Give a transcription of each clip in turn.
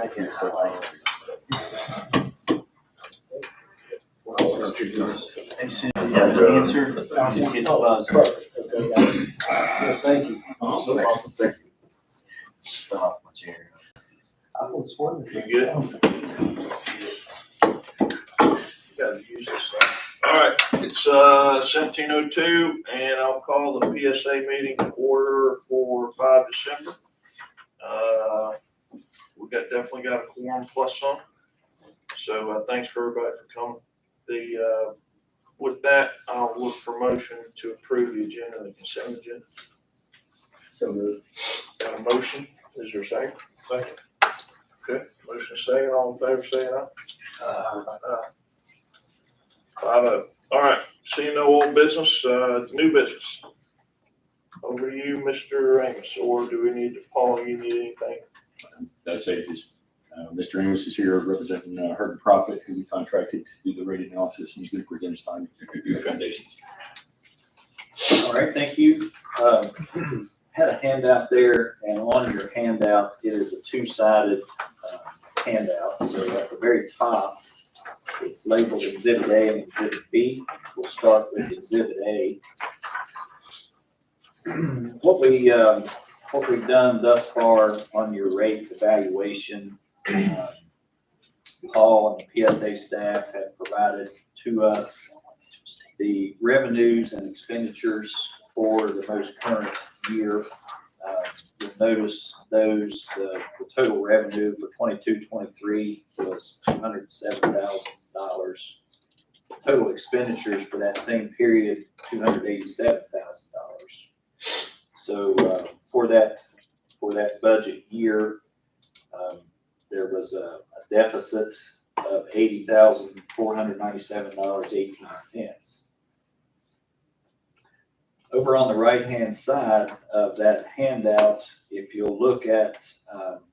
Thank you. Hey, Sue, you have an answer? Just hit the buzzer. Thank you. Thank you. Fell off my chair. I was wondering. You good? Gotta use this thing. All right, it's 17:02, and I'll call the PSA meeting to order for 5 December. We definitely got a quorum plus some. So thanks for everybody for coming. With that, I'll look for motion to approve the agenda and the consent agenda. So moved. Got a motion? Is there a second? Second. Okay, motion second. All in favor, say aye. 5-0. All right, seeing no old business, new business. Over to you, Mr. Amos, or do we need to, Paul, you need anything? I'd say just, Mr. Amos is here representing Herd Profit, who we contracted to do the rating analysis, and he's going to present his findings and recommendations. All right, thank you. Had a handout there, and on your handout, it is a two-sided handout. So at the very top, it's labeled Exhibit A and Exhibit B. We'll start with Exhibit A. What we've done thus far on your rate evaluation, Paul and the PSA staff have provided to us the revenues and expenditures for the most current year. You'll notice those, the total revenue for 22-23 was $207,000. Total expenditures for that same period, $287,000. So for that budget year, there was a deficit of $80,497.18. Over on the right-hand side of that handout, if you'll look at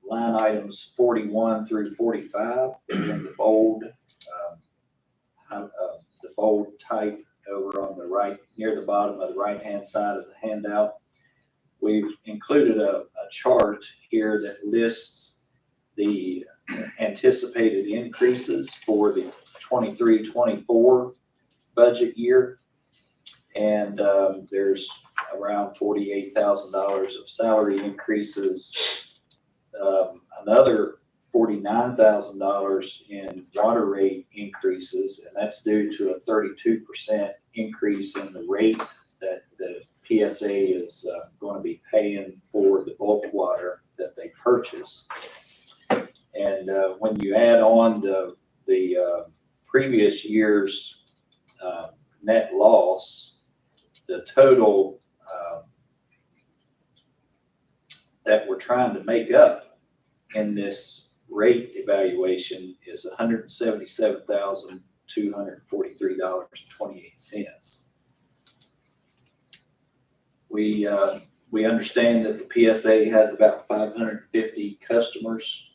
line items 41 through 45, in the bold type over on the right, near the bottom of the right-hand side of the handout, we've included a chart here that lists the anticipated increases for the 23-24 budget year. And there's around $48,000 of salary increases, another $49,000 in water rate increases, and that's due to a 32% increase in the rate that the PSA is going to be paying for the bulk water that they purchase. And when you add on the previous year's net loss, the total that we're trying to make up in this rate evaluation is $177,243.28. We understand that the PSA has about 550 customers.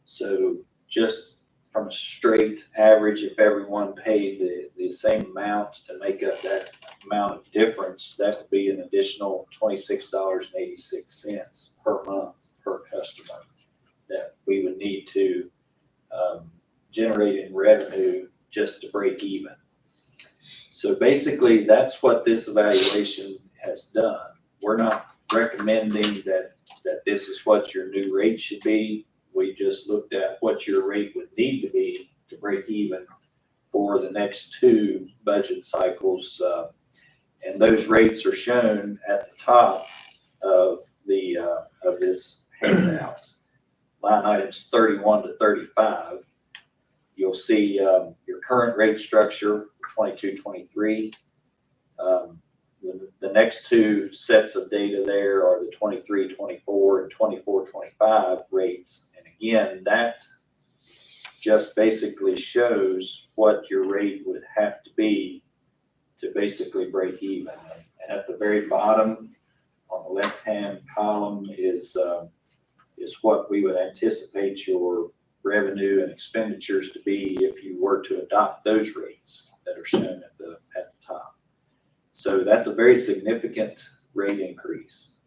So just from a straight average, if everyone paid the same amount to make up that amount of difference, that would be an additional $26.86 per month per customer that we would need to generate in revenue just to break even. So basically, that's what this evaluation has done. We're not recommending that this is what your new rate should be. We just looked at what your rate would need to be to break even for the next two budget cycles. And those rates are shown at the top of this handout. Line items 31 to 35. You'll see your current rate structure, 22-23. The next two sets of data there are the 23-24 and 24-25 rates. And again, that just basically shows what your rate would have to be to basically break even. And at the very bottom on the left-hand column is what we would anticipate your revenue and expenditures to be if you were to adopt those rates that are shown at the top. So that's a very significant rate increase,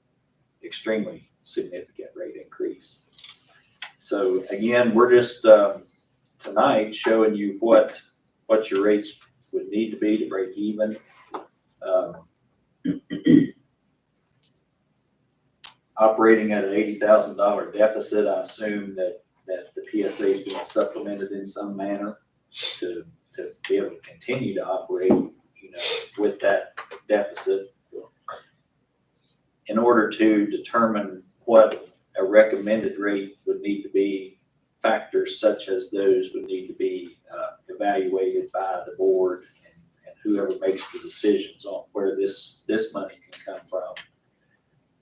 extremely significant rate increase. So again, we're just, tonight showing you what your rates would need to be to break even. Operating at an $80,000 deficit, I assume that the PSA is being supplemented in some manner to be able to continue to operate, with that deficit. In order to determine what a recommended rate would need to be, factors such as those would need to be evaluated by the board and whoever makes the decisions on where this money can come from.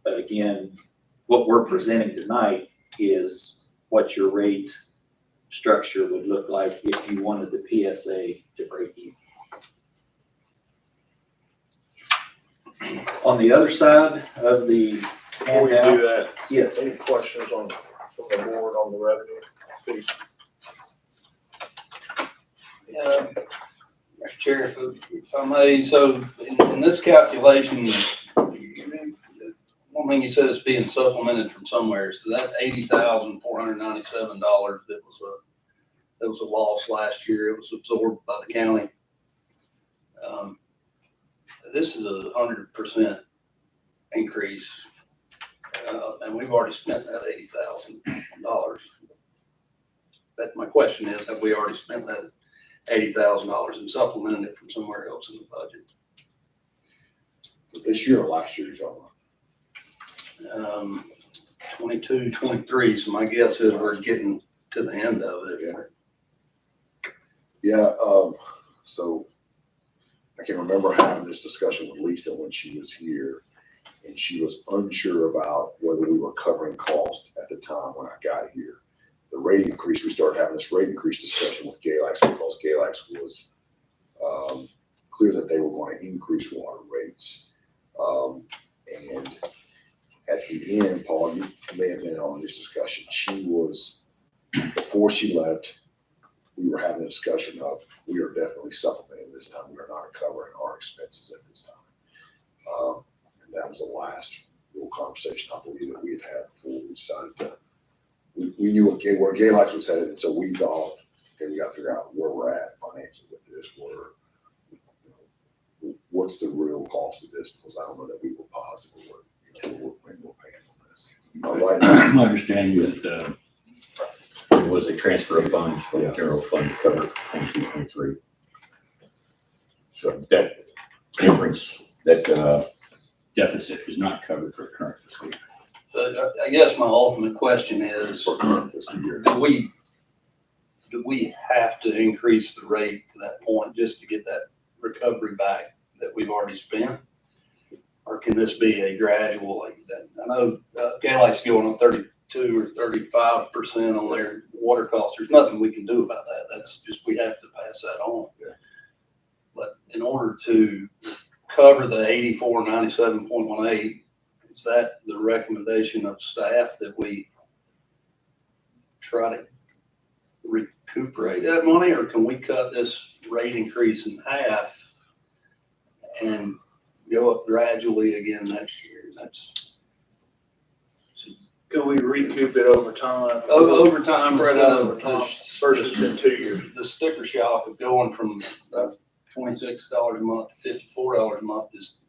But again, what we're presenting tonight is what your rate structure would look like if you wanted the PSA to break even. On the other side of the Before we do handout, that, yes, any questions from the board on the revenue piece? Mr. Chair, if I may, so in this calculation, one thing you said is being supplemented from somewhere, so that $80,497, that was a loss last year, it was absorbed by the county. This is 100% increase, and we've already spent that $80,000. That my question is, have we already spent that $80,000 and supplemented it from somewhere else in the budget? This year or last year, you're talking about? 22, 23, so my guess is we're getting to the end of it. Yeah, so I can remember having this discussion with Lisa when she was here, and she was unsure about whether we were covering costs at the time when I got here. The rate increase, we started having this rate increase discussion with Galax because Galax was clear that they were going to increase water rates. And at the end, Paul, you may have been on this discussion. She was, before she left, we were having a discussion of, we are definitely supplementing this time. We are not covering our expenses at this time. And that was the last real conversation I believe that we had had before we decided to, we knew where Galax was headed. And so we thought, okay, we got to figure out where we're at financially with this, what's the real cost of this? Because I don't know that we were positive what we're paying on this. Right. My understanding that there was a transfer of funds from the general fund to cover 22, 23. So that difference, that deficit is not covered for current fiscal year. So I guess my ultimate question is, For current fiscal year. do we have to increase the rate to that point just to get that recovery back that we've already spent? Or can this be a gradual, like that? I know Galax going on 32 or 35% on their water costs. There's nothing we can do about that. That's just, we have to pass that on. Yeah. But in order to cover the 8497.18, is that the recommendation of staff that we try to recuperate that money, or can we cut this rate increase in half and go up gradually again next year? Can we recoup it over time? Over time, Spread instead out of over time versus in 2 years. the sticker shock of going from $26 a month to $54 a month is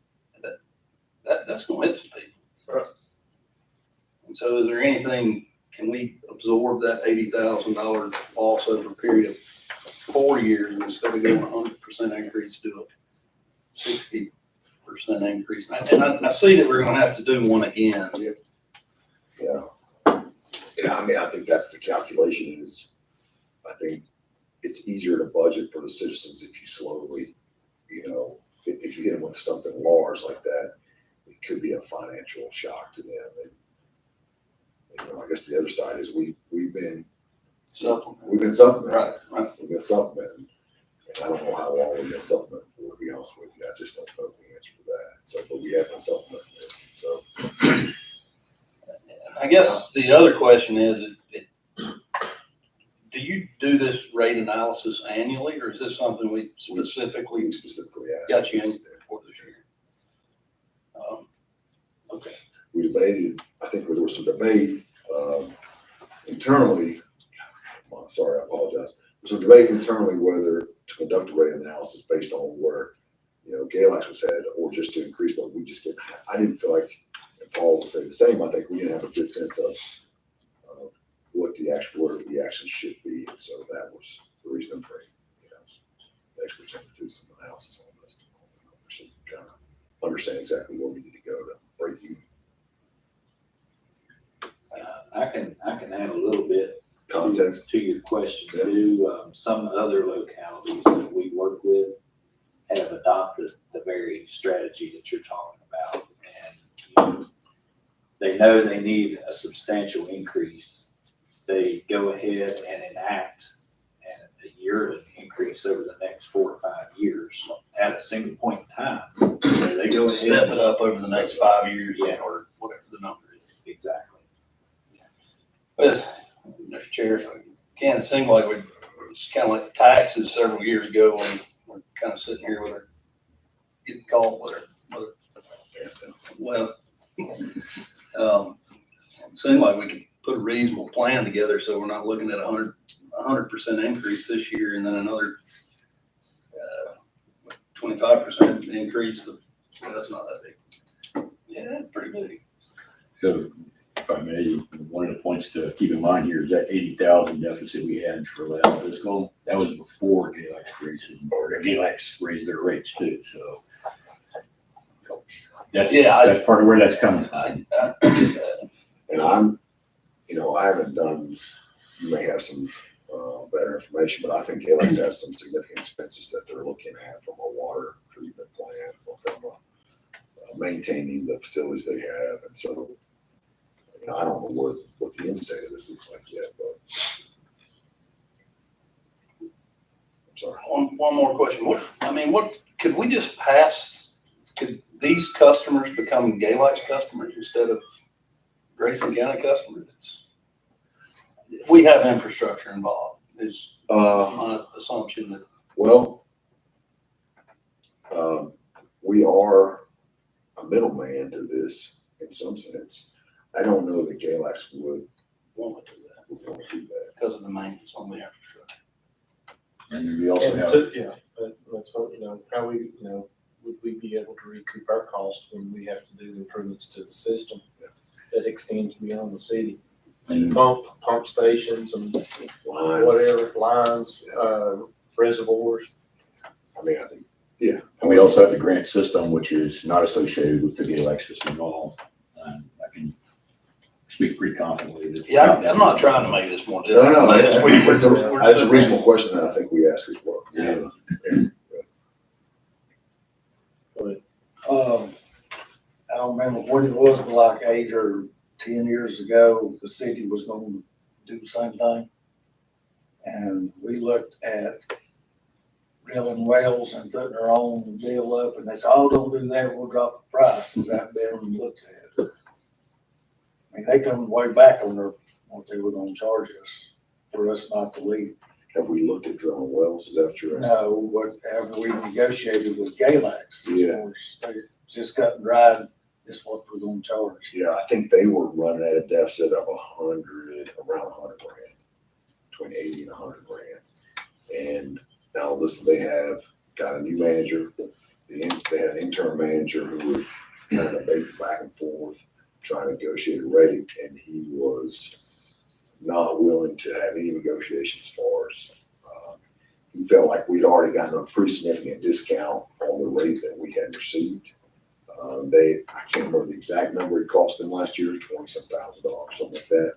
that's going to hit some people. Right. And so is there anything, can we absorb that $80,000 loss over a period of 4 years instead of going 100% increase to a 60% increase? And I see that we're going to have to do one again. Yeah. Yeah, I mean, I think that's the calculation is, I think it's easier to budget for the citizens if you slowly, if you hit them with something large like that, it could be a financial shock to them. And, I guess the other side is we've been supplementing. Right. We've been supplementing. And I don't know how long we've been supplementing for, to be honest with you. I just don't know the answer to that. So, but we have been supplementing this, so. I guess the other question is, do you do this rate analysis annually, or is this something we specifically asked got you in for this year? Okay. We debated, I think there was some debate, internally, sorry, I apologize. There's a debate internally whether to conduct a rate analysis based on where, Galax was headed or just to increase, but we just didn't have, I didn't feel like, and Paul would say the same, I think we didn't have a good sense of what where we actually should be. And so that was the reason for, the experts had to do some analysis on this. So we kind of understand exactly where we need to go to break even. I can add a little bit Context. to your question Yeah. too. Some other localities that we work with have adopted the very strategy that you're talking about. And they know they need a substantial increase. They go ahead and enact a yearly increase over the next 4 or 5 years at a single point in time. So they go ahead. Step it up over the next 5 years, Yeah. or whatever the number is. Exactly. But, Mr. Chair, it seemed like it's kind of like the taxes several years ago when we're kind of sitting here with our, getting caught with our, well, it seemed like we could put a reasonable plan together so we're not looking at 100% increase this year and then another 25% increase. That's not that big. Yeah, pretty big. So if I may, one of the points to keep in mind here is that 80,000 deficit we had for last fiscal, that was before Galax raised their rates too, so. That's part of where that's coming from. And I haven't done, you may have some better information, but I think Galax has some significant expenses that they're looking at from a water treatment plant or from maintaining the facilities they have. And so, I don't know what the end state of this looks like yet, but I'm sorry. One more question. What could we just could these customers become Galax customers instead of Grayson County customers? We have infrastructure involved, is my assumption that. Well, we are a middleman to this in some sense. I don't know that Galax would Want to do that want to do that. because of the maintenance on the infrastructure. And we also And have, but that's what, how we, would we be able to recoup our costs when we have to do improvements to the system that extends beyond the city? and Pump stations and Lines. whatever, lines, reservoirs. I mean, I think, yeah. and we also have the grant system, which is not associated with the Galax system at all. I can speak pretty confidently. that- Yeah, I'm not trying to make this more No, difficult. no, It's- that's a reasonable question that I think we ask as well. Yeah. I don't remember what it was, but like 8 or 10 years ago, the city was gonna do the same thing. And we looked at drilling wells and putting our own deal up, and they said, oh, don't do that, we'll drop the price. Is that been looked at? I mean, they come way back on what they were gonna charge us for us not to leave. Have we looked at drilling wells? Is that what you're asking? No, whatever we negotiated with Galax, Yeah. it's just cut and dried, this is what we're gonna charge. Yeah, I think they were running at a deficit of around 100 grand, between 80 and 100 grand. And now listen, they have got a new manager. They had an interim manager who was kind of debating back and forth, trying to negotiate a rate, and he was not willing to have any negotiations as far as, he felt like we'd already gotten a pretty significant discount on the rate that we had received. I can't remember the exact number it cost them last year, $20-some thousand, something like that.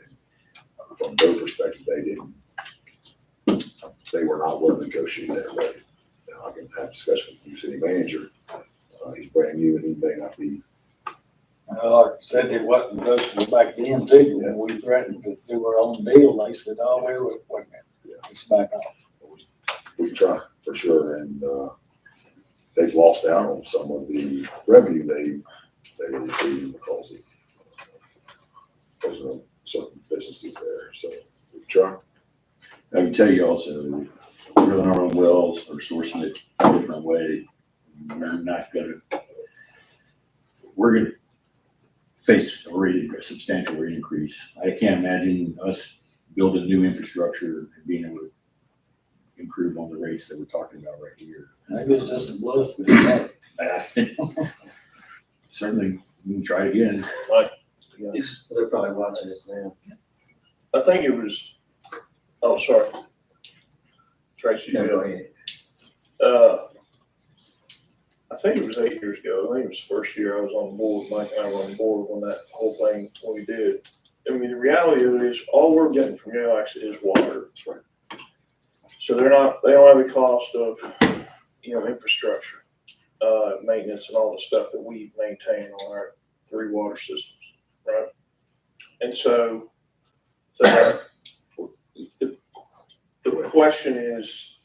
And from their perspective, they were not willing to negotiate that rate. Now, I can have a discussion with the new city manager. He's brand new and he may not be. Like I said, it wasn't negotiable back then too. When we threatened to do our own deal, they said, oh, well, wait a minute, it's back off. We can try for sure, and they've lost out on some of the revenue they were receiving because of certain businesses there. So we can try. I can tell you also, drilling our own wells or sourcing it a different way, we're gonna face a substantial rate increase. I can't imagine us building new infrastructure and being able to improve on the rates that we're talking about right here. Maybe it's just a bluff. Certainly, we can try it again. They're probably watching this now. I think it was, oh, sorry. Tracy, No, you go go. ahead. I think it was 8 years ago. I think it was the first year I was on board, Mike and I were on board when that whole thing, when we did. I mean, the reality of it is, all we're getting from Galax is water. That's right. So they don't have the cost of, infrastructure, maintenance and all the stuff that we maintain on our 3 water systems, right? And so the question is,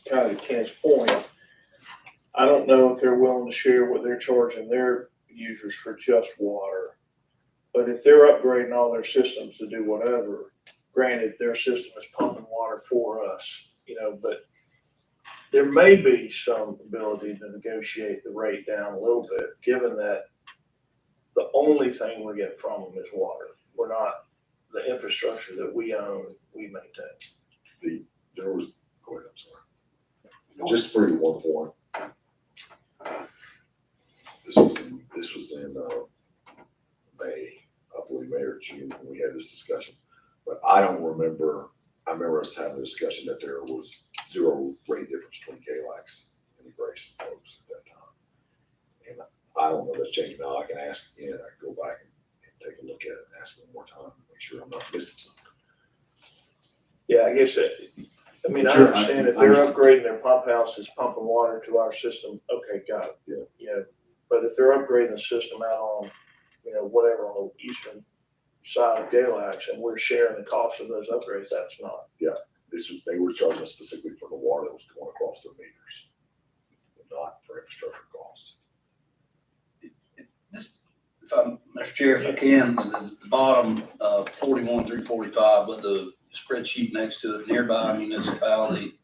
kind of to Ken's point, I don't know if they're willing to share what they're charging their users for just water. But if they're upgrading all their systems to do whatever, granted, their system is pumping water for us, but there may be some ability to negotiate the rate down a little bit, given that the only thing we get from them is water. We're not, the infrastructure that we own, we maintain. There was, go ahead, I'm sorry. Just to bring you one point. This was in May, I believe May or June, when we had this discussion. But I remember us having a discussion that there was 0 rate difference between Galax and the Grayson folks at that time. And I don't know if that's changing now. I can ask again, I can go back and take a look at it and ask one more time, make sure I'm not missing something. Yeah, I guess I Sure, understand if they're upgrading their pump houses, pumping water to our system, okay, got it. Yeah. But if they're upgrading the system out on, whatever, on the eastern side of Galax, and we're sharing the cost of those upgrades, that's not. They were charging us specifically for the water that was going across their meters, not for infrastructure costs. Mr. Chair, if I can, the bottom, 41 through 45, but the spreadsheet next to it, nearby municipality,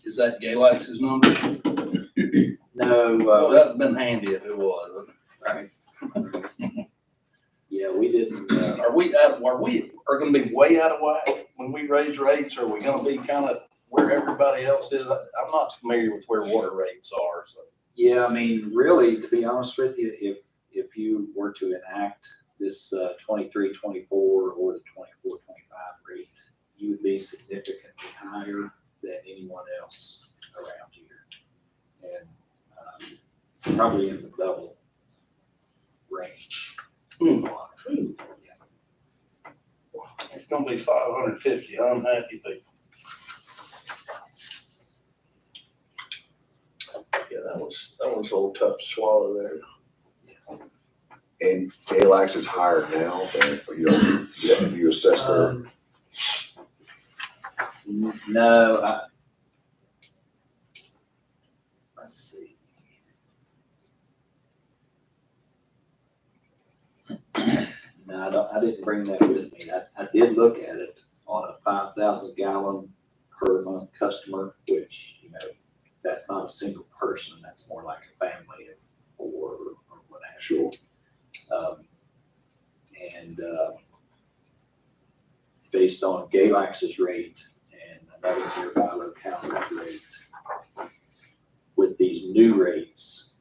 is that Galax's number? No, Well, that'd been handy if it was. right. Yeah, we didn't, Are we gonna be way out of whack when we raise rates? Or are we gonna be kind of where everybody else is? I'm not familiar with where water rates are, so. yeah, I mean, really, to be honest with you, if you were to enact this 23-24 or the 24-25 rate, you would be significantly higher than anyone else around here. And probably in the double range. It's gonna be 550 unhappy people. Yeah, that was a little tough to swallow there. And Galax is higher now than, have you assessed their, No, let's see. No, I didn't bring that with me. I did look at it on a 5,000 gallon per month customer, which, that's not a single person. That's more like a family of 4 or what have you. sure, And based on Galax's rate and another nearby locality's rate, with these new rates,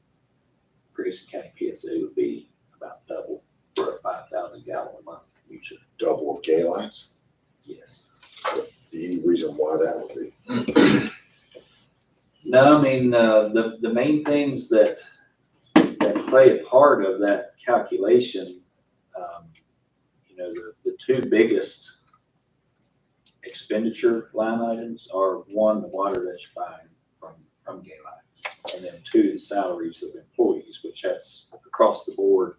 Grayson County PSA would be about double for a 5,000 gallon a month user. double of Galax. Yes. Any reason why that would be? No, I mean, the main things that play a part of that calculation, the 2 biggest expenditure line items are 1, the water that you're buying from Galax, and then 2, the salaries of employees, which that's across the board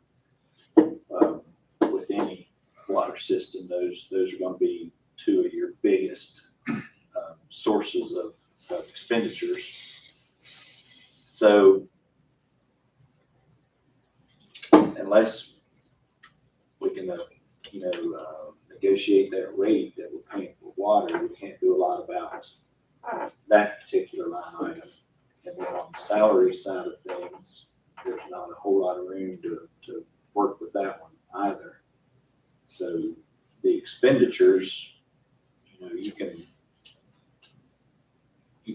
with any water system. Those are going to be 2 of your biggest sources of expenditures. So unless we can, negotiate that rate that we're paying for water, we can't do a lot about that particular line item. And then on the salary side of things, there's not a whole lot of room to work with that one either. So the expenditures, you know, you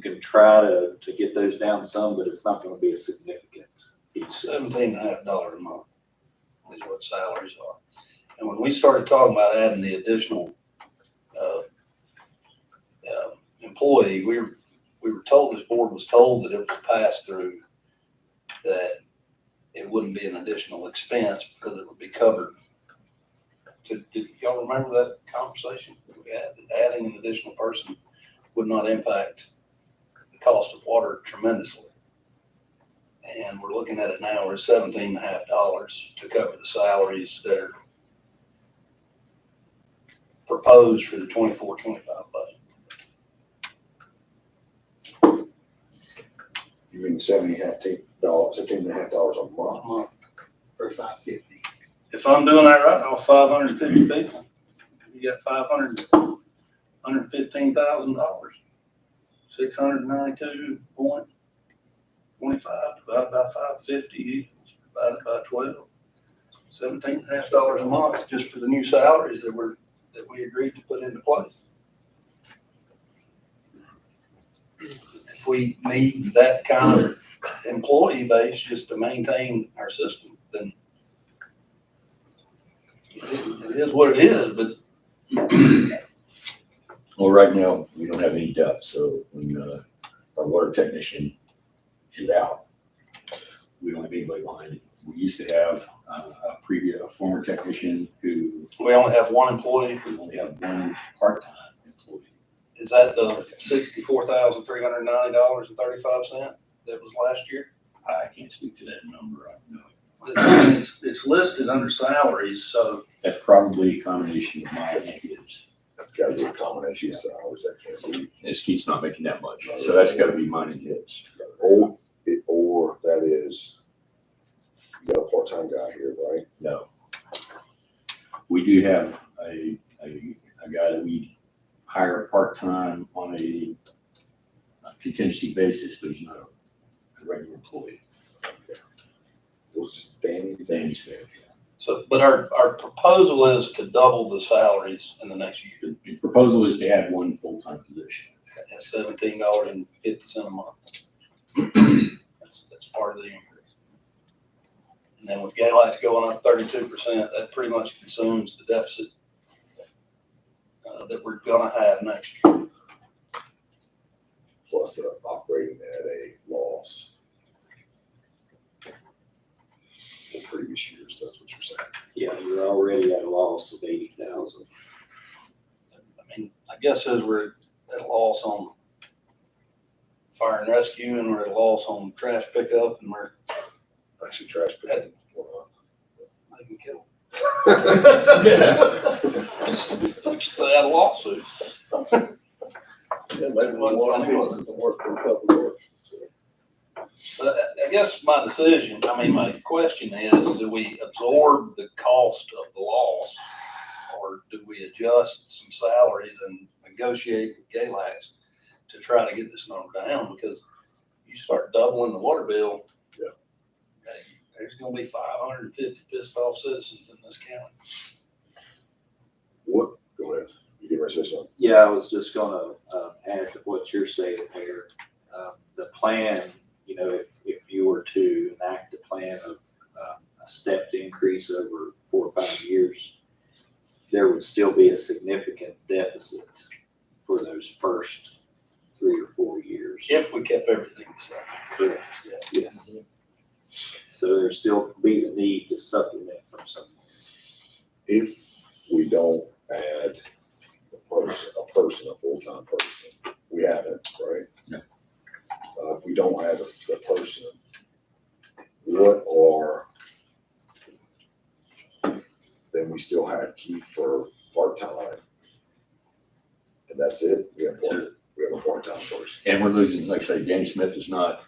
can try to get those down some, but it's not gonna be a significant piece. $17.50 a month is what salaries are. And when we started talking about adding the additional employee, we were told, this board was told that it was a pass-through, that it wouldn't be an additional expense because it would be covered. Did y'all remember that conversation we had, that adding an additional person would not impact the cost of water tremendously? And we're looking at it now, we're at $17.50 to cover the salaries that are proposed for the 24-25 budget. You mean $17.50 a month? Or $550. If I'm doing that right, off 550 people, you got $115,000. 692.25 divided by 550 equals divided by 12. $17.50 a month just for the new salaries that we agreed to put into place. If we need that kind of employee base just to maintain our system, then it is what it is, but Well, right now, we don't have any depth, so when our water technician is out, we don't have anybody behind it. We used to have a former technician who, we only have one employee. we only have one part-time employee. Is that the $64,390.35 that was last year? I can't speak to that number, I don't know. It's listed under salaries, so That's probably a combination of mine and his. That's gotta be a combination of salaries, that can't be. His Keith's not making that much, so that's gotta be mine and his. Or that is, you got a part-time guy here, right? No. We do have a guy that we hire part-time on a contingency basis, but he's not a regular employee. It was just Danny. Danny Smith. so, but our proposal is to double the salaries in the next year The proposal is to add one full-time position. at $17.50 a month. That's part of the increase. And then with Galax going up 32%, that pretty much consumes the deficit that we're gonna have next year. Plus operating at a loss in previous years, that's what you're saying. Yeah, you're already at a loss of 80,000. I mean, I guess as we're at a loss on fire and rescue, and we're at a loss on trash pickup, and we're Actually, trash pickup. making kill. We stay out of lawsuits. Yeah, maybe one wasn't to work for a couple of years. But I guess my decision, my question is, do we absorb the cost of the loss? Or do we adjust some salaries and negotiate with Galax to try to get this number down? Because you start doubling the water bill. Yeah. There's gonna be 550 pissed off citizens in this county. What, go ahead, you get ready to say something? Yeah, I was just gonna add to what you're saying here. The plan, you know, if you were to enact a plan of a stepped increase over 4 or 5 years, there would still be a significant deficit for those first 3 or 4 years. If we kept everything the same. Correct. Yes. So there'd still be the need to supplement from somewhere. If we don't add a full-time person, we haven't, right? No. If we don't add a person, what are, then we still have Keith for part-time. And that's it, we have a part-time person. And we're losing, like I say, Danny Smith is not,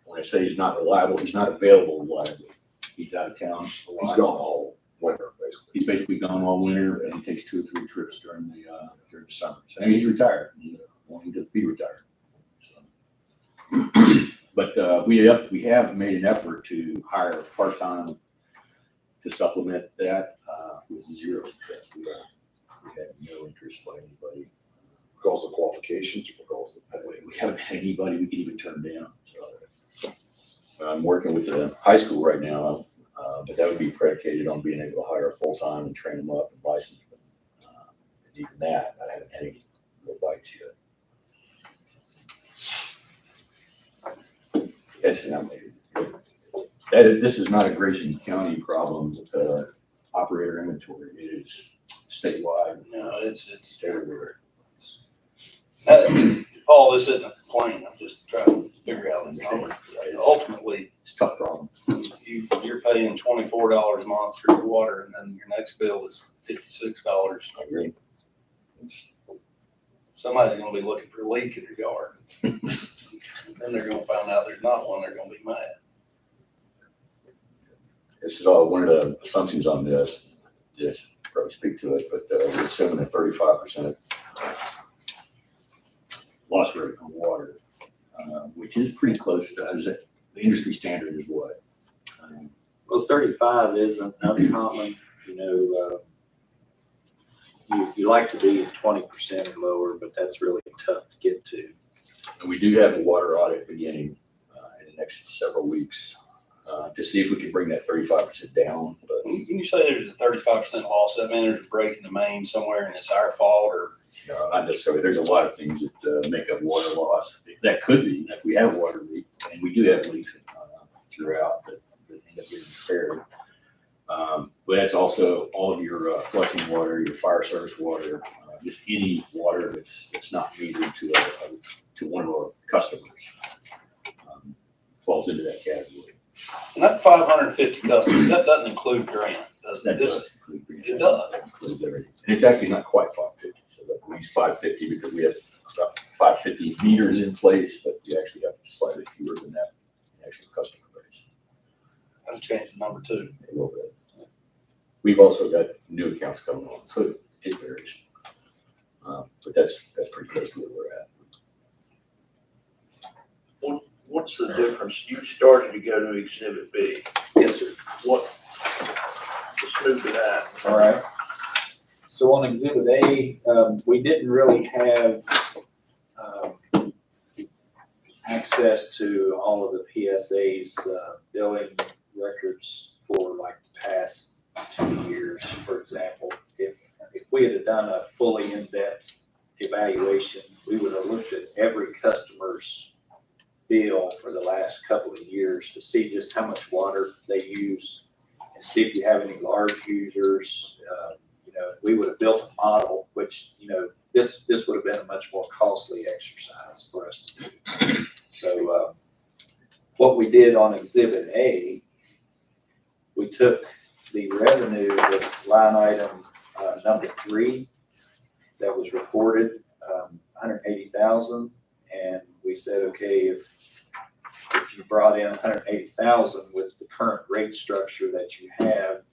when I say he's not reliable, he's not available reliably. He's out of town a lot. He's gone all winter, basically. He's basically gone all winter, and he takes 2 or 3 trips during the summer. So he's retired, wanting to be retired. So. But we have made an effort to hire part-time to supplement that. with zero interest. We had no interest by anybody. Because of qualifications or because of pay? We haven't had anybody we can even turn down. So I'm working with the high school right now, but that would be predicated on being able to hire full-time and train them up and license them. And even that, I haven't had any real bites yet. That's not maybe. This is not a Grayson County problem with operator inventory. It is statewide. No, it's Everywhere. Paul, this isn't a complaint. I'm just trying to figure out this number. Ultimately, It's a tough problem. you're paying $24 a month for your water, and then your next bill is $56. I agree. It's, Somebody's gonna be looking for a leak in your yard. Then they're gonna find out there's not one, they're gonna be mad. This is all one of the assumptions on this. Just probably speak to it, but we're assuming a 35% loss rate on water, which is pretty close to, the industry standard is what? Well, 35 isn't uncommon, you know, you like to be at 20% or lower, but that's really tough to get to. And we do have a water audit beginning in the next several weeks to see if we can bring that 35% down. But When you say there's a 35% loss, that means there's a break in the main somewhere and it's our fault, or? not necessarily. There's a lot of things that make up water loss. That could be if we have water leak, and we do have leaks throughout that end up getting repaired. But that's also all of your flushing water, your fire service water, just any water that's not needed to one of our customers falls into that category. And that 550 customers, that doesn't include grant, does That it? does include green. It does. That includes everything. And it's actually not quite 550. So that we use 550 because we have about 550 meters in place, but you actually have slightly fewer than that in actual customer base. That'll change the number too. A little bit. We've also got new accounts coming on, so it varies. But that's pretty close to where we're at. What's the difference? You started to go to Exhibit B. Yes, sir. Let's move to that. All right. So on Exhibit A, we didn't really have access to all of the PSA's billing records for like the past 2 years, for example. If we had done a fully in-depth evaluation, we would have looked at every customer's bill for the last couple of years to see just how much water they use and see if you have any large users. You know, we would have built a model, which, you know, this would have been a much more costly exercise for us to do. So what we did on Exhibit A, we took the revenue, that's line item number 3 that was reported, 180,000, and we said, okay, if you brought in 180,000 with the current rate structure that you have,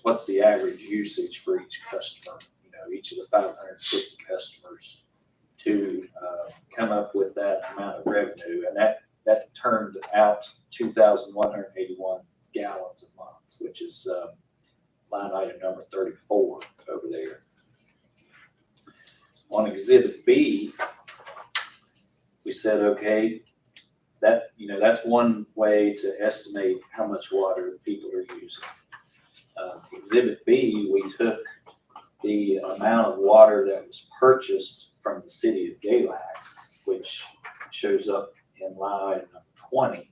what's the average usage for each customer? You know, each of the 550 customers to come up with that amount of revenue, and that turned out 2,181 gallons a month, which is line item number 34 over there. On Exhibit B, we said, okay, that, you know, that's one way to estimate how much water people are using. Exhibit B, we took the amount of water that was purchased from the city of Galax, which shows up in line item number 20.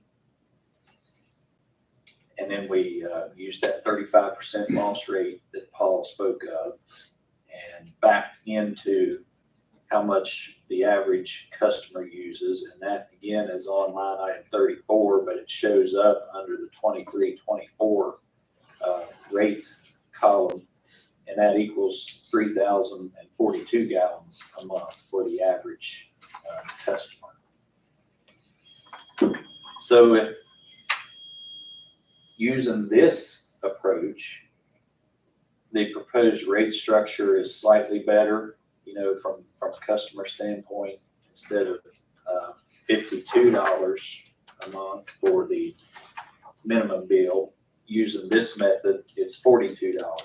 And then we used that 35% loss rate that Paul spoke of and backed into how much the average customer uses. And that again is on line item 34, but it shows up under the 23-24 rate column. And that equals 3,042 gallons a month for the average customer. So if using this approach, the proposed rate structure is slightly better, you know, from a customer standpoint. Instead of $52 a month for the minimum bill, using this method, it's $42 a month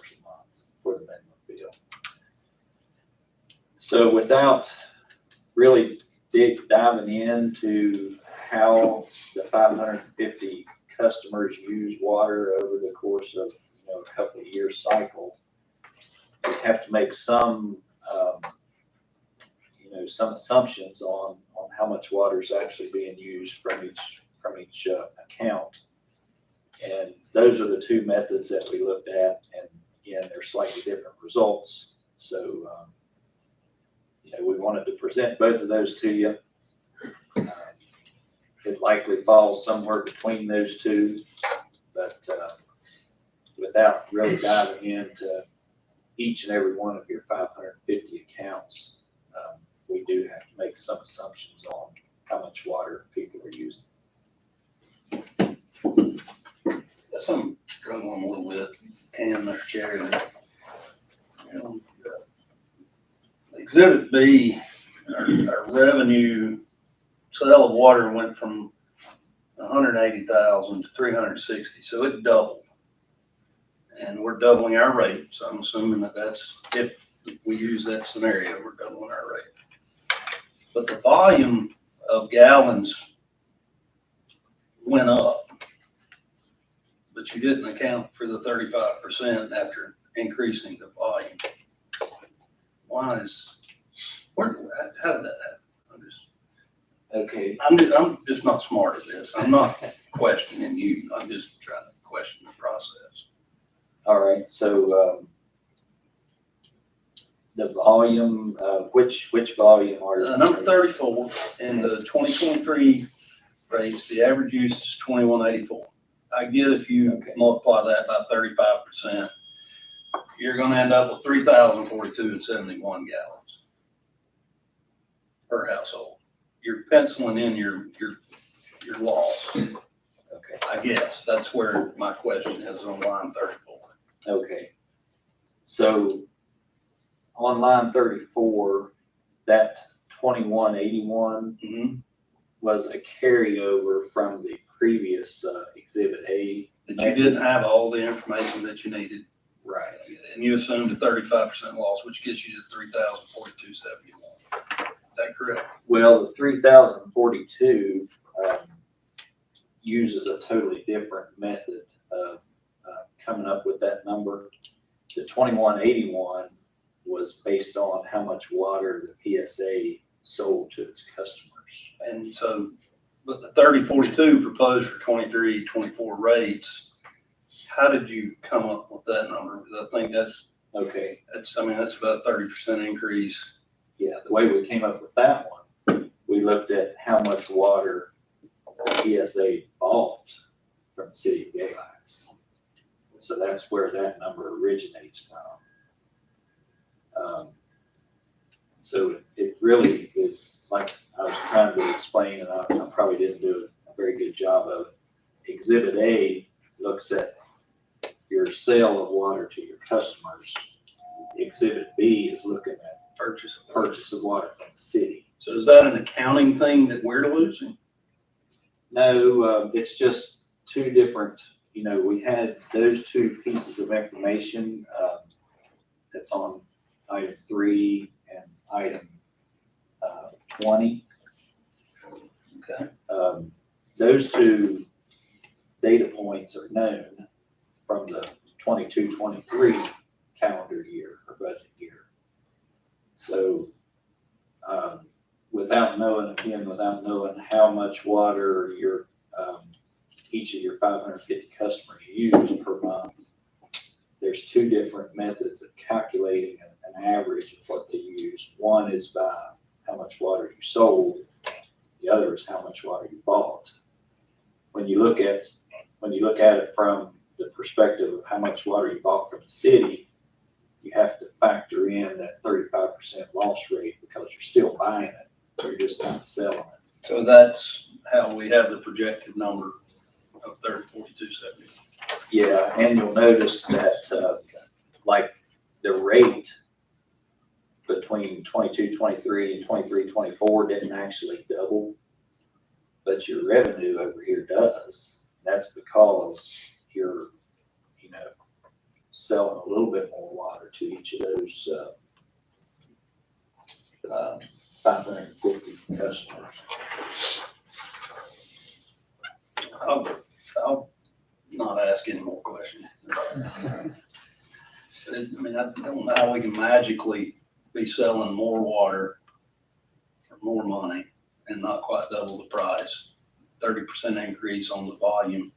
for the minimum bill. So without really diving into how the 550 customers use water over the course of a couple of years cycle, we have to make some some assumptions on how much water is actually being used from each account. And those are the two methods that we looked at, and again, they're slightly different results. So, we wanted to present both of those to you. It likely falls somewhere between those two, but without really diving into each and every one of your 550 accounts, we do have to make some assumptions on how much water people are using. That's I'm struggling a little bit, and Mr. Chair. Exhibit B, our revenue sale of water went from 180,000 to 360, so it doubled. And we're doubling our rate, so I'm assuming that's, if we use that scenario, we're doubling our rate. But the volume of gallons went up, but you didn't account for the 35% after increasing the volume. How did that happen? Okay. I'm just not smart at this. I'm not questioning you. I'm just trying to question the process. All right. So the volume, which volume are Number 34 in the 2023 rates, the average use is 2184. I get if you multiply that by 35%, you're going to end up with 3,042.71 gallons per household. You're penciling in your loss. Okay. I guess that's where my question is on line 34. Okay. So on line 34, that 2181 Mm-hmm. was a carryover from the previous Exhibit A. That you didn't have all the information that you needed. Right. And you assumed a 35% loss, which gets you to 3,042.71. Is that correct? Well, the 3,042 uses a totally different method of coming up with that number. The 2181 was based on how much water the PSA sold to its customers. And so, but the 3042 proposed for 23, 24 rates, how did you come up with that number? Because I think that's about a 30% increase. Yeah, the way we came up with that one, we looked at how much water the PSA bought from the city of Galax. So that's where that number originates from. So it really is, like I was trying to explain, and I probably didn't do a very good job of it. Exhibit A looks at your sale of water to your customers. Exhibit B is looking at purchase of water from the city. So is that an accounting thing that we're losing? No, it's just two different, we had those two pieces of information that's on item 3 and item 20. Okay. Those two data points are known from the 22-23 calendar year or budget year. So without knowing how much water each of your 550 customers use per month, there's two different methods of calculating an average of what they use. One is by how much water you sold. The other is how much water you bought. When you look at it from the perspective of how much water you bought from the city, you have to factor in that 35% loss rate because you're still buying it. You're just not selling it. So that's how we have the projected number of 3042.71. Yeah, and you'll notice that like the rate between 22-23 and 23-24 didn't actually double, but your revenue over here does. That's because your selling a little bit more water to each of those, 550 customers. I'll not ask any more questions. I mean, I don't know how we can magically be selling more water for more money and not quite double the price. 30% increase on the volume,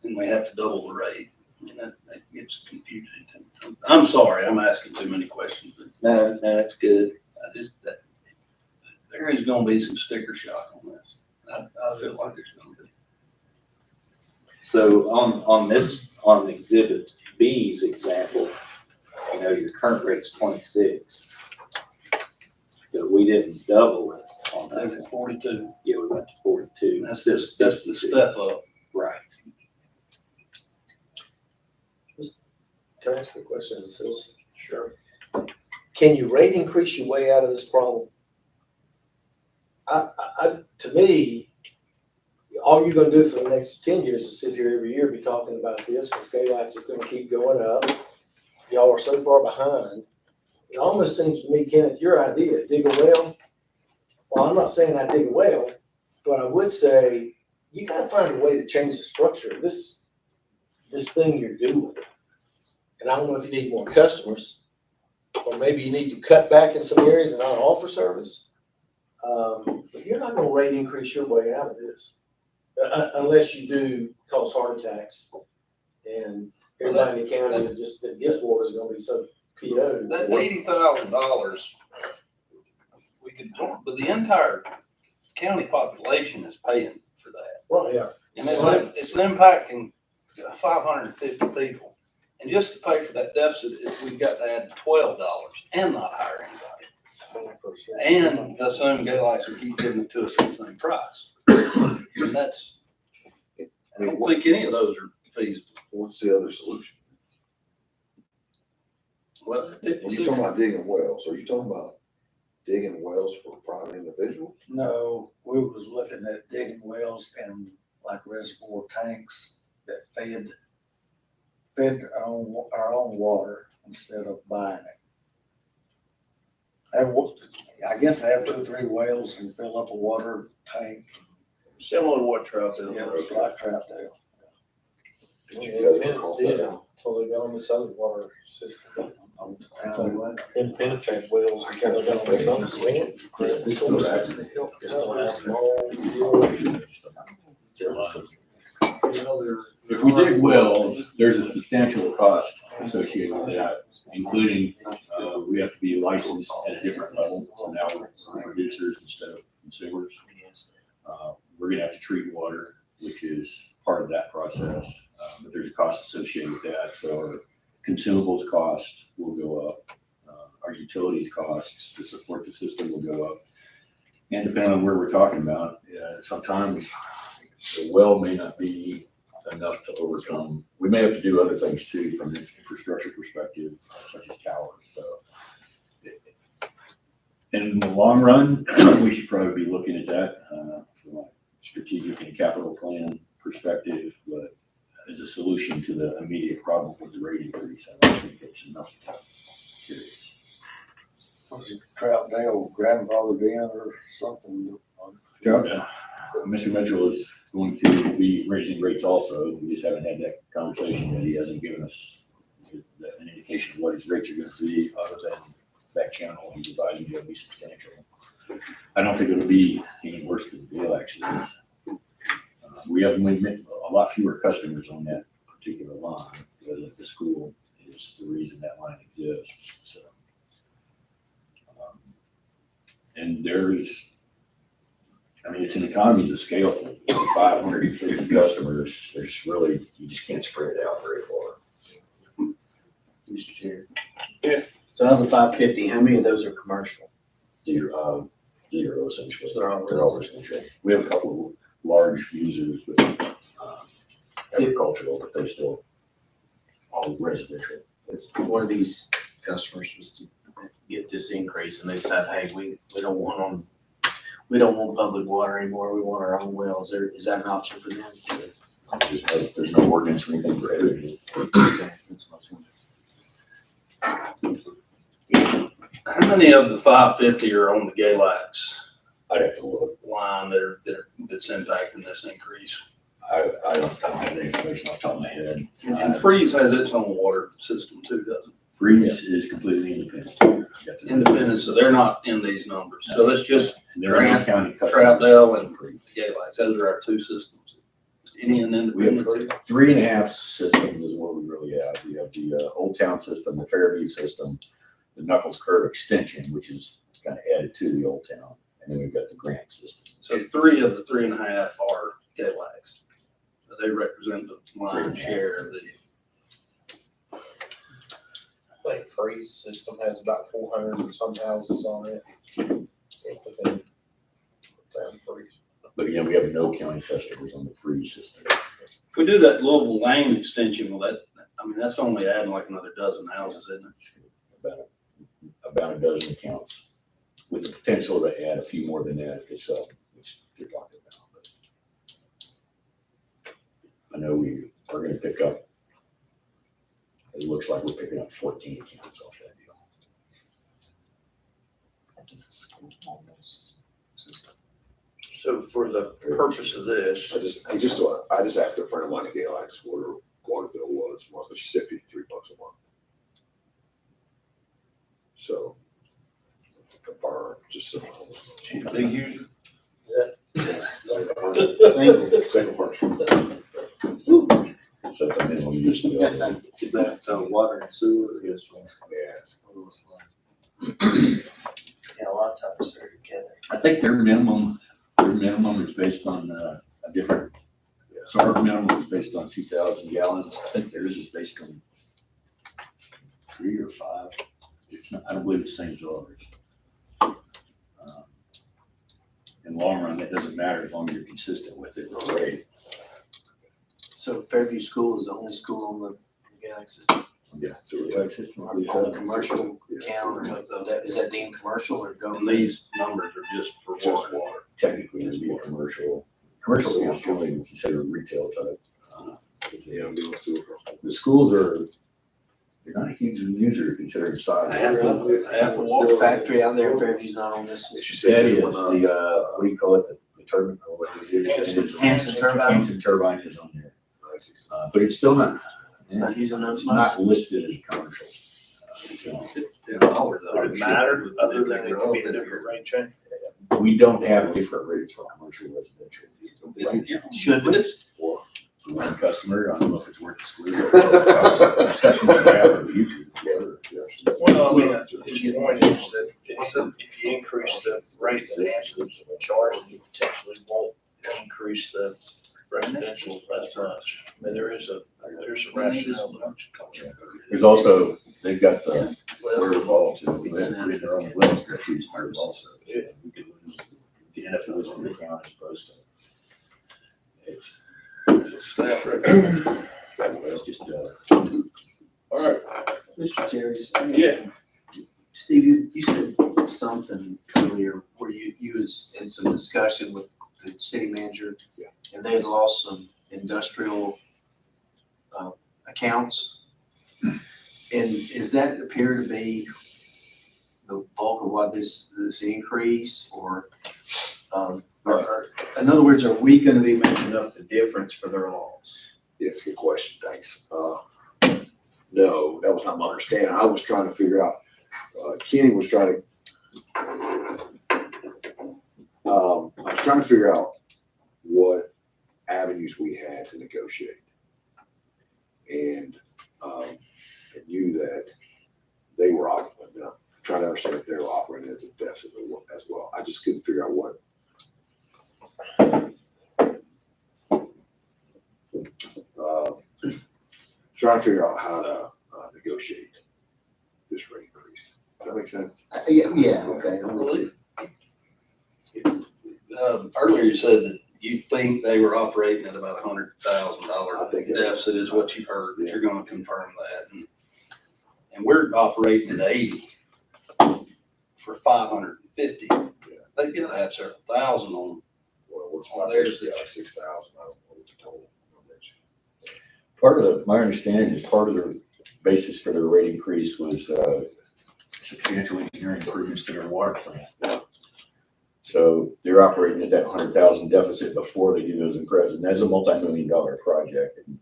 and we have to double the rate. I mean, that gets confusing. I'm sorry, I'm asking too many questions, but No, that's good. there is gonna be some sticker shock on this. I feel like there's gonna be. So on exhibit B's example, you know, your current rate's 26. So we didn't double it on I think that. it's 42. Yeah, we went to 42. That's the step up. Right. Can I ask you a question, Sis? Sure. Can you rate increase your way out of this problem? To me, all you're gonna do for the next 10 years is sit here every year, be talking about this, when Skylights is gonna keep going up. Y'all are so far behind. It almost seems to me, Kenneth, your idea, dig a well. Well, I'm not saying I dig a well, but I would say you gotta find a way to change the structure of this thing you're doing. And I don't know if you need more customers, or maybe you need to cut back in some areas and not offer service. But you're not gonna rate increase your way out of this, unless you do cause heart attacks. And everybody in the county that gets water is gonna be so PO'd. That $80,000, we could, but the entire county population is paying for that. Well, yeah. And it's impacting 550 people. And just to pay for that deficit, we've got to add $12 and not hire anybody. And assume Gaylights will keep giving it to us at the same price. And that's, I don't think any of those are feasible. What's the other solution? Well, When you're talking about digging wells, are you talking about digging wells for private individuals? No, we was looking at digging wells and like reservoir tanks that fed our own water instead of buying it. I guess I have 2 or 3 wells and fill up a water tank. Similar to what Troutdale Yeah, does. it's like Troutdale. Did you guys ever cost that out? Until they got on this other water system. Independence had wells until they got on this other system. Still have small. If we dig wells, there's a substantial cost associated with that, including, we have to be licensed at a different level. So now we're producers instead of consumers. We're gonna have to treat water, which is part of that process. But there's a cost associated with that. So our consumables cost will go up. Our utilities costs to support the system will go up. And depending on where we're talking about, sometimes the well may not be enough to overcome. We may have to do other things too from an infrastructure perspective, such as towers. So in the long run, we should probably be looking at that from a strategic and capital plan perspective, but as a solution to the immediate problem with the rate increase, I don't think it's enough. Curious. Was Troutdale grandfathered in or something? Yeah. Mr. Mitchell is going to be raising rates also. We just haven't had that conversation yet. He hasn't given us an indication of what his rates are going to be, other than that channel he's advising you will be substantial. I don't think it'll be any worse than the deal actually is. We have a lot fewer customers on that particular line, because the school is the reason that line exists. So, and there's, I mean, it's an economies of scale thing. 550 customers, there's really, you just can't spread it out very far. Mr. Chair. Yeah. So of the 550, how many of those are commercial? Zero essentially. So they're all They're all residential. We have a couple of large users, but agricultural, but they're still all residential. If one of these customers was to get this increase and they said, hey, we don't want public water anymore, we want our own wells, is that an option for them? There's no ordinance or anything prohibiting it. Okay, that's fine. How many of the 550 are on the Galax I'd have to look. line that's impacting this increase? I don't have any information off the top of my head. And Freeze has its own water system too, doesn't it? Freeze is completely independent. Independent, so they're not in these numbers. So it's just And they're not county Troutdale and Freeze. Galax. Those are our two systems. Any in We have Independence? 3.5 systems is what we really have. We have the Old Town system, the Fairview system, the Knuckles Curve extension, which is kind of added to the Old Town, and then we've got the Grant system. So 3 of the 3.5 are Galax. So they represent the lion's share of the. I think Freeze system has about 400 and some houses on it. Within town Freeze. But again, we have no county customers on the Freeze system. If we do that little lane extension, will that, I mean, that's only adding like another dozen houses, isn't it? About a dozen accounts, with the potential to add a few more than that if it's which you're talking about. But I know we are going to pick up. It looks like we're picking up 14 accounts off that deal. So for the purpose of this, I just asked a friend of mine at Galax what her water bill was monthly. She said $53 a month. So, confirm, just so. She's a big user. Single person. So it's a minimum use bill. Is that water and sewer? Yes. Yeah, a lot of times they're together. I think their minimum is based on a different. So our minimum is based on 2,000 gallons. I think theirs is based on 3 or 5. It's not, I don't believe it's the same as ours. In the long run, it doesn't matter as long as you're consistent with it, right? So Fairview School is the only school on the Galaxy system. Yeah, so On the commercial count or something, is that deemed commercial or And government? these numbers are just for just water. water. Technically, it'd be a commercial. Commercial is generally considered retail type. Yeah, I'm doing sewer. The schools are, they're not a huge user considering size. Half of The water. factory out there in Fairview's not on this She system. said That is just the, went up. what do you call it, the turbine, or what it is? Hanson turbine. Hanson turbine is on there, but it's still not, It's not using it's those much. not listed as commercial. would it matter other than it could be a different rate change? We don't have different rates for commercial residential. Should we? For one customer, I don't know if it's worth excluding. Discussion we have in the future. Well, I mean, his point is that if you increase the rate that Anson's charging, you potentially won't increase the residential as much. I mean, there's a rationale. There's also, they've got the wherewithal to create their own list that she's part also. We could end up losing the account as opposed to. Staff recommend. It's just, All right. Mr. Terry's. Yeah. Steve, you said something earlier where you was in some discussion with the city manager. Yeah. And they had lost some industrial accounts. And is that appear to be the bulk of why this increase or in other words, are we gonna be making up the difference for their loss? Yeah, it's a good question, thanks. No, that was not my understanding. I was trying to figure out, Kenny was trying to, I was trying to figure out what avenues we had to negotiate. And I knew that they were operating, I'm trying to understand if they were operating as a deficit as well. I just couldn't figure out what. Trying to figure out how to negotiate this rate increase. Does that make sense? Yeah, okay. Earlier you said that you think they were operating at about $100,000 I think that- deficit is what you've heard, but you're gonna confirm that. And we're operating at 80 for 550. They've gotta have several thousand on. Well, what's Well, my, there's- yeah, 6,000, I don't know what the total number is. part of my understanding is part of the basis for their rate increase was, substantial engineering improvements to their water plant. So they're operating at that 100,000 deficit before they do those improvements, and that's a multi-million-dollar project. And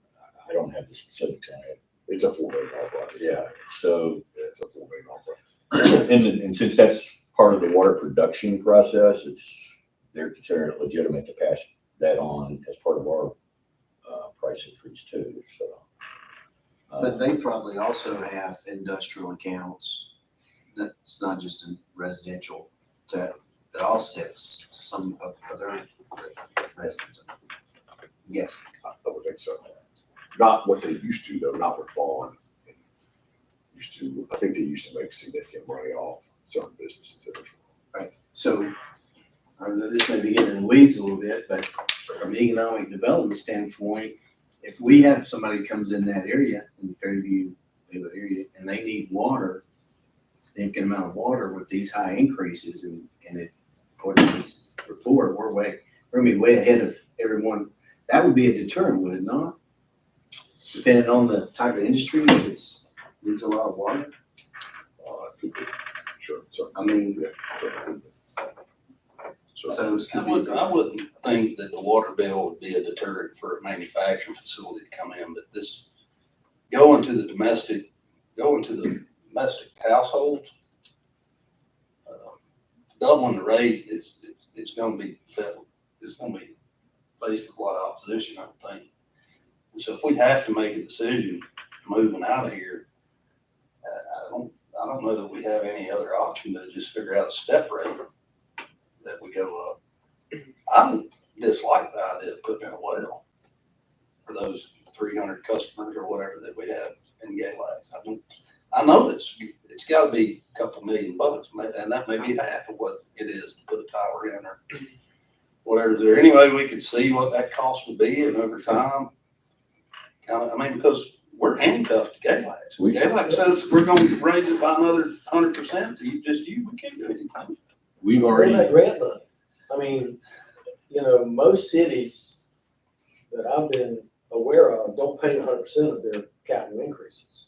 I don't have the specifics on it. It's a $4 million project. Yeah, so, It's a $4 million project. and since that's part of the water production process, they're considering it legitimate to pass that on as part of our price increase too, so. But they probably also have industrial accounts. That's not just in residential, that offsets some of their residents. Yes. I would think so. Not what they used to though, not with Vaughn. I think they used to make significant money off certain businesses. Right. So, I know this may be getting in the weeds a little bit, but from an economic development standpoint, if we have somebody comes in that area, in the Fairview neighborhood area, and they need water, significant amount of water with these high increases, and it, according to this report, we're gonna be way ahead of everyone. That would be a deterrent, would it not? Depending on the type of industry, if it's needs a lot of water. Could be. Sure. I mean, Yeah, certainly could be. So, so it's I wouldn't think that the water bill would be a deterrent for a manufacturing facility to come in, but this, going to the domestic household, doubling the rate it's gonna be faced with a lot of opposition, I think. And so if we have to make a decision moving out of here, I don't know that we have any other option to just figure out a step rate that we go up. I don't dislike the idea of putting in a well for those 300 customers or whatever that we have in Galax. I know it's got to be a couple $1 million, and that may be half of what it is to put a tower in or whatever. Is there any way we could see what that cost would be and over time? Because we're handcuffed to Galax. Galax says we're going to raise it by another 100%. We can't do anything. We've What already, about grant money? I mean, most cities that I've been aware of don't pay 100% of their capital increases.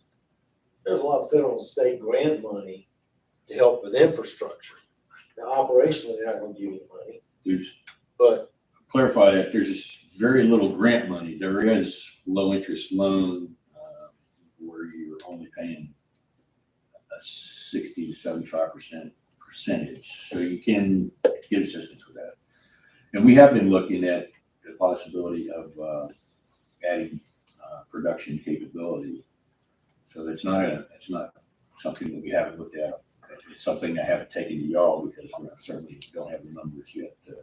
There's a lot of federal and state grant money to help with infrastructure. Now, operationally, they're not gonna give you money, there's, but clarify that, there's very little grant money. There is low interest loan, where you're only paying a 60 to 75% percentage. So you can get assistance with that. And we have been looking at the possibility of adding production capability. So it's not something that we haven't looked at. It's something I haven't taken to y'all because we certainly don't have the numbers yet to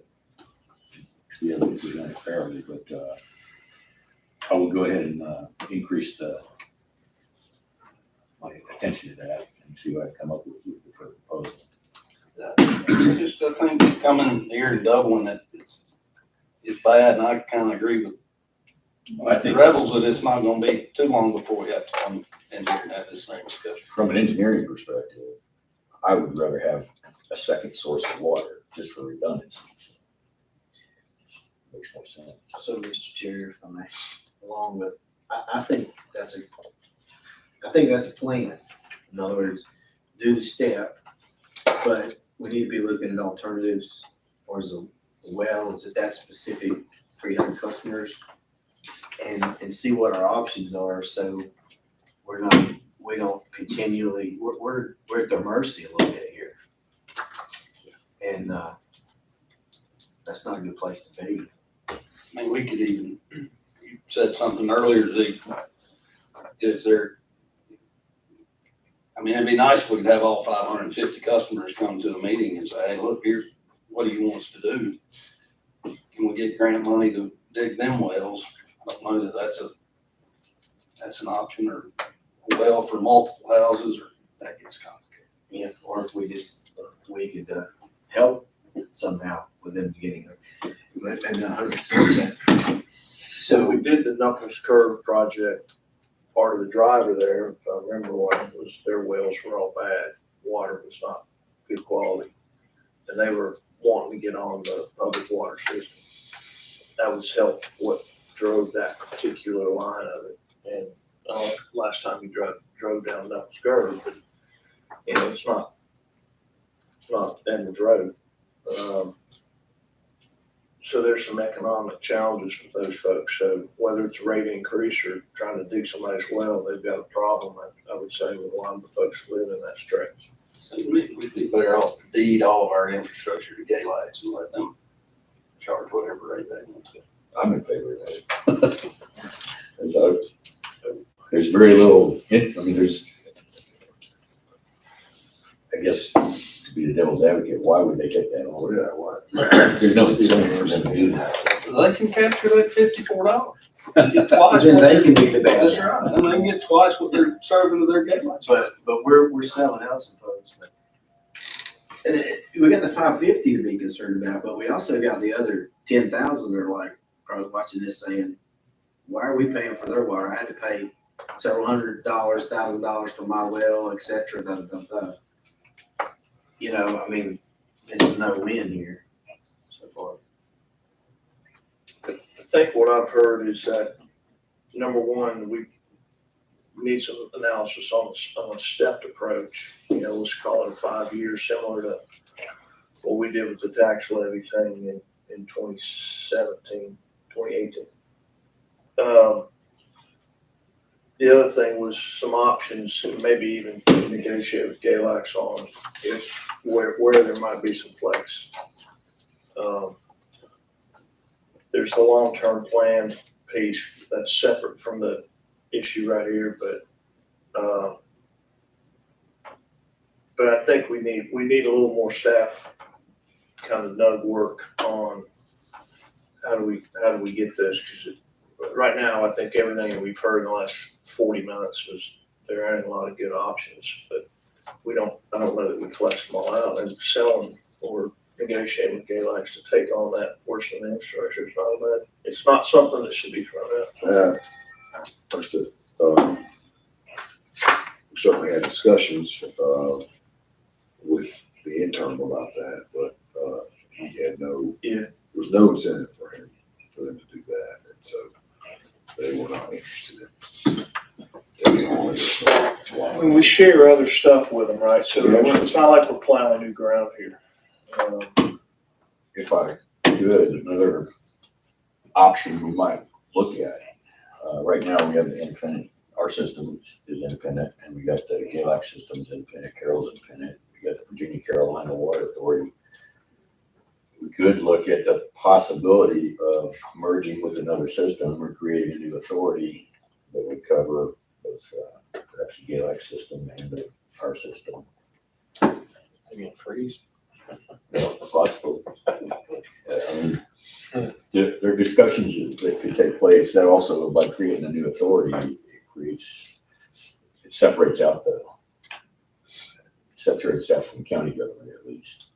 be able to present it fairly. But I will go ahead and increase my attention to that and see what I come up with for a proposal. I think coming here and doubling it is bad, and I kind of agree with the Rebels that it's not going to be too long before we have to come in here and have this same discussion. From an engineering perspective, I would rather have a second source of water just for redundancy. Makes more sense. So, Mr. Chair, if I may, along with, I think that's a plan. In other words, do the step, but we need to be looking at alternatives or as well as that specific 300 customers and see what our options are. So we don't continually, we're at their mercy a little bit here. And that's not a good place to be. I mean, we could even, you said something earlier, Zeke, it'd be nice if we could have all 550 customers come to a meeting and say, hey, look, here's, what do you want us to do? Can we get grant money to dig them wells? I don't know that that's an option, or a well for multiple houses, or that gets complicated. Yeah, or if we could help somehow with them getting there. But maybe not 100%. So we did the Knuckles Curve project, part of the driver there, if I remember right, was their wells were all bad. Water was not good quality. And they were wanting to get on the public water system. That was what drove that particular line of it. And last time we drove down Knuckles Curve, but you know, it's not Edmonds Road. So there's some economic challenges with those folks. So whether it's a rate increase or trying to dig somebody's well, they've got a problem, I would say, with a lot of the folks who live in that stretch. So we'd be better off to deed all of our infrastructure to Galax and let them charge whatever rate they want to. I'm in favor of that. There's very little, I mean, there's, I guess, to be the devil's advocate, why would they take that on? Yeah, what? There's no incentive for them to do that. They can capture that $54. Get twice. Then what they they're- can be the bad That's guy. right, and they can get twice what they're serving to their Galax. But we're selling out some folks, but. We got the 550 to be concerned about, but we also got the other 10,000 that are like, probably watching this saying, why are we paying for their water? I had to pay several $100,000 for my well, et cetera, da, da, da. You know, I mean, it's no win here so far. I think what I've heard is that, number one, we need some analysis on a stepped approach. You know, let's call it 5 years, similar to what we did with the tax levy thing in 2017, 2018. The other thing was some options, and maybe even negotiate with Galax on is where there might be some flex. There's the long-term plan piece that's separate from the issue right here, but I think we need a little more staff kind of nug work on how do we get this, because right now I think everything that we've heard in the last 40 minutes was there aren't a lot of good options, but I don't know that we flex them all out, and selling or negotiating with Galax to take on that portion of the infrastructure is not bad. It's not something that should be thrown out. Understood. We certainly had discussions, with the interim about that, but, he had there was no incentive for them to do that, and so they were not interested in. I mean, we share other stuff with them, right? So Yeah. it's not like we're plowing new ground here. If I could, another option we might look at, right now we have the independent, our system is independent, and we got the Galax system's independent, Carroll's independent, we got the Virginia Carolina Water Authority. We could look at the possibility of merging with another system or creating a new authority that would cover both, perhaps the Galax system and our system. Maybe freeze. Possible. I mean, there are discussions that could take place that also, by creating a new authority, it separates out from county government at least.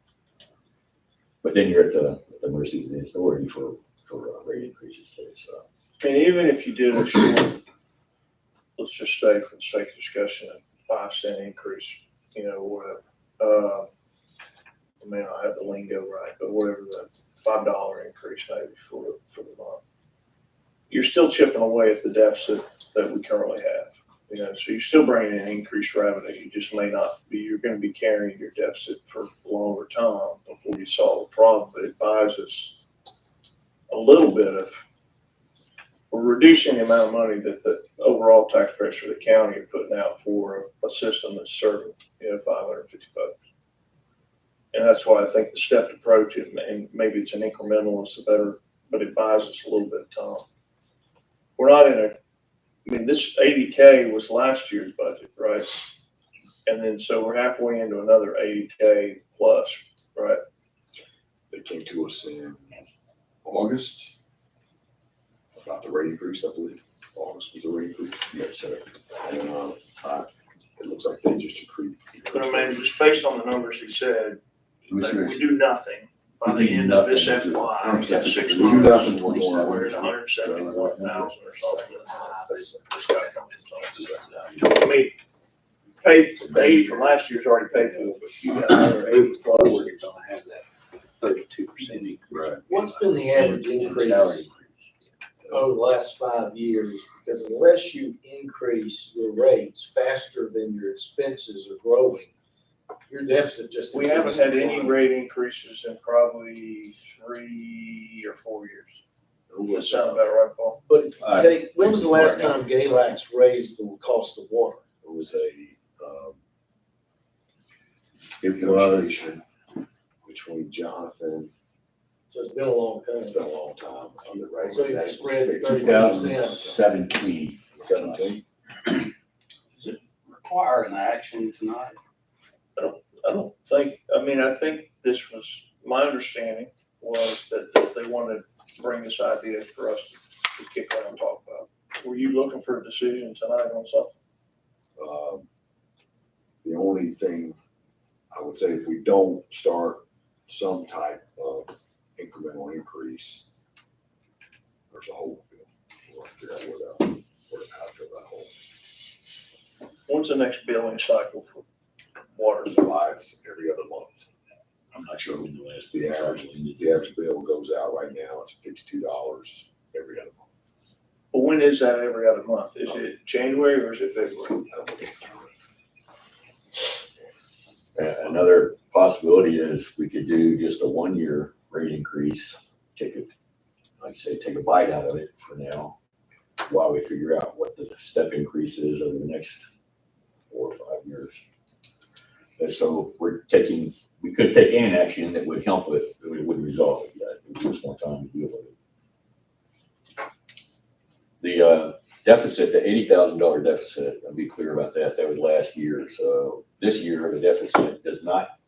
But then you're at the mercy of the authority for rate increases too, so. And even if you did, let's just say for the sake of discussion, a 5-cent increase, you know, whatever. I may not have the lingo right, but whatever, the $5 increase maybe for the month. You're still chipping away at the deficit that we currently have. You know, so you're still bringing in increased revenue. You just may not be, you're going to be carrying your deficit for a longer time before you solve the problem, but it buys us a little bit of, we're reducing the amount of money that the overall taxpayers for the county are putting out for a system that's serving, you know, 550 folks. And that's why I think the stepped approach, and maybe it's an incremental, it's better, but it buys us a little bit of time. We're not this 80K was last year's budget, right? And then so we're halfway into another 80K plus, right? They came to us in August about the rate increase, I believe. August was the rate increase. Yeah, so And, it looks like they just increased. But I mean, just based on the numbers he said, Commissioners, we do nothing by the end of this FY, that's 6 We do months. nothing for more. We're at 171,000 or something. This guy comes That's on. I mean, paid, the 80 from last year's already paid for, but you got another 80 plus. We're gonna have that 32% increase. right. What's been the average In increase salary over the last 5 years? Because unless you increase your rates faster than your expenses are growing, Your deficit just. We haven't had any rate increases in probably 3 or 4 years. Does that sound about right, Paul? But if you take, when was the last time Galax raised the cost of water? It was negotiation between Jonathan, So it's been a long it's time. been a long time, on the rate. So you That spread was 30%. 2017. 17. Does it require an action tonight? I don't think, I think this was, my understanding was that they wanted to bring this idea for us to kick around and talk about. Were you looking for a decision tonight on something? The only thing I would say, if we don't start some type of incremental increase, there's a hole. We'll have to figure out where to fill that hole. When's the next billing cycle for water? July, it's every other month. I'm not sure when the last. The average bill goes out right now, it's $52 every other month. But when is that every other month? Is it January or is it February? I don't think it's right. Another possibility is we could do just a 1-year rate increase, like I say, take a bite out of it for now, while we figure out what the step increase is over the next 4 or 5 years. And so we could take an action that would help it, but it wouldn't resolve it yet. It would give us more time to deal with it. The deficit, the $80,000 deficit, I'll be clear about that, that was last year. So this year, the deficit does not,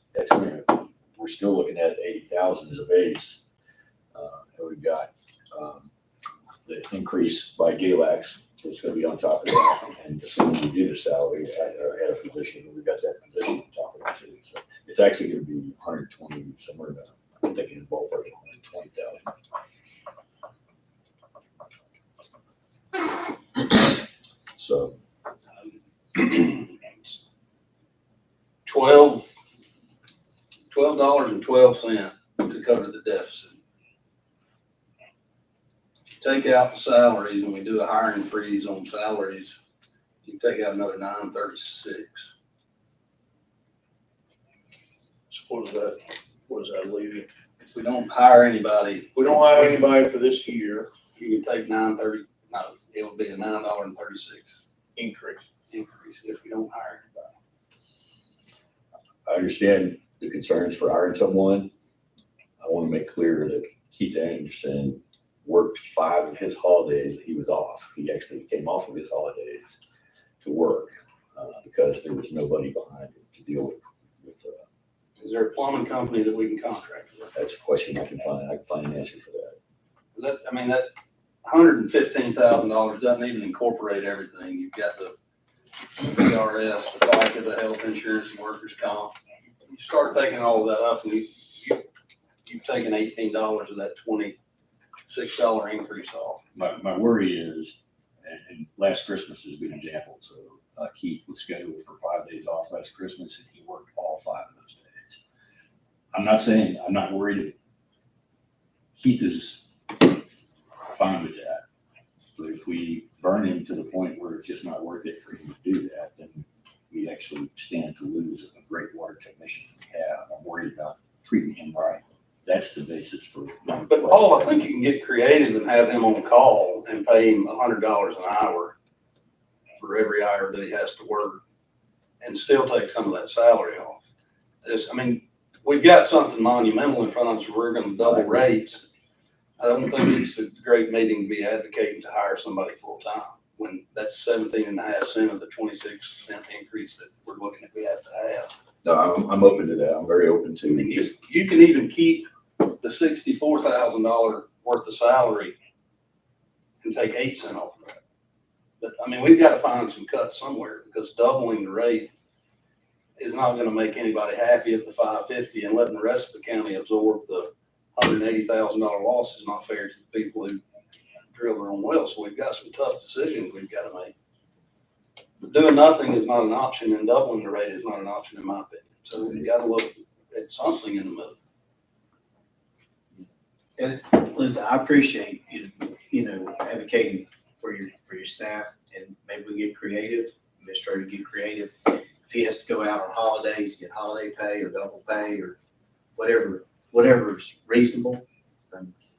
we're still looking at 80,000 as a base. And we've got the increase by Galax, so it's gonna be on top of that. And as soon as we do the salary at a position, we've got that position on top of it too. So it's actually gonna be 120, somewhere about, I'm thinking in the ballpark of 120,000. So $12.12 to cover the deficit. If you take out the salaries and we do a hiring freeze on salaries, you take out another $9.36. So what does that leave you? If we don't hire anybody, If we don't hire anybody for this year, you can take it would be a $9.36 increase. increase if we don't hire anybody. I understand the concerns for hiring someone. I want to make clear that Keith Anderson worked 5 of his holidays. He was off. He actually came off of his holidays to work because there was nobody behind him to deal with. Is there a plumbing company that we can contract with? That's a question I can find an answer for that. That $115,000 doesn't even incorporate everything. You've got the PRS, the FICA, the health insurance, and workers' comp. You start taking all of that up, and you've taken $18 of that $26 increase off. My worry is, and last Christmas is a good example. So Keith was scheduled for 5 days off last Christmas, and he worked all 5 of those days. I'm not worried. Keith is fine with that. But if we burn him to the point where it's just not worth it for him to do that, then we actually stand to lose a great water technician we have. I'm worried about treating him right. That's the basis for. But Paul, I think you can get creative and have him on call and pay him $100 an hour for every hour that he has to work and still take some of that salary off. We've got something monumental in front of us. We're going to double rates. I don't think it's a great meeting to be advocating to hire somebody full time when that's 17.5 cents of the 26-cent increase that we're looking at we have to have. No, I'm open to that. I'm very open to And just. you can even keep the $64,000 worth of salary and take 8 cents off of that. But we've got to find some cuts somewhere because doubling the rate is not going to make anybody happy at the $5.50 and letting the rest of the county absorb the $180,000 loss is not fair to the people who drill their own wells. So we've got some tough decisions we've got to make. But doing nothing is not an option, and doubling the rate is not an option, in my opinion. So we've got to look at something in the middle. And Liz, I appreciate you advocating for your staff, and maybe we get creative, administrator get creative. if he has to go out on holidays, get holiday pay or double pay or whatever's reasonable,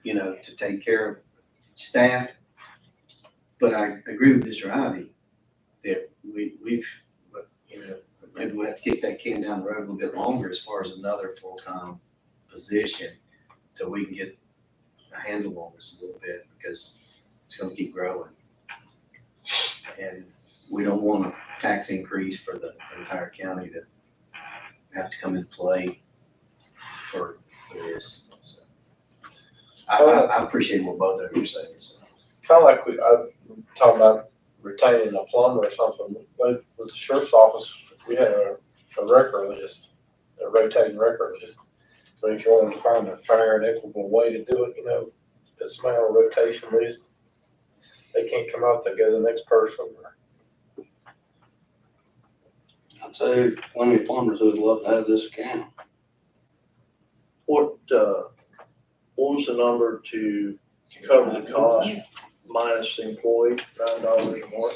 to take care of staff. But I agree with Mr. Ivy that maybe we have to kick that can down the road a little bit longer as far as another full-time position till we can get a handle on this a little bit, because it's gonna keep growing. And we don't want a tax increase for the entire county to have to come into play for this. So, I appreciate what both of you are saying. So. Kind of like I'm talking about retaining a plumber or something, but with the sheriff's office, we had a record list, a rotating record list. But if you wanted to find a fair and equitable way to do it, put somebody on a rotation list. They can't come out, they go to the next person. I'd say plenty of plumbers who would love to have this account. What was the number to cover the cost minus the employee, $9 or more?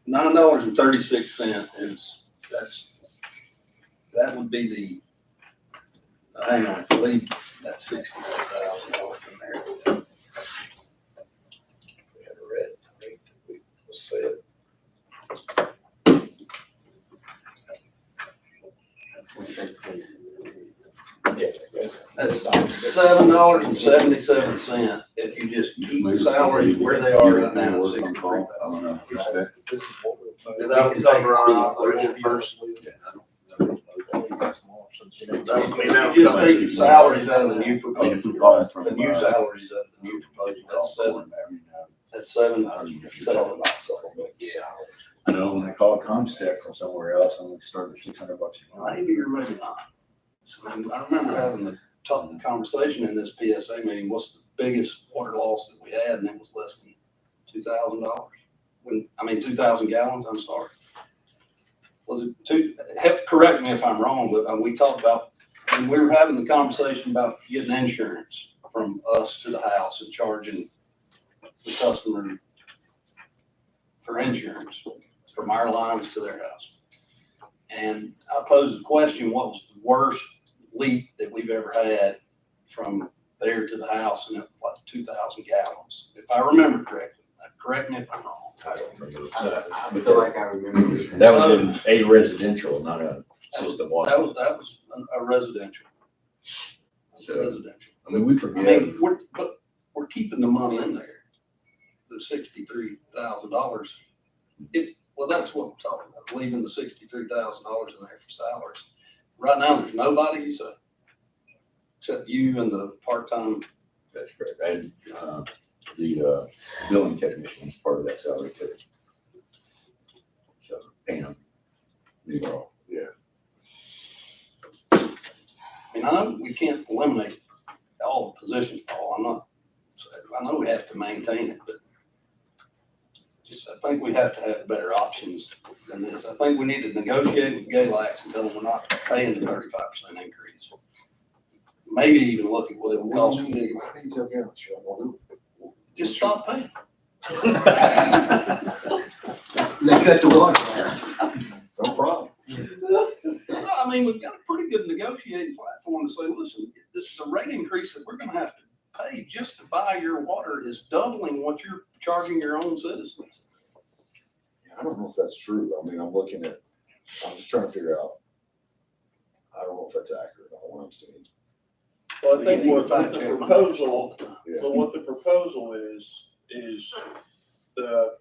$9.36 that would be the, hang on, I believe that's $64,000 in there. We had a red, I think we said. Yeah, That's $7.77 if you just keep salaries where they are right now, I $63,000. don't know. this is what we'll pay. Did that cover our operation first? You just take the salaries out of the new I mean, if proposal, we call it from. the new salaries out of the new proposal, that's seven. I know when I call Comtech from somewhere else, I'm gonna start at $600 a month. Maybe or maybe not. So I remember having the tough conversation in this PSA meeting, what's the biggest water loss that we had, and it was less than $2,000. 2,000 gallons, I'm sorry. Was it correct me if I'm wrong, but we talked about, when we were having the conversation about getting insurance from us to the house and charging the customer for insurance from our lines to their house. And I posed the question, what was the worst leak that we've ever had from there to the house? And it was like 2,000 gallons, if I remember correctly. Correct me if I'm wrong. I don't remember. I feel like I remember. That was in a residential, not a system water. That was a residential. So, Residential. I mean, we I forget. mean, we're keeping the money in there, the $63,000. Well, that's what we're talking about, leaving the $63,000 in there for salaries. Right now, there's nobody, you say, except you and the part-time. That's correct. And, the billing technician is part of that salary too. So, paying them. I know we can't eliminate all the positions, Paul. I know we have to maintain it, but I think we have to have better options than this. I think we need to negotiate with Galax and tell them we're not paying the 35% increase. Maybe even look at what it would cost. Just stop paying. They cut the water. No problem. I mean, we've got a pretty good negotiating platform to say, listen, the rate increase that we're gonna have to pay just to buy your water is doubling what you're charging your own citizens. I don't know if that's true. I mean, I'm just trying to figure out. I don't know if that's accurate on what I'm seeing. Well, I think We need what to fact the check proposal, Yeah. but what the proposal is the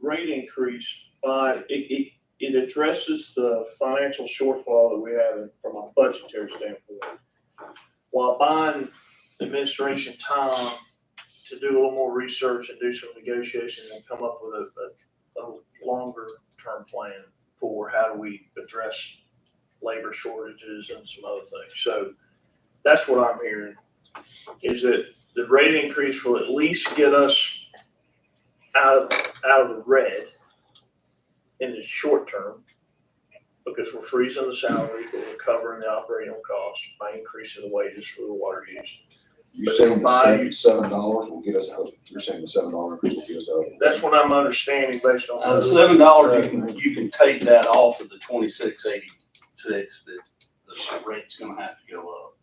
rate increase it addresses the financial shortfall that we have from a budgetary standpoint, while buying administration time to do a little more research and do some negotiation and come up with a longer term plan for how do we address labor shortages and some other things. So that's what I'm hearing, is that the rate increase will at least get us out of the red in the short term, because we're freezing the salaries, but we're covering the operating costs by increasing the wages for the water use. You But saying the buy- $7 will get us out, you're saying the $7 increase will get us out? That's what I'm understanding based on. The $7, you can take that off of the 26.86 that the rate's gonna have to go up.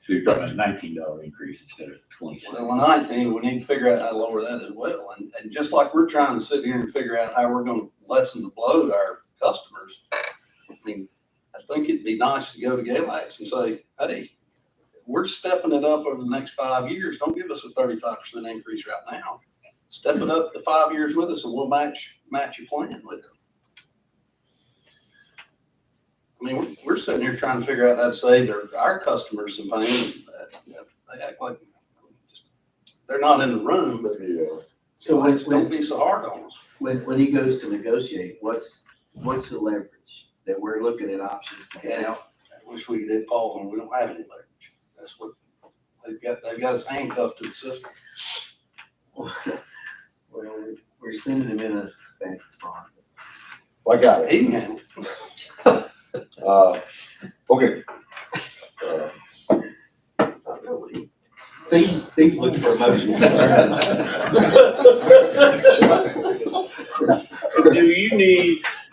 So you're talking about $19 increase instead of 26. Well, 19, we need to figure out how to lower that as well. And just like we're trying to sit here and figure out how we're gonna lessen the blow to our customers, I mean, I think it'd be nice to go to Galax and say, hey, we're stepping it up over the next 5 years. Don't give us a 35% increase right now. Step it up to 5 years with us and we'll match your plan with them. I mean, we're sitting here trying to figure out how to save our customers some pain. They act like they're not in the room, but Yeah, So don't be so hard on us. when he goes to negotiate, what's the leverage that we're looking at options to Yeah, have? I wish we did call them. We don't have any leverage. That's what they've got us handcuffed to the system. Well, we're sending him in a bad spot. I got it. He can handle it. Okay. Steve's looking for emotions.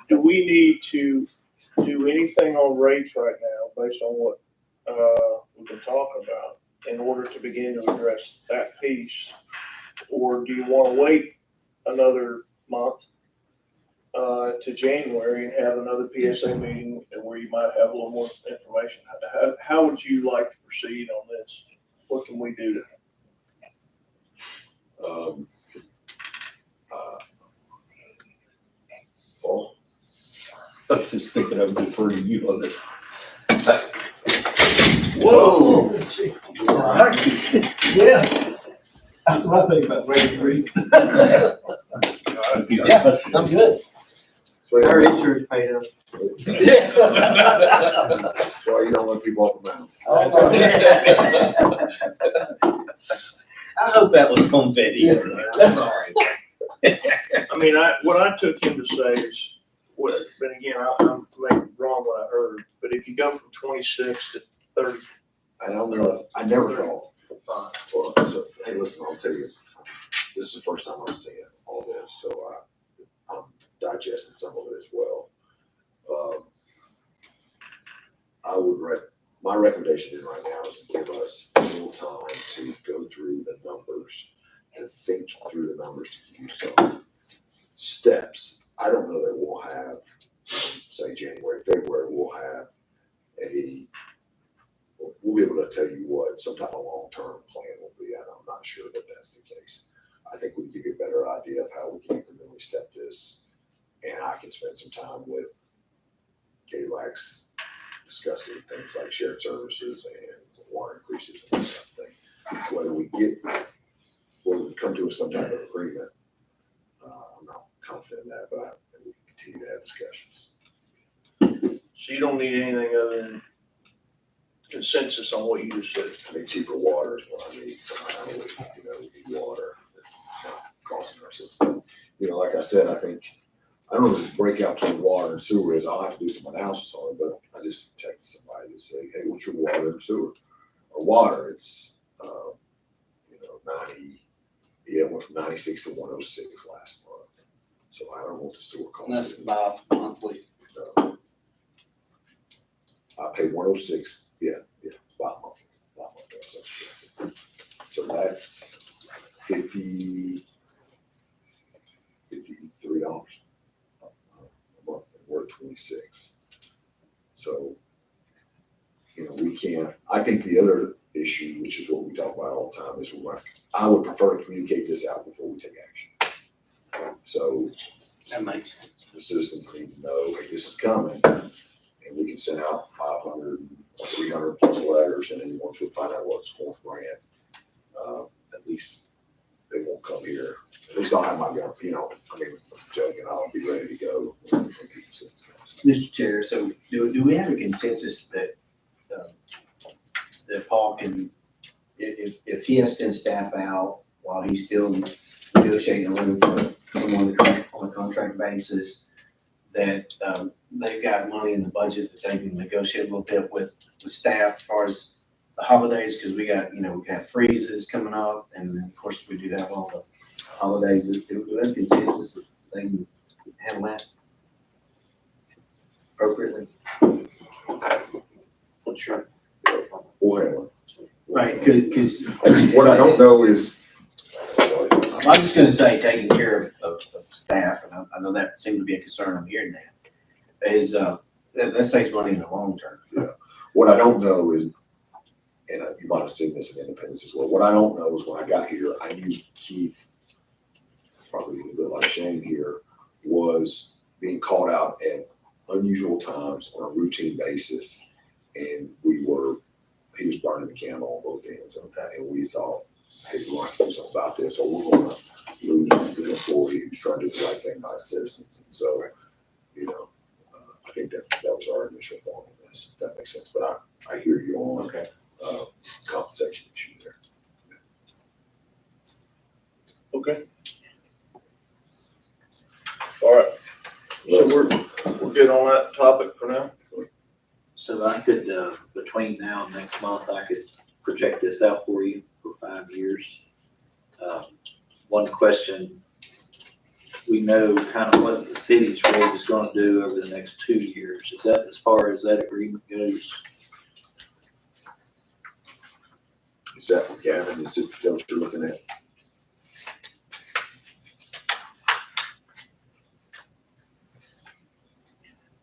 Do we need to do anything on rates right now based on what, we can talk about in order to begin to address that piece? Or do you wanna wait another month, to January and have another PSA meeting and where you might have a little more information? How would you like to proceed on this? What can we do to? Paul? I was just thinking I would defer to you on this. Whoa! Yeah. That's what I think about rate increase. Yeah, I'm good. Our insurance paid up. That's why you don't let people off the mountain. I hope that was confetti. That's all right. I mean, what I took him to say is, but again, I'm maybe wrong what I heard, but if you go from 26 to 30. I never thought, well, so, hey, listen, I'll tell you, this is the first time I'm seeing all this, so I'm digesting some of it as well. My recommendation right now is to give us a little time to go through the numbers, to think through the numbers, to give you some steps. I don't know that we'll have, say, January, February, we'll be able to tell you what some type of long-term plan will be. I'm not sure that that's the case. I think we can give you a better idea of how we can incrementally step this. And I can spend some time with Galax discussing things like shared services and water increases and that kind of thing. Whether we come to some type of agreement, I'm not confident in that, but we can continue to have discussions. So you don't need anything other than consensus on what you just said. I think cheaper water is what I need, somehow, we need water that's not costing our system. Like I said, I don't know if the breakout between water and sewer is, I'll have to do some analysis on it, but I just texted somebody to say, hey, what's your water and sewer? Or water, it's, it went from 96 to 106 last month. So I don't know what the sewer cost And that's is. about monthly. I pay 106, about monthly. So that's $53 a month, and we're at 26. So, we can't, I think the other issue, which is what we talk about all the time, is I would prefer to communicate this out before we take action. So That makes sense. the citizens need to know, hey, this is coming, and we can send out 500, 300 plus letters, and then once we find out what's going on, at least they won't come here. At least I'll have my gun, I'm joking, I'll be ready to go. Mr. Chair, so do we have a consensus that Paul can, if he has to send staff out while he's still negotiating a room for someone on a contract basis, that they've got money in the budget that they can negotiate a little bit with staff as far as the holidays, because we got, we have freezes coming up, and then, of course, we do have all the holidays. Do we have consensus that they can handle that appropriately? What's your? We'll handle Right, because it. What I don't know is, I'm just gonna say, taking care of staff, and I know that seemed to be a concern, I'm hearing that, is, that saves money in the long term. what I don't know is, and you might have seen this in Independence as well, what I don't know is when I got here, I knew Keith, probably a bit like Shane here, was being called out at unusual times on a routine basis. And he was burning the candle on both ends of that. And we thought, hey, we're going to have to do something about this, or we're going to lose a good employee who's trying to do the right thing by his citizens. And so, I think that was our initial thought on this. If that makes sense. But I hear you on Okay. compensation issue there. Okay. All right, so we're good on that topic for now. So I could, between now and next month, I could project this out for you for 5 years. One question, we know kind of what the city's rate is gonna do over the next 2 years. Is that as far as that agreement goes? Is that from Gavin? Is that what you're looking at?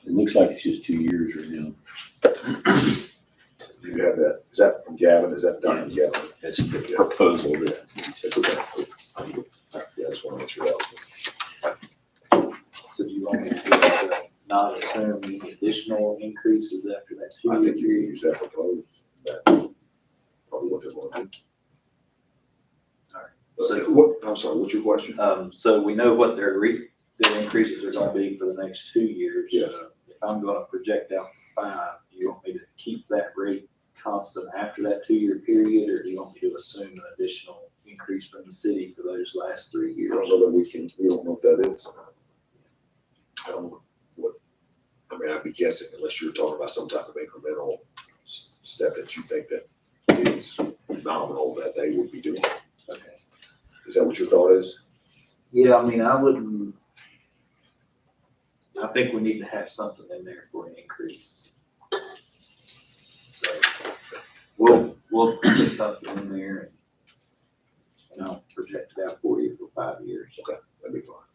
It looks like it's just 2 years right now. Do you have that? Is that from Gavin? Is that done from Gavin? That's the proposal that. That's okay. Yeah, I just want to make sure that was. So do you want me to not assume any additional increases after that 2 year I think you can period? use that proposed. That's probably what they're going to do. So, I'm sorry, what's your question? so we know what their increases are gonna be for the next 2 years. Yes. If I'm gonna project out 5, do you want me to keep that rate constant after that 2 year period, or do you want me to assume an additional increase from the city for those last 3 I years? don't know that we don't know if that is. I don't know I'd be guessing unless you're talking about some type of incremental step that you think that is nominal that they would be doing. Okay. Is that what your thought is? Yeah, I mean, I think we need to have something in there for an increase. So we'll put something in there and I'll project it out for you for 5 years. That'd be fine.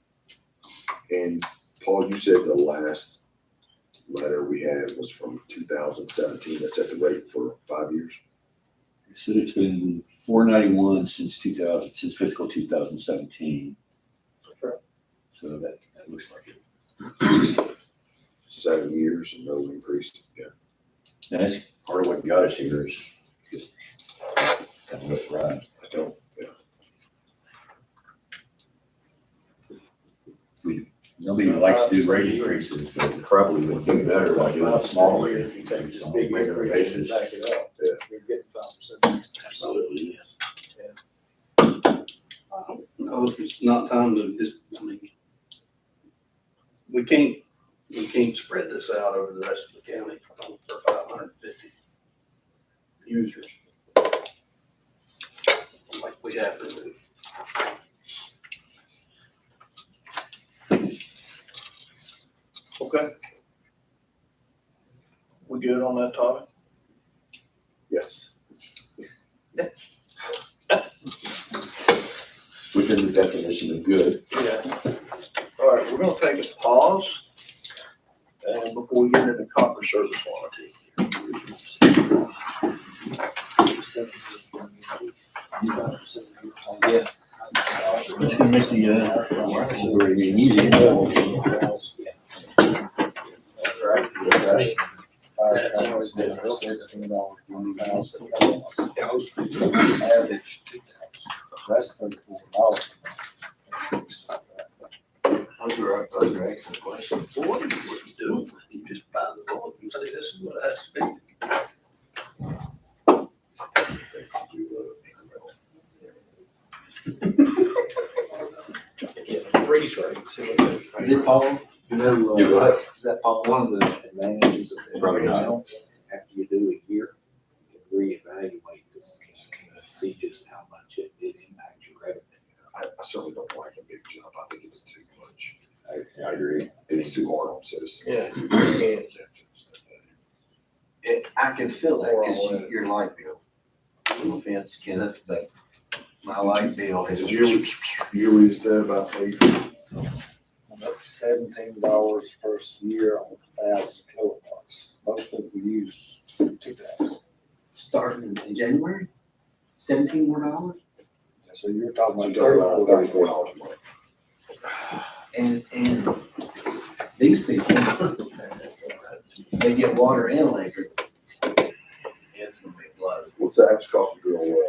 And Paul, you said the last letter we had was from 2017 that set the rate for 5 years? So it's been 491 since fiscal 2017. Okay. So that looks like it. 7 years and no increase. Yeah. And that's part of what got us here is just kind of what's right. I don't. Yeah. Nobody likes to do rate increases, but it probably would be better by doing a smaller If you take this on big a regular increase and basis. back it up, Yeah. you're getting 5%. Absolutely. No, if it's not time to just, we can't spread this out over the rest of the county for 550 users. Like we have to do. Okay. We good on that topic? Yes. Within the definition of good. Yeah. All right, we're gonna take a pause. And before we get into copper service warranty. Yeah. It's gonna make the, this is already being easy. That's right. That's always been Average 2,000. That's $34. Those are excellent questions. So what do you do? You just buy the bulk and say this is what it has to be. Freeze rate, see what they. Is it Paul? You know, Yeah, go ahead. Is that Paul? one of the advantages of the Probably not. original, after you do a year, you can reevaluate this, see just how much it impacts your revenue. I certainly don't like a big jump. I think it's too much. I agree. It's too hard on citizens. Yeah. I can feel that, cause your light bill, no offense, Kenneth, but my light bill is. Did you hear what you said about maybe? About $17 first year on 1,000 kilowatts. Most people use 2,000. Starting in January, $17 more. So you're talking about $34 a month. And these people, they get water and electric. It's gonna be blood. What's the average cost of drill a well?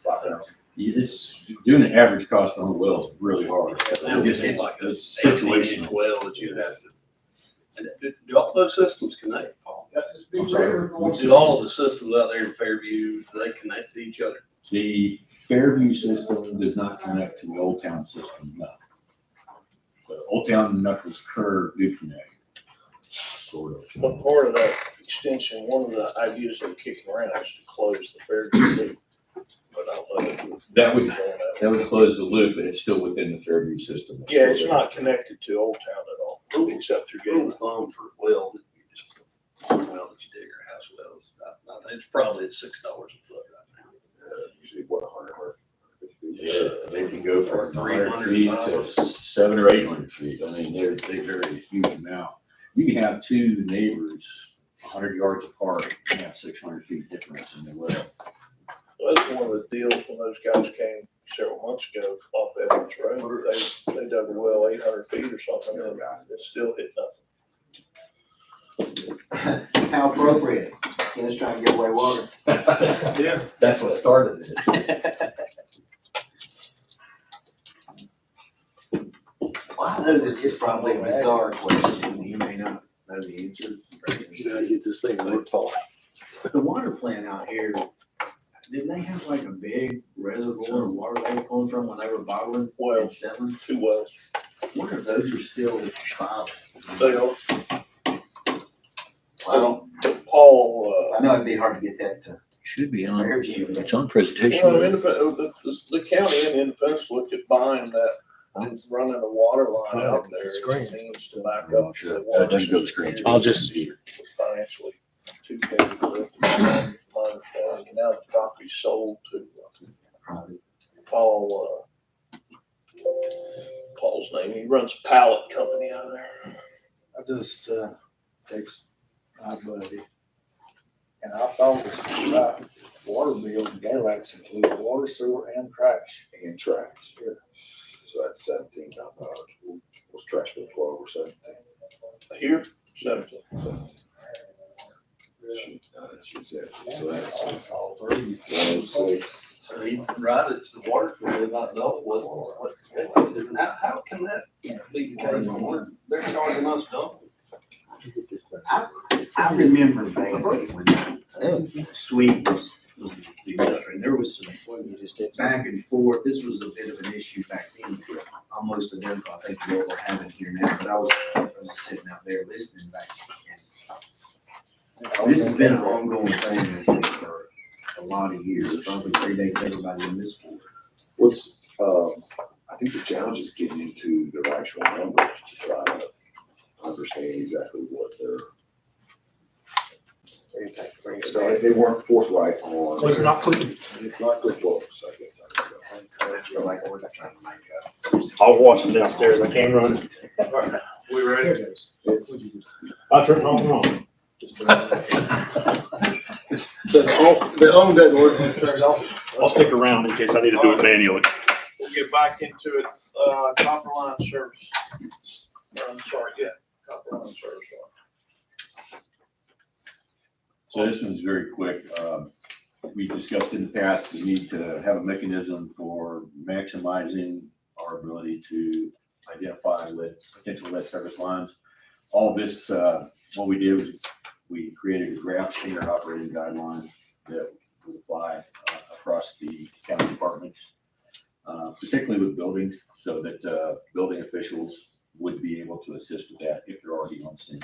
5,000. It's doing an average cost on a well is really hard. It's like a It's 16-inch well that you have to. And do all those systems connect, Paul? I'm sorry. Do all of the systems out there in Fairview, do they connect to each other? The Fairview system does not connect to the Old Town system, no. The Old Town and Knuckles Curve do connect, sort of. But part of that extension, one of the ideas they're kicking around is to close the Fairview loop. But I don't know. That would close the loop, but it's still within the Fairview system. Yeah, it's not connected to Old Town at all, except through Rule Gateway. of thumb for a well that you just, well that you dig or house wells, I think it's probably at $6 a foot right now. Usually what, 150 feet? Yeah, they can go from Or 300 300 feet to 700 or 800 feet. I mean, they vary a huge amount. You can have two neighbors 100 yards apart and have 600 feet difference in the well. That's one of the deals when those guys came several months ago off Evans Road. They dug a well 800 feet or something, and it still hit nothing. How appropriate. Ken's trying to get away water. Yeah. That's what started it. Well, I know this is probably a bizarre question. You may not know the answer. get this thing lit, Paul. The water plant out here, didn't they have like a big reservoir of water they were pulling from when they were bottling Well, and selling? 2 wells. I wonder if those are still viable. They are. Well, Paul, I know it'd be hard to get that to Should be Fairview. It's on well, presentation. the county and Independence looked at buying that, and running a water line out there as a means to back up the water. Doesn't go to system. screens. I'll just- It was financially too big to lift. My understanding, and now the property's sold to Paul, Paul's name, he runs a pallet company out of there. I just, text my buddy. And I thought this was about water bill, Galax includes water, sewer, and trash. And trash. So that's $17,000. Was trash bill 12 or 17? Here, 17. She said, so that's All three. 106. So he, right, it's the water really not dealt with. How can that be the case when they're charging us double? I remember vaguely when Sweet was the administrator, there was some back and forth. This was a bit of an issue back then, almost identical, I think, to what we're having here now, but I was sitting out there listening back. And this has been an ongoing thing, I think, for a lot of years, probably predates everybody in this board. What's, I think the challenge is getting into the actual numbers to try to understand exactly what they weren't forthright on. Clicking, not clicking. It's not good books, I guess. That's what I was trying to make up. I'll watch them downstairs. I can't run. We ready? I'll turn it on. So the home doesn't work, it turns off. I'll stick around in case I need to do it manually. We'll get back into it, copper line service. I'm sorry, yeah, copper line service. So this one's very quick. We discussed in the past, we need to have a mechanism for maximizing our ability to identify potential lead service lines. All this, what we did was we created a draft standard operating guideline that would apply across the county departments, particularly with buildings, so that building officials would be able to assist with that if they're already on scene.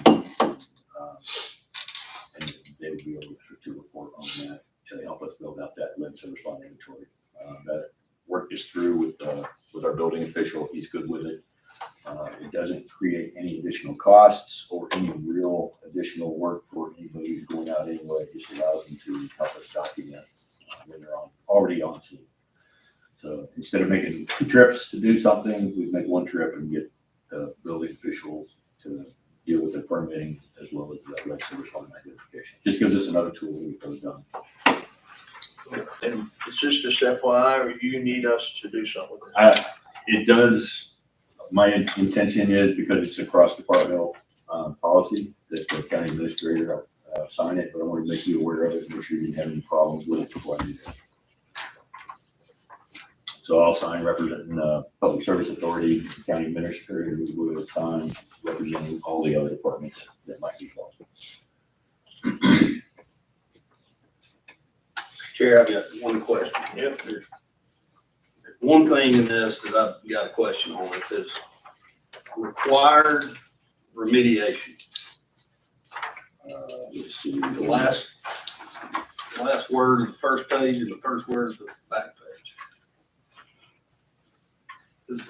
And they would be able to report on that. lead service line inventory. That work is through with our building official. He's good with it. It doesn't create any additional costs or any real additional work for anybody who's going out anyway. It just allows them to help us document when they're already on scene. So instead of making 2 trips to do something, we make 1 trip and get the building officials to deal with the permitting as well as the lead service line identification. Just gives us another tool to get those done. And is this just FYI, or you need us to do something with it? It does. My intention is, because it's a cross-departmental policy, that the county administrator sign it, but I want to make you aware of it, make sure you didn't have any problems with it before I do that. So I'll sign representing Public Service Authority, the county administrator, who will sign representing all the other departments that might be involved. Chair, I've got one question. Yep. One thing in this that I've got a question on, it says required remediation. Let's see, the last word of the first page and the first word of the back page.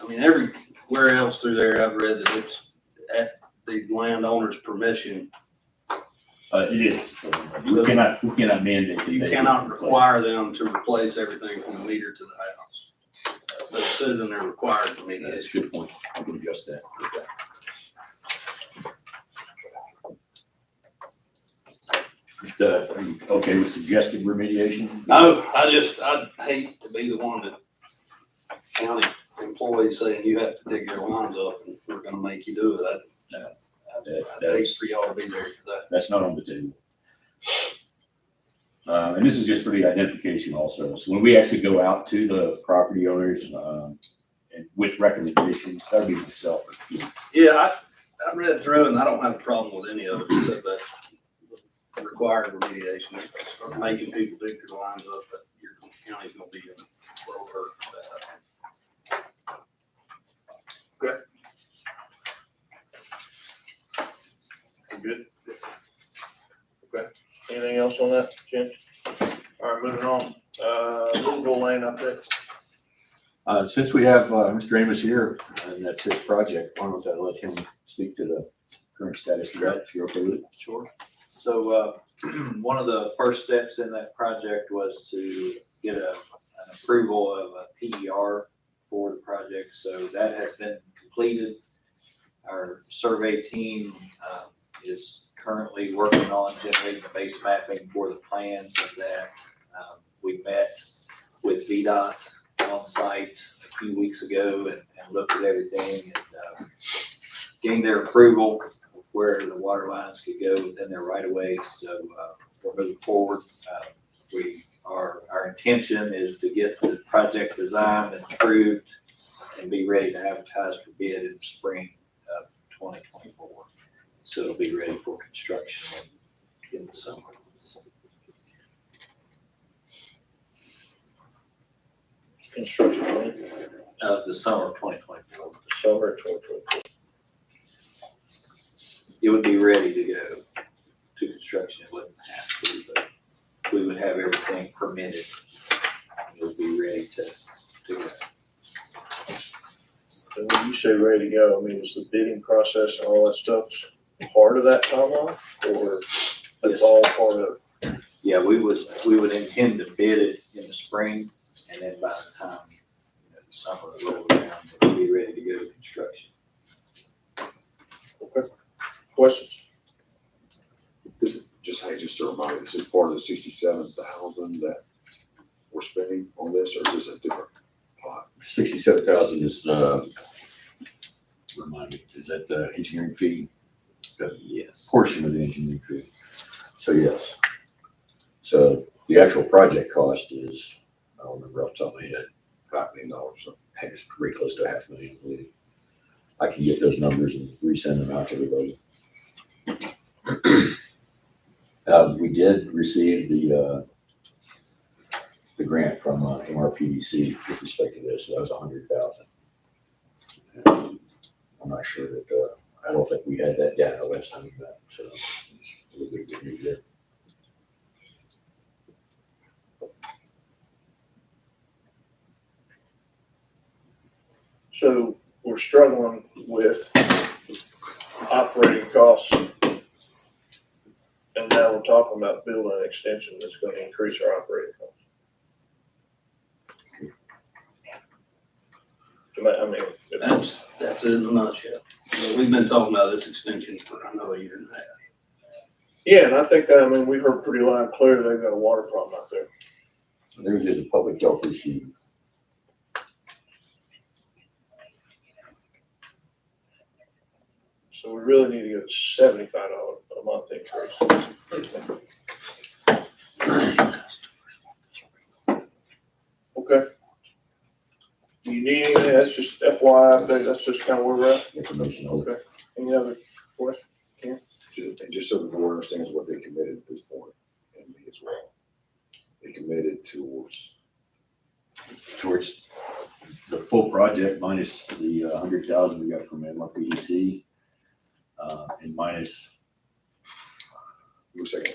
I mean, everywhere else through there, I've read that it's at the landowner's permission. It is. We cannot mandate. that You they cannot replace. require them to replace everything from the meter to the house. But it says in there required That's a remediation. good point. I would adjust that. Are you okay with suggested remediation? No, I'd hate to be the one that county employees saying you have to dig your lines up and we're gonna make you do it. I'd hate for y'all to be there for that. That's not on the table. And this is just for the identification also. So when we actually go out to the property owners, and with recommendations, that would be myself. Or you. Yeah, I read through and I don't have a problem with any of it, except that required remediation, or making people dig their lines up, that your county's gonna be in world hurt for that. Good. Okay. Anything else on that, Jim? All right, moving on. Louisville Lane update. Since we have Mr. Amos here, and that's his project, why don't I let him speak to the current status of that, if you're okay with it? Sure. So, one of the first steps in that project was to get an approval of a PER for the project. So that has been completed. Our survey team is currently working on generating the base mapping for the plans of that. We met with VDOT on site a few weeks ago and looked at everything and gained their approval where the water lines could go within their right of way. So we're moving forward. Our intention is to get the project designed and approved and be ready to advertise for bid in the spring of 2024. So it'll be ready for construction in the summer. Construction, right? The summer of 2024. Summer 2024. It would be ready to go to construction. It wouldn't have to, but we would have everything permitted. It would be ready to go. And when you say ready to go, I mean, is the bidding process and all that stuff part of that timeline, or that's Yes. all part of? Yeah, we would intend to bid it in the spring, and then by the time, the summer rolls around, we'll be ready to go to construction. Okay. Questions? This, just a reminder, this is part of the 67,000 that we're spending on this, or is this a different pot? 67,000 is, remind me, is that the engineering fee? Yes. Portion of the engineering fee. So yes. So the actual project cost is, I don't remember off the top of my head, $5 million or something. I think it's pretty close to $500,000, I believe. I can get those numbers and resend them out to everybody. We did receive the grant from MRPDC with respect to this. So that was $100,000. I'm not sure that, I don't think we had that data last time we met, so it's a little bit good news there. So we're struggling with operating costs. And now we're talking about building an extension that's gonna increase our operating costs. I mean, That's it in a nutshell. So we've been talking about this extension for, I know, a year and a half. yeah, and I think that, I mean, we heard pretty loud and clear they've got a water problem out there. There's just a public health issue. So we really need to get a $75 a month increase. Okay. Do you need anything? That's just FYI update. That's just kind of where we're at. Information. Okay. Any other questions? And just so the board understands what they committed at this point, and me as well. They committed towards The full project minus the 100,000 we got from MRPDC, and minus, you're saying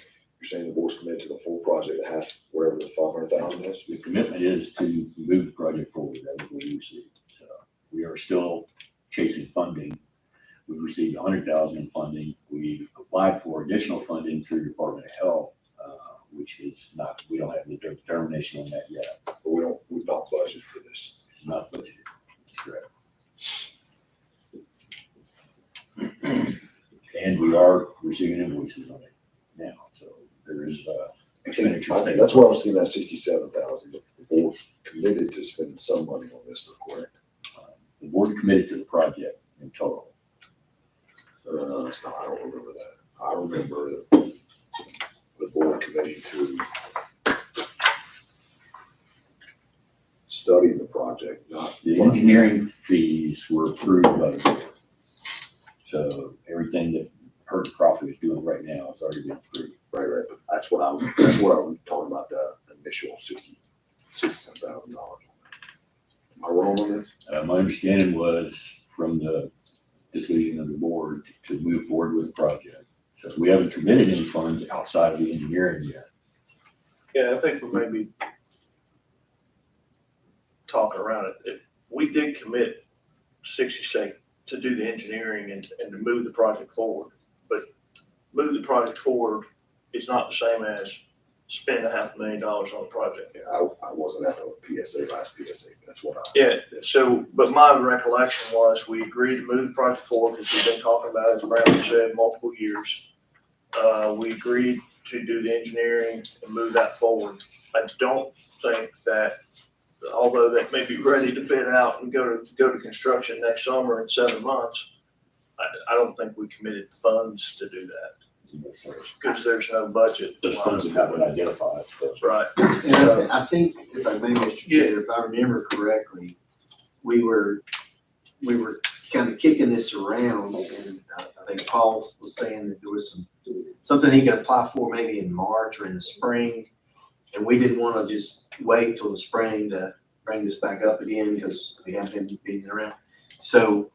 the board's committed to the full project that has whatever the 500,000 is? the commitment is to move the project forward. That is what we received. So we are still chasing funding. We've received 100,000 in funding. We've applied for additional funding through Department of Health, which is not, we don't have the determination on that yet. But we've not budgeted for this. It's not budgeted. That's correct. And we are receiving invoices on it now, so there is expenditure. That's why I was thinking that 67,000, but the board committed to spending some money on this, correct? The board committed to the project in total. That's not, I don't remember that. I remember the board committing to studying the project, not. The engineering fees were approved by the board. So everything that Herd Profit is doing right now has already been approved. Right, but that's what I was talking about, the initial $67,000. Am I wrong on this? My understanding was from the decision of the board to move forward with the project. So we haven't committed any funds outside of the engineering yet. Yeah, I think we may be talking around it. If we did commit 60 to do the engineering and to move the project forward, but move the project forward is not the same as spend $500,000 on the project. Yeah, I wasn't at the PSA, last PSA, that's what I. Yeah, so, but my recollection was we agreed to move the project forward because we've been talking about it, as Brandon said, multiple years. We agreed to do the engineering and move that forward. I don't think that, although that may be ready to bid out and go to construction next summer in 7 months, I don't think we committed funds to do that because there's no budget. Those funds have not been identified. That's right. And I think, if I may, Mr. Chair, if I remember correctly, we were kind of kicking this around, and I think Paul was saying that there was something he could apply for maybe in March or in the spring, and we didn't want to just wait till the spring to bring this back up again because we have been beating around. So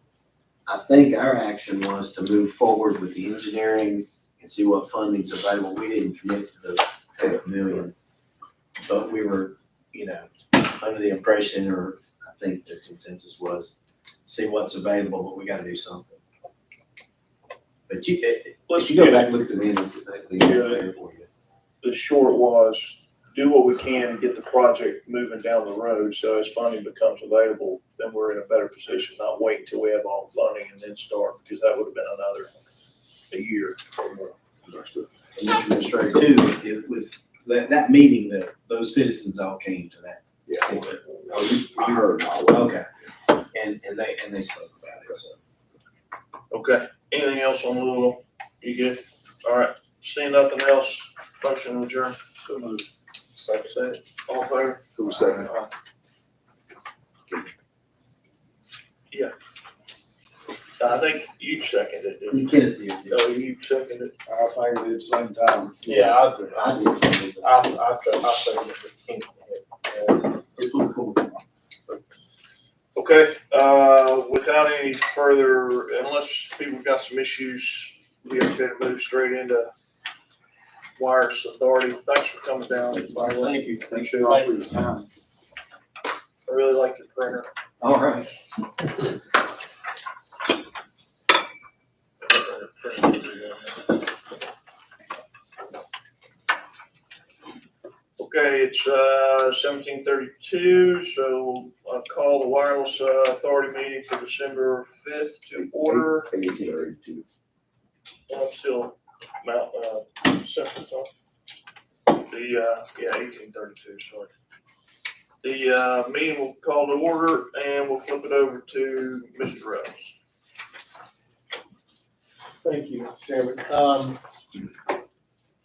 I think our action was to move forward with the engineering and see what funding's available. We didn't commit to the $500,000, but we were, under the impression, or I think the consensus was, see what's available, but we gotta do something. But if you go back and look at the minutes, it's actually there for you. The short was, do what we can to get the project moving down the road, so as funding becomes available, then we're in a better position, not wait until we have all the funding and then start, because that would have been another a year or more. Understood. And Mr. Administrator, too, with that meeting, those citizens all came to that. Yeah. Oh, I heard. Okay. And they spoke about it, so. Okay, anything else on Louisville? You good? All right, seeing nothing else, motion to adjourn. So moved. Second, all in favor? Who was second? Yeah. I think you seconded it. You can't do it. Oh, you seconded it? I think we did at the same time. Yeah, I did. I did something. I say It's cool. Okay, without any further, unless people got some issues, we have to move straight into Wires Authority. Thanks for coming down, by the way. Thank you. Thank you all for your time. I really like your printer. All right. Okay, it's 17:32, so I'll call the wireless authority meeting for December 5th to order. 1832. I'm still Central Time. Yeah, 18:32, sorry. The meeting will call to order and we'll flip it over to Mr. Rose. Thank you, Mr. Chairman.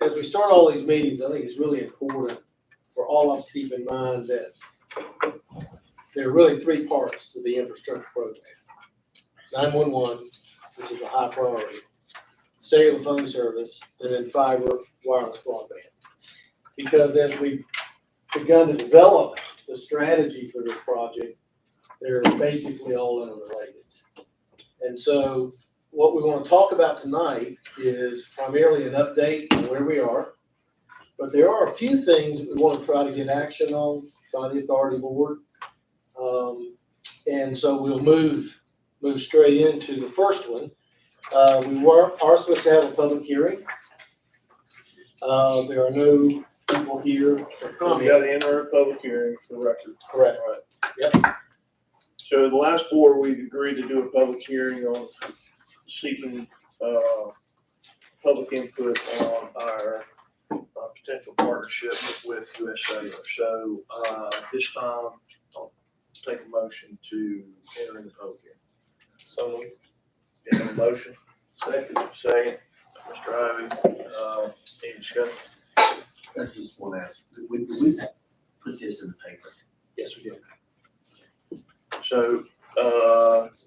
As we start all these meetings, I think it's really important for all of us to keep in mind that there are really three parts to the infrastructure program. 911, which is a high priority, cellular phone service, and then fiber wireless broadband. Because as we've begun to develop the strategy for this project, they're basically all interrelated. And so what we want to talk about tonight is primarily an update on where we are. But there are a few things that we want to try to get action on by the authority board. And so we'll move straight into the first one. We are supposed to have a public hearing. There are no people here for We comment. got to enter a public hearing for record. Correct. All right. Yep. So the last board, we agreed to do a public hearing on seeking public input on our potential partnership with US Cellular. So this time, I'll take a motion to enter in the public hearing. So, you have a motion? Second. Second. Mr. Ivy, any discussion? I just want to ask, we put this in the paper? Yes, we do. So,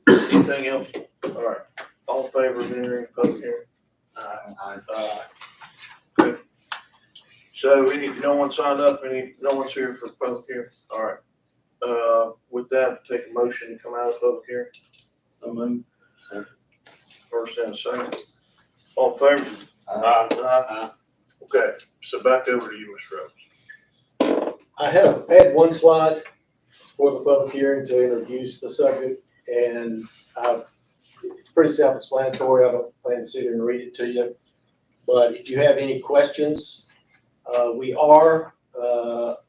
anything else? All right. All in favor of entering the public hearing? Good. So no one signed up, no one's here for public hearing? All right. With that, take a motion to come out of public hearing. First and second. All in favor? Aye. Okay, so back over to you, Ms. Rose. I had one slide for the public hearing to introduce the subject, and it's pretty self-explanatory. I don't plan to sit here and read it to you. But if you have any questions, we are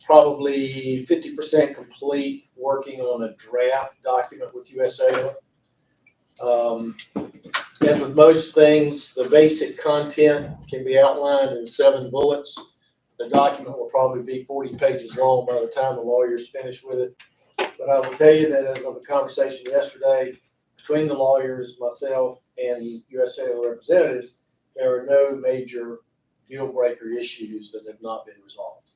probably 50% complete working on a draft document with USA. As with most things, the basic content can be outlined in 7 bullets. The document will probably be 40 pages long by the time the lawyers finish with it. But I will tell you that as of the conversation yesterday between the lawyers, myself, and USA representatives, there are no major deal breaker issues that have not been resolved.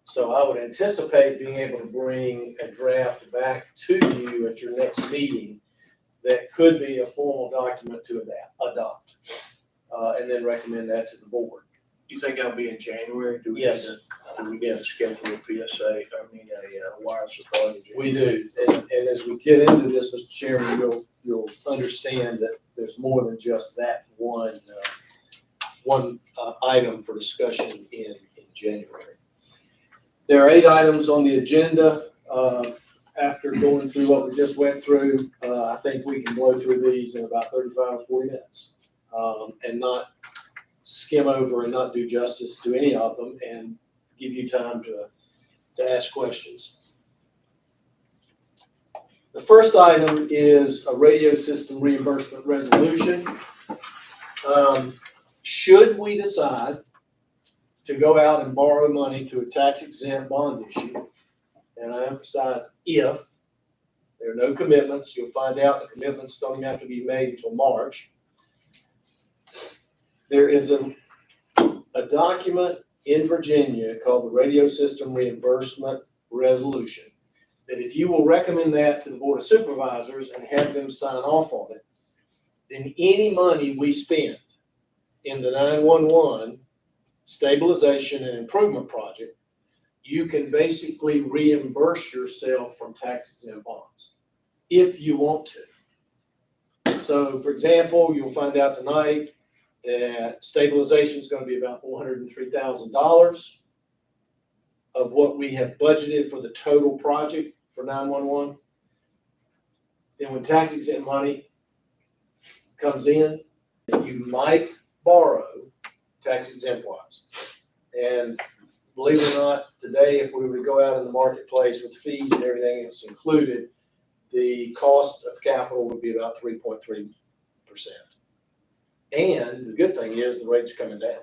So I would anticipate being able to bring a draft back to you at your next meeting that could be a formal document to adopt, and then recommend that to the board. You think that'll be in January? Do we Yes. need to schedule a PSA, a wireless authority? We do, and as we get into this, Mr. Chairman, you'll understand that there's more than just that one item for discussion in January. There are 8 items on the agenda. After going through what we just went through, I think we can blow through these in about 35 or 40 minutes, and not skim over and not do justice to any of them, and give you time to ask questions. The first item is a radio system reimbursement resolution. Should we decide to go out and borrow money to a tax exempt bond issue, and I emphasize if, there are no commitments, you'll find out the commitments don't have to be made until March. There is a document in Virginia called the Radio System Reimbursement Resolution, that if you will recommend that to the Board of Supervisors and have them sign off on it, then any money we spend in the 911 stabilization and improvement project, you can basically reimburse yourself from tax exempt bonds if you want to. So for example, you'll find out tonight that stabilization is going to be about $403,000 of what we have budgeted for the total project for 911. Then when tax exempt money comes in, you might borrow tax exempt wise. And believe it or not, today, if we were to go out in the marketplace with fees and everything that's included, the cost of capital would be about 3.3%. And the good thing is the rate's coming down.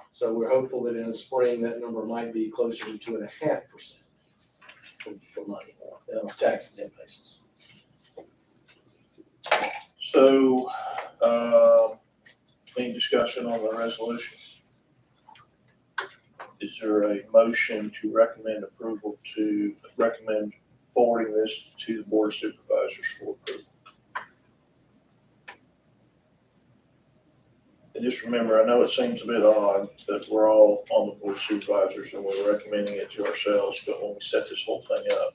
So we're hopeful that in the spring, that number might be closer to 2.5% for money on a tax exempt basis. So, any discussion on the resolution? Is there a motion to recommend approval to recommend forwarding this to the Board of Supervisors for approval? And just remember, I know it seems a bit odd that we're all on the Board of Supervisors and we're recommending it to ourselves, but when we set this whole thing up,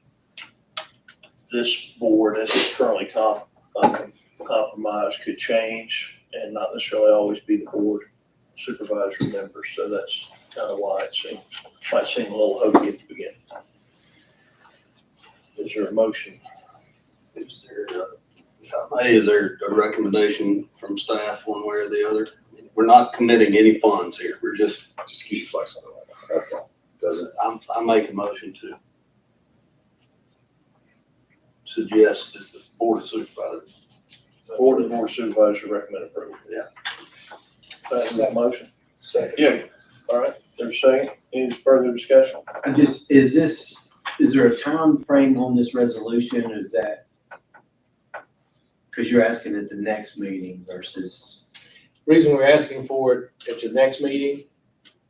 this board, as it's currently compromised, could change and not necessarily always be the board supervisory members. So that's kind of why it might seem a little hokey at the beginning. Is there a motion? Is there, if I may, is there a recommendation from staff one way or the other? We're not committing any funds here. We're just keep it flexible, that's all. Doesn't, I make a motion to suggest that the Board of Supervisors. Board of Supervisors recommend approval. Yeah. That's that motion. Second. Yeah, all right, there's a second. Any further discussion? Is there a time frame on this resolution? Is that, because you're asking at the next meeting versus, Reason we're asking for it at your next meeting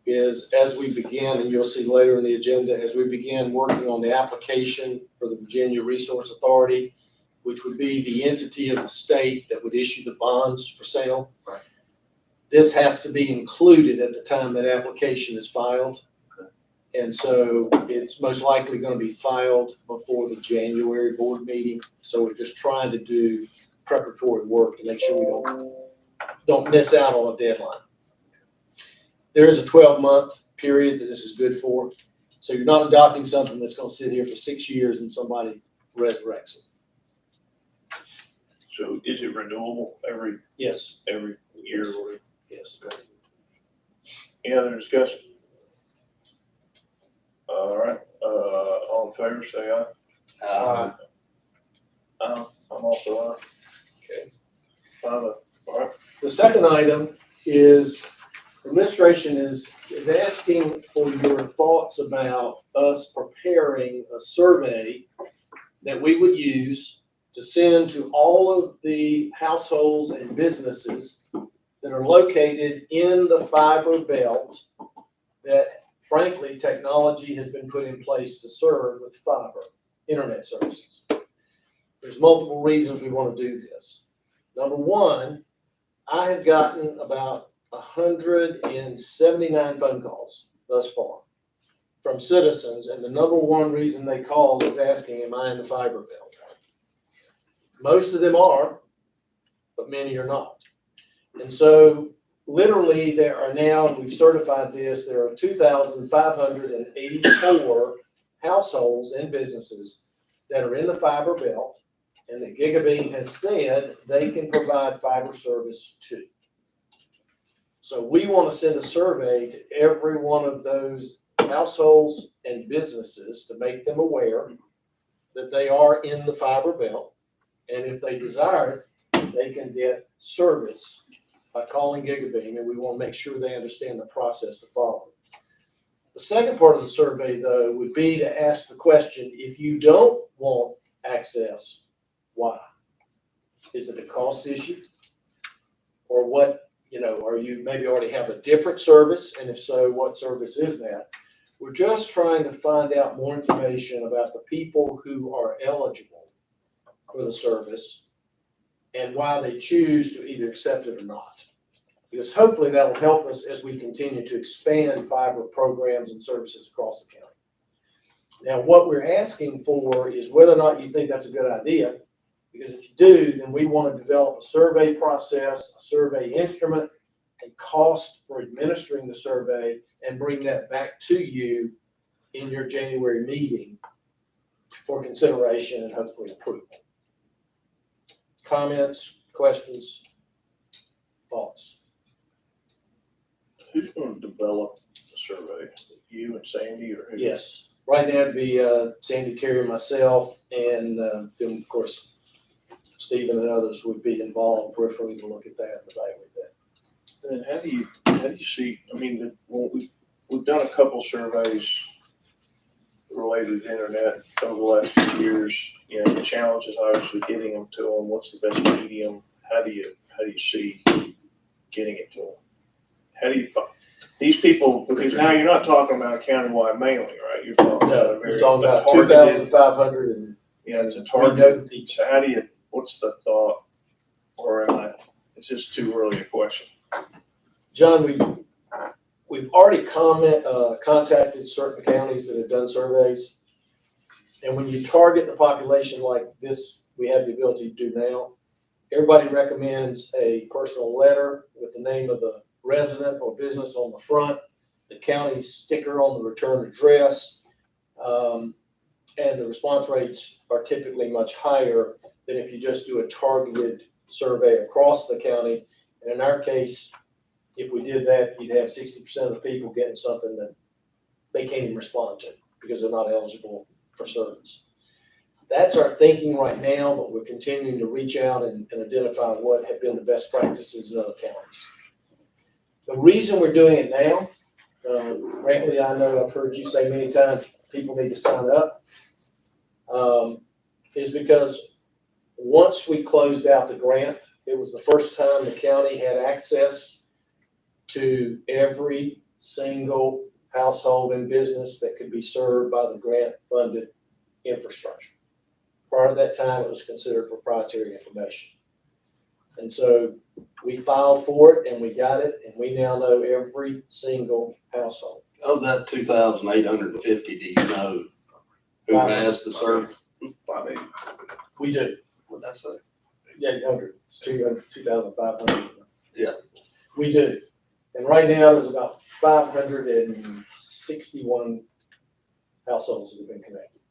is as we begin, and you'll see later in the agenda, as we begin working on the application for the Virginia Resource Authority, which would be the entity of the state that would issue the bonds for sale. Right. This has to be included at the time that application is filed. Okay. And so it's most likely going to be filed before the January board meeting. So we're just trying to do preparatory work to make sure we don't miss out on a deadline. There is a 12-month period that this is good for. So you're not adopting something that's going to sit here for 6 years and somebody resurrects it. So is it renewable every Yes, year or whatever? yes. Any other discussion? All right, all in favor, say aye. I'm also aye. Okay. 5-0. All right. The second item is administration is asking for your thoughts about us preparing a survey that we would use to send to all of the households and businesses that are located in the fiber belt that frankly technology has been put in place to serve with fiber internet services. There's multiple reasons we want to do this. Number one, I have gotten about 179 phone calls thus far from citizens, and the number one reason they call is asking, am I in the fiber belt? Most of them are, but many are not. And so literally there are now, and we've certified this, there are 2,584 households and businesses that are in the fiber belt, and that Gigabeam has said they can provide fiber service to. So we want to send a survey to every one of those households and businesses to make them aware that they are in the fiber belt. And if they desire it, they can get service by calling Gigabeam, and we want to make sure they understand the process to follow. The second part of the survey, though, would be to ask the question, if you don't want access, why? Is it a cost issue? Or what, or you maybe already have a different service, and if so, what service is that? We're just trying to find out more information about the people who are eligible for the service and why they choose to either accept it or not. Because hopefully that will help us as we continue to expand fiber programs and services across the county. Now, what we're asking for is whether or not you think that's a good idea. Because if you do, then we want to develop a survey process, a survey instrument, a cost for administering the survey, and bring that back to you in your January meeting for consideration and hopefully approval. comments, questions, thoughts? Who's gonna develop the survey? You and Sandy or who? Yes, right now it'd be Sandy, Terry, and myself, and then of course Stephen and others would be involved peripherally to look at that and evaluate that. And how do you see, I mean, well, we've done a couple surveys related to the internet over the last few years. You know, the challenge is obviously getting them to them. What's the best medium? How do you see getting it to them? How do you find these people? Because now you're not talking about a countywide mailing, right? You're talking about a very We're talking about targeted, 2,500 and yeah, it's a we targeted. know each. So how do you, what's the thought? Or am I, it's just too early a question? John, we've already contacted certain counties that have done surveys. And when you target the population like this, we have the ability to do now, everybody recommends a personal letter with the name of the resident or business on the front, the county sticker on the return address, and the response rates are typically much higher than if you just do a targeted survey across the county. And in our case, if we did that, you'd have 60% of the people getting something that they can't even respond to because they're not eligible for service. That's our thinking right now, but we're continuing to reach out and identify what have been the best practices in other counties. The reason we're doing it now, frankly, I know I've heard you say many times people need to sign up, is because once we closed out the grant, it was the first time the county had access to every single household and business that could be served by the grant-funded infrastructure. Prior to that time, it was considered proprietary information. And so we filed for it and we got it, and we now know every single household. Of that 2,850, do you know who has the service? 580. We do. What'd I say? Yeah, 800. It's 2,500. Yeah. We do. And right now, there's about 561 households that have been connected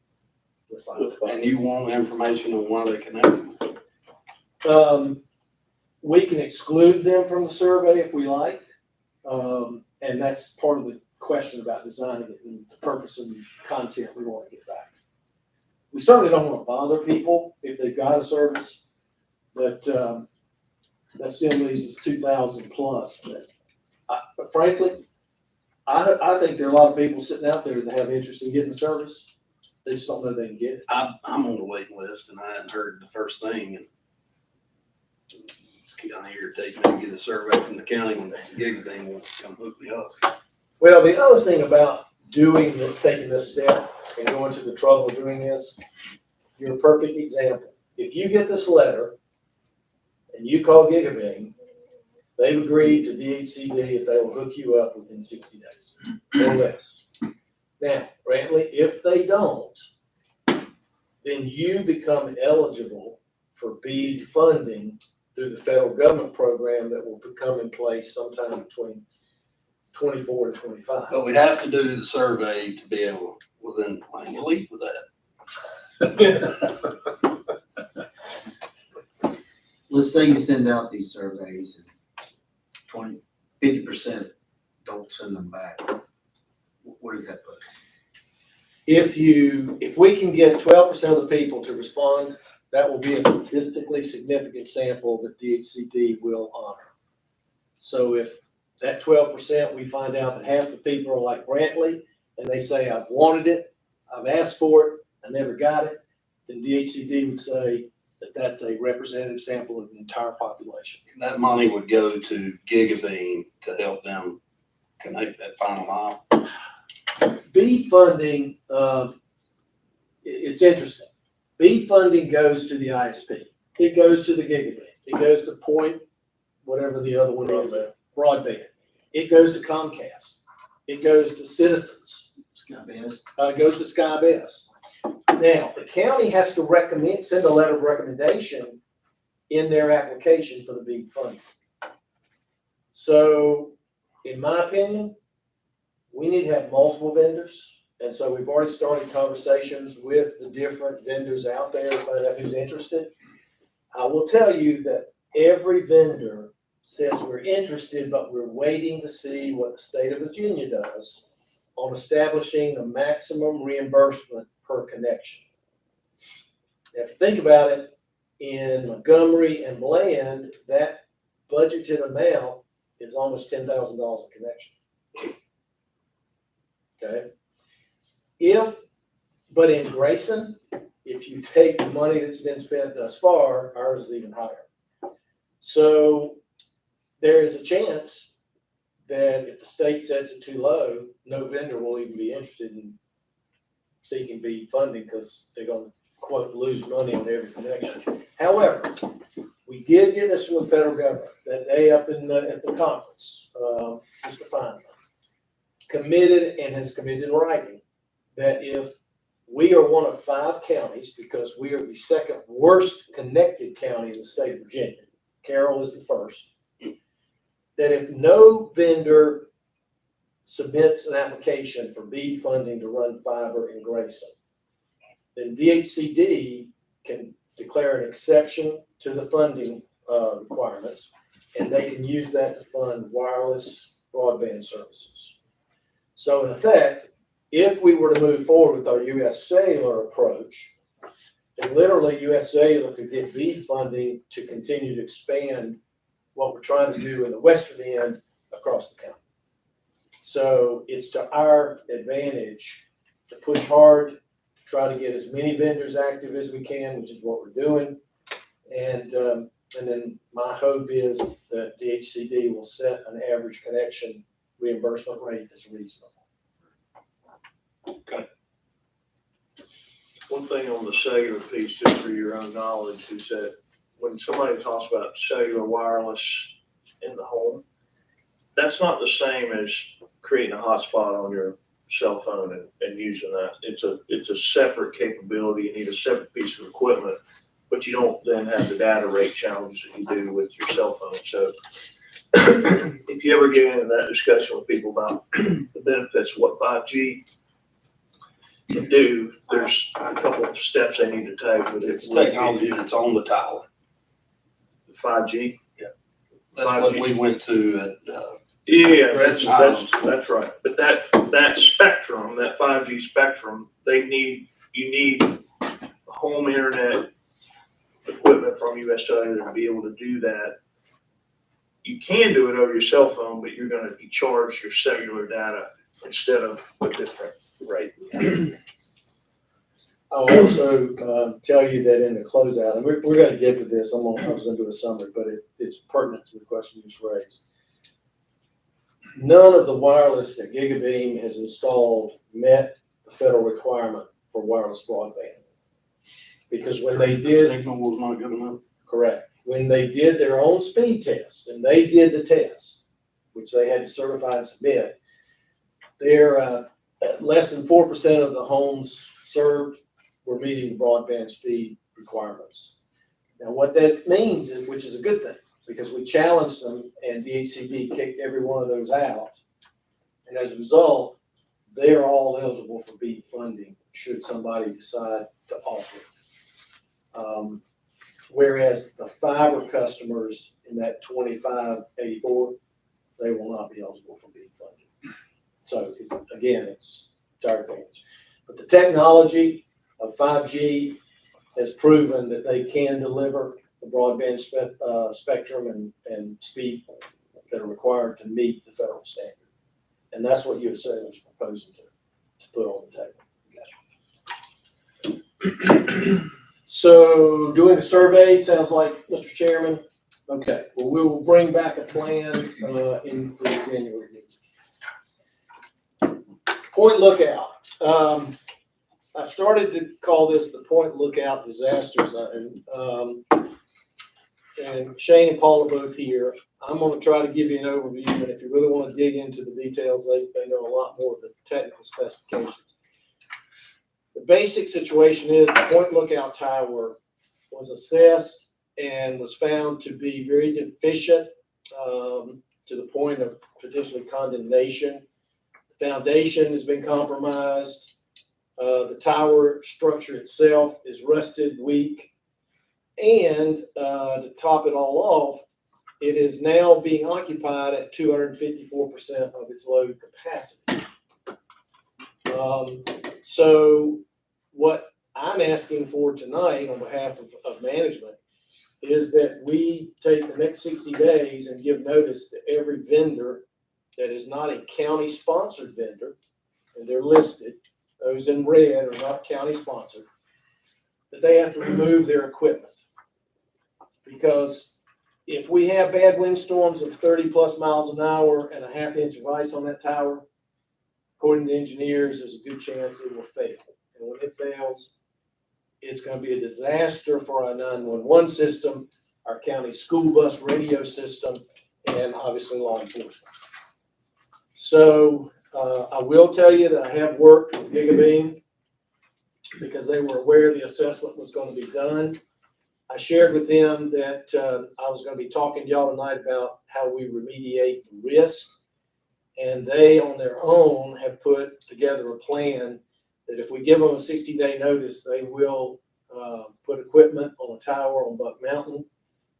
with fiber. And you want information on why they connect? We can exclude them from the survey if we like. And that's part of the question about designing it and the purpose and content we want to get back. We certainly don't want to bother people if they've got a service, but that still leaves us 2,000 plus. But frankly, I think there are a lot of people sitting out there that have interest in getting the service. They just don't know they can get it. I'm on the waiting list and I hadn't heard the first thing, and it's kind of irritating me to get a survey from the county when the gig thing won't come hook me up. Well, the other thing about doing this, taking this step and going to the trouble of doing this, you're a perfect example. If you get this letter and you call Gigabing, they've agreed to DHCD if they will hook you up within 60 days or less. Now, Brantley, if they don't, then you become eligible for BEAD funding through the federal government program that will come in place sometime between 24 to 25. But we have to do the survey to be able, well then, I ain't gonna lead with that. Let's say you send out these surveys and 50% don't send them back. Where does that put us? If we can get 12% of the people to respond, that will be a statistically significant sample that DHCD will honor. So if that 12%, we find out that half the people are like Brantley and they say, I've wanted it, I've asked for it, I never got it, then DHCD would say that that's a representative sample of the entire population. And that money would go to Gigabeam to help them connect that final mile. BEAD funding, it's interesting. BEAD funding goes to the ISP. It goes to the Gigabit. It goes to Point, whatever the other one is, broadband. It goes to Comcast. It goes to Citizens. SkyBest. It goes to SkyBest. Now, the county has to send a letter of recommendation in their application for the BEAD funding. So, in my opinion, we need to have multiple vendors. And so we've already started conversations with the different vendors out there to find out who's interested. I will tell you that every vendor says we're interested, but we're waiting to see what the state of Virginia does on establishing the maximum reimbursement per connection. Now, if you think about it, in Montgomery and Bland, that budgeted amount is almost $10,000 a connection. Okay? But in Grayson, if you take the money that's been spent thus far, ours is even higher. So there is a chance that if the state sets it too low, no vendor will even be interested in seeking BEAD funding because they're going to, quote, lose money on every connection. However, we did get this from the federal government that day up at the conference, Mr. Feynman committed and has committed in writing that if we are one of 5 counties, because we are the second worst connected county in the state of Virginia, Carroll is the first, that if no vendor submits an application for BEAD funding to run fiber in Grayson, then DHCD can declare an exception to the funding requirements, and they can use that to fund wireless broadband services. So in effect, if we were to move forward with our U.S. Cellular approach, then literally U.S. Cellular could get BEAD funding to continue to expand what we're trying to do in the western end across the county. So it's to our advantage to push hard, try to get as many vendors active as we can, which is what we're doing. And then my hope is that DHCD will set an average connection reimbursement rate that's reasonable. One thing on the cellular piece, just for your own knowledge, is that when somebody talks about cellular wireless in the home, that's not the same as creating a hotspot on your cell phone and using that. It's a separate capability. You need a separate piece of equipment, but you don't then have the data rate challenges that you do with your cell phone. So if you ever get into that discussion with people about the benefits of what 5G can do, there's a couple of steps they need to take with it. It's technology that's on the tower. 5G. That's 5G. What we went to at, yeah, that's right. But that spectrum, that 5G spectrum, you need home internet equipment from US Cellular to be able to do that. You can do it over your cell phone, but you're going to be charged your cellular data instead of a different rate. I'll also tell you that in the closeout, and we're going to get to this. I was going to do a summary, but it's pertinent to the question you just raised. None of the wireless that GigaBeam has installed met the federal requirement for wireless broadband. Because when they did, signal was not good enough. Correct. When they did their own speed test, and they did the test, which they had to certify and submit, their less than 4% of the homes served were meeting broadband speed requirements. Now, what that means, which is a good thing, because we challenged them and DHCD kicked every one of those out. And as a result, they are all eligible for BEAD funding should somebody decide to offer it. Whereas the fiber customers in that 2584, they will not be eligible for BEAD funding. So again, it's to our advantage. But the technology of 5G has proven that they can deliver the broadband spectrum and speed that are required to meet the federal standard. And that's what USA is proposing to put on the table. So doing the survey sounds like, Mr. Chairman. Okay, well, we will bring back a plan in for the January meeting. Point Lookout. I started to call this the Point Lookout disaster zone. And Shane and Paul are both here. I'm going to try to give you an overview, and if you really want to dig into the details, they know a lot more of the technical specifications. The basic situation is the Point Lookout Tower was assessed and was found to be very deficient to the point of potentially condemnation. The foundation has been compromised. The tower structure itself is rusted, weak. And to top it all off, it is now being occupied at 254% of its load capacity. So what I'm asking for tonight on behalf of management is that we take the next 60 days and give notice to every vendor that is not a county-sponsored vendor, and they're listed, those in red are not county-sponsored, that they have to remove their equipment. Because if we have bad windstorms of 30+ miles an hour and a ½ inch of ice on that tower, according to engineers, there's a good chance it will fail. And when it fails, it's going to be a disaster for our 911 system, our county school bus radio system, and obviously law enforcement. So I will tell you that I have worked with Gigabeam because they were aware the assessment was going to be done. I shared with them that I was going to be talking to y'all tonight about how we remediate the risk. And they, on their own, have put together a plan that if we give them a 60-day notice, they will put equipment on a tower on Buck Mountain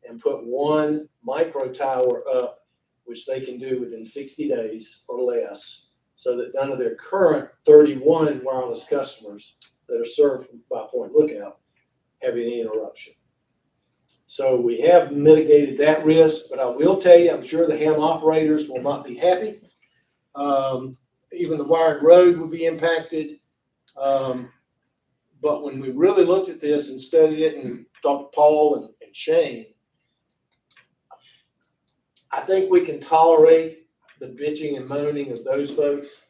and put one micro tower up, which they can do within 60 days or less, so that none of their current 31 wireless customers that are served by Point Lookout have any interruption. So we have mitigated that risk, but I will tell you, I'm sure the ham operators will not be happy. Even the wired road will be impacted. But when we really looked at this and studied it and talked to Paul and Shane, I think we can tolerate the bitching and moaning of those folks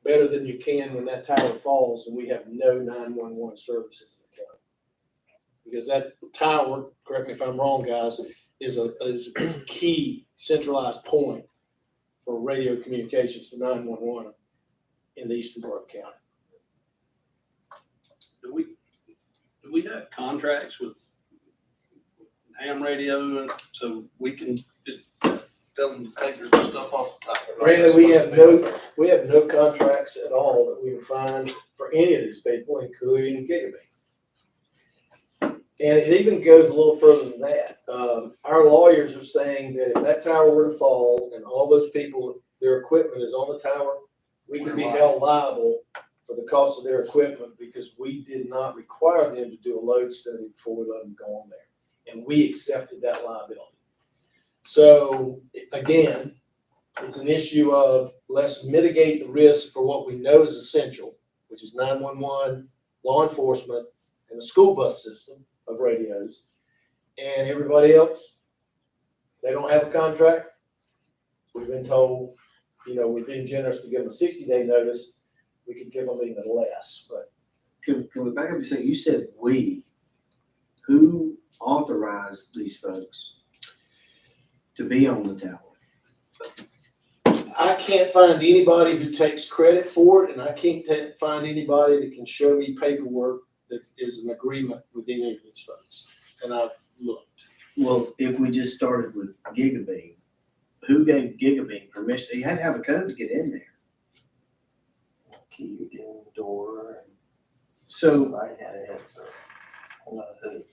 better than you can when that tower falls and we have no 911 services in the county. Because that tower, correct me if I'm wrong, guys, is a key centralized point for radio communications for 911 in the eastern part of the county. Do we have contracts with ham radio so we can just tell them to take their stuff off the top? Randy, we have no contracts at all that we can find for any of these people, including Gigabeam. And it even goes a little further than that. Our lawyers are saying that if that tower were to fall and all those people, their equipment is on the tower, we could be held liable for the cost of their equipment because we did not require them to do a load study before we let them go on there. And we accepted that liability. So again, it's an issue of let's mitigate the risk for what we know is essential, which is 911, law enforcement, and the school bus system of radios. And everybody else, they don't have a contract. We've been told, we've been generous to give them a 60-day notice. We could give them even less, but. Can we back up and say, you said we, who authorized these folks to be on the tower? I can't find anybody who takes credit for it, and I can't find anybody that can show me paperwork that is an agreement with any of these folks. And I've looked. Well, if we just started with Gigabeam, who gave Gigabeam permission? You had to have a code to get in there. Key in the door. So, I had it.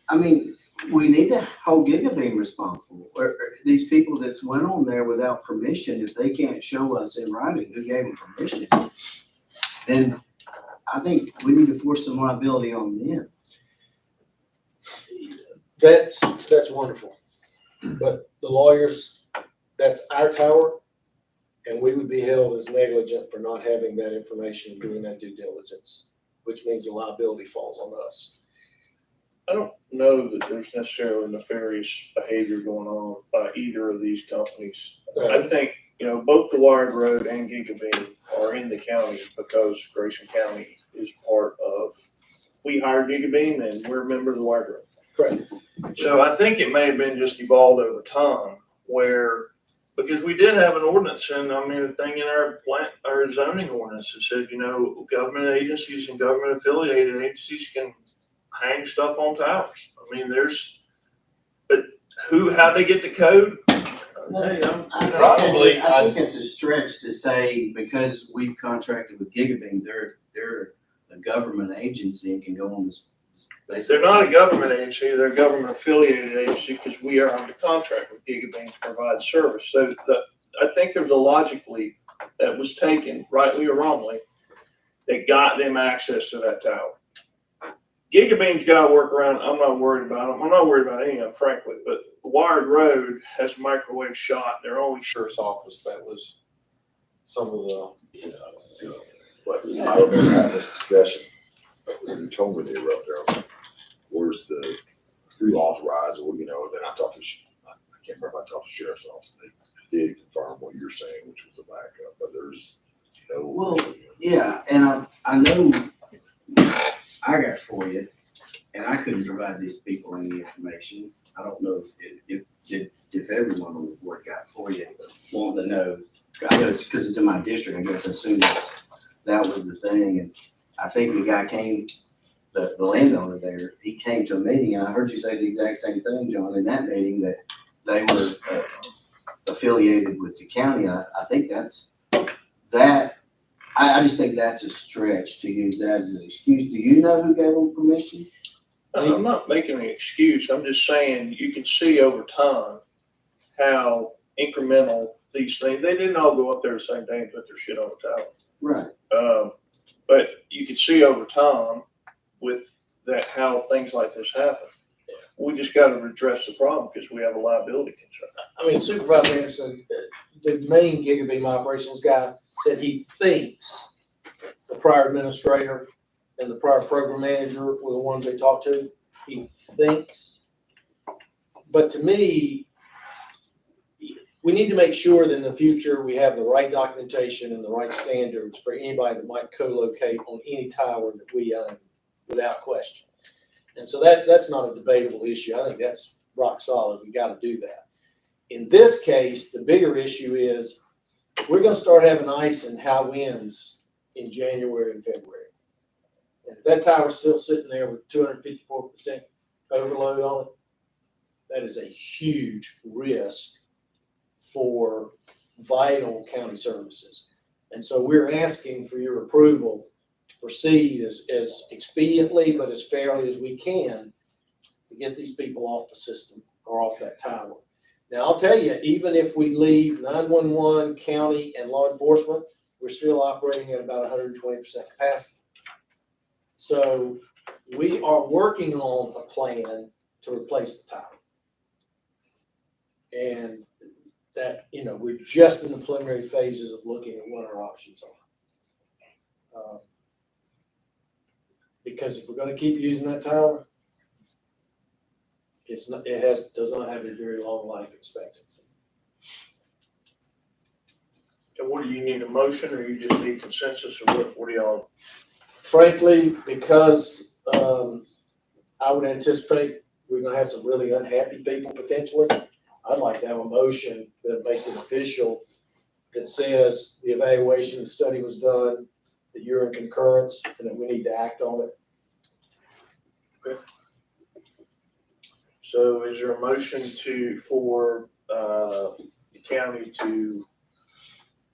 I mean, we need to hold Gigabeam responsible. Or these people that's went on there without permission, if they can't show us in writing who gave them permission, then I think we need to force some liability on them. That's wonderful. But the lawyers, that's our tower, and we would be held as negligent for not having that information and doing that due diligence, which means the liability falls on us. I don't know that there's necessarily nefarious behavior going on by either of these companies. I think, both the Wired Road and Gigabeam are in the county because Grayson County is part of, we hired Gigabeam and we're a member of the Wired Road. Correct. So I think it may have been just evolved over time because we did have an ordinance and a thing in our zoning ordinance that said, government agencies and government affiliated agencies can hang stuff on towers. How'd they get the code? I think it's a stretch to say because we've contracted with Gigabeam, they're a government agency and can go on this basically. They're not a government agency, they're a government affiliated agency because we are under contract with Gigabeam to provide service. So I think there's a logic leap that was taken, rightly or wrongly, that got them access to that tower. Gigabeam's got to work around. I'm not worried about them. I'm not worried about any of them, frankly. But Wired Road has microwave shot. They're only Sheriff's office, that was some of the, But I remember having this discussion, when you told me they were up there, I was like, where's who authorized, or, you know, then I talked to, I can't remember, I talked to Sheriff's Office, they did confirm what you're saying, which was a backup, but there's no. Well, yeah, and I know I got for you, and I couldn't provide these people any information. I don't know if everyone on the board got for you, but wanting to know. I know it's because it's in my district, I guess, as soon as that was the thing, and I think the guy came, the landowner there, he came to a meeting, and I heard you say the exact same thing, John, in that meeting, that they were affiliated with the county, and I think I just think that's a stretch to use that as an excuse. Do you know who gave them permission? I'm not making an excuse. I'm just saying you can see over time how incremental these things. They didn't all go up there the same day and put their shit on the tower. Right. But you can see over time with that how things like this happen. We just got to address the problem because we have a liability concern. I mean, Supervisor Anderson, the main Gigabeam operations guy said he thinks the prior administrator and the prior program manager were the ones they talked to. He thinks. But to me, we need to make sure that in the future we have the right documentation and the right standards for anybody that might co-locate on any tower that we own without question. And so that's not a debatable issue. I think that's rock solid. We got to do that. In this case, the bigger issue is we're going to start having ice and high winds in January and February. And if that tower's still sitting there with 254% overload on it, that is a huge risk for vital county services. And so we're asking for your approval to proceed as expediently but as fairly as we can to get these people off the system or off that tower. Now, I'll tell you, even if we leave 911, county, and law enforcement, we're still operating at about 120% capacity. So we are working on a plan to replace the tower. And that, we're just in the preliminary phases of looking at what our options are. Because if we're going to keep using that tower, does not have a very long life expectancy. And what do you need, a motion, or you just need consensus, or what do y'all? Frankly, because I would anticipate we're going to have some really unhappy people potentially, I'd like to have a motion that makes it official, that says the evaluation, the study was done, that you're in concurrence, and that we need to act on it. Okay. So is there a motion for the county to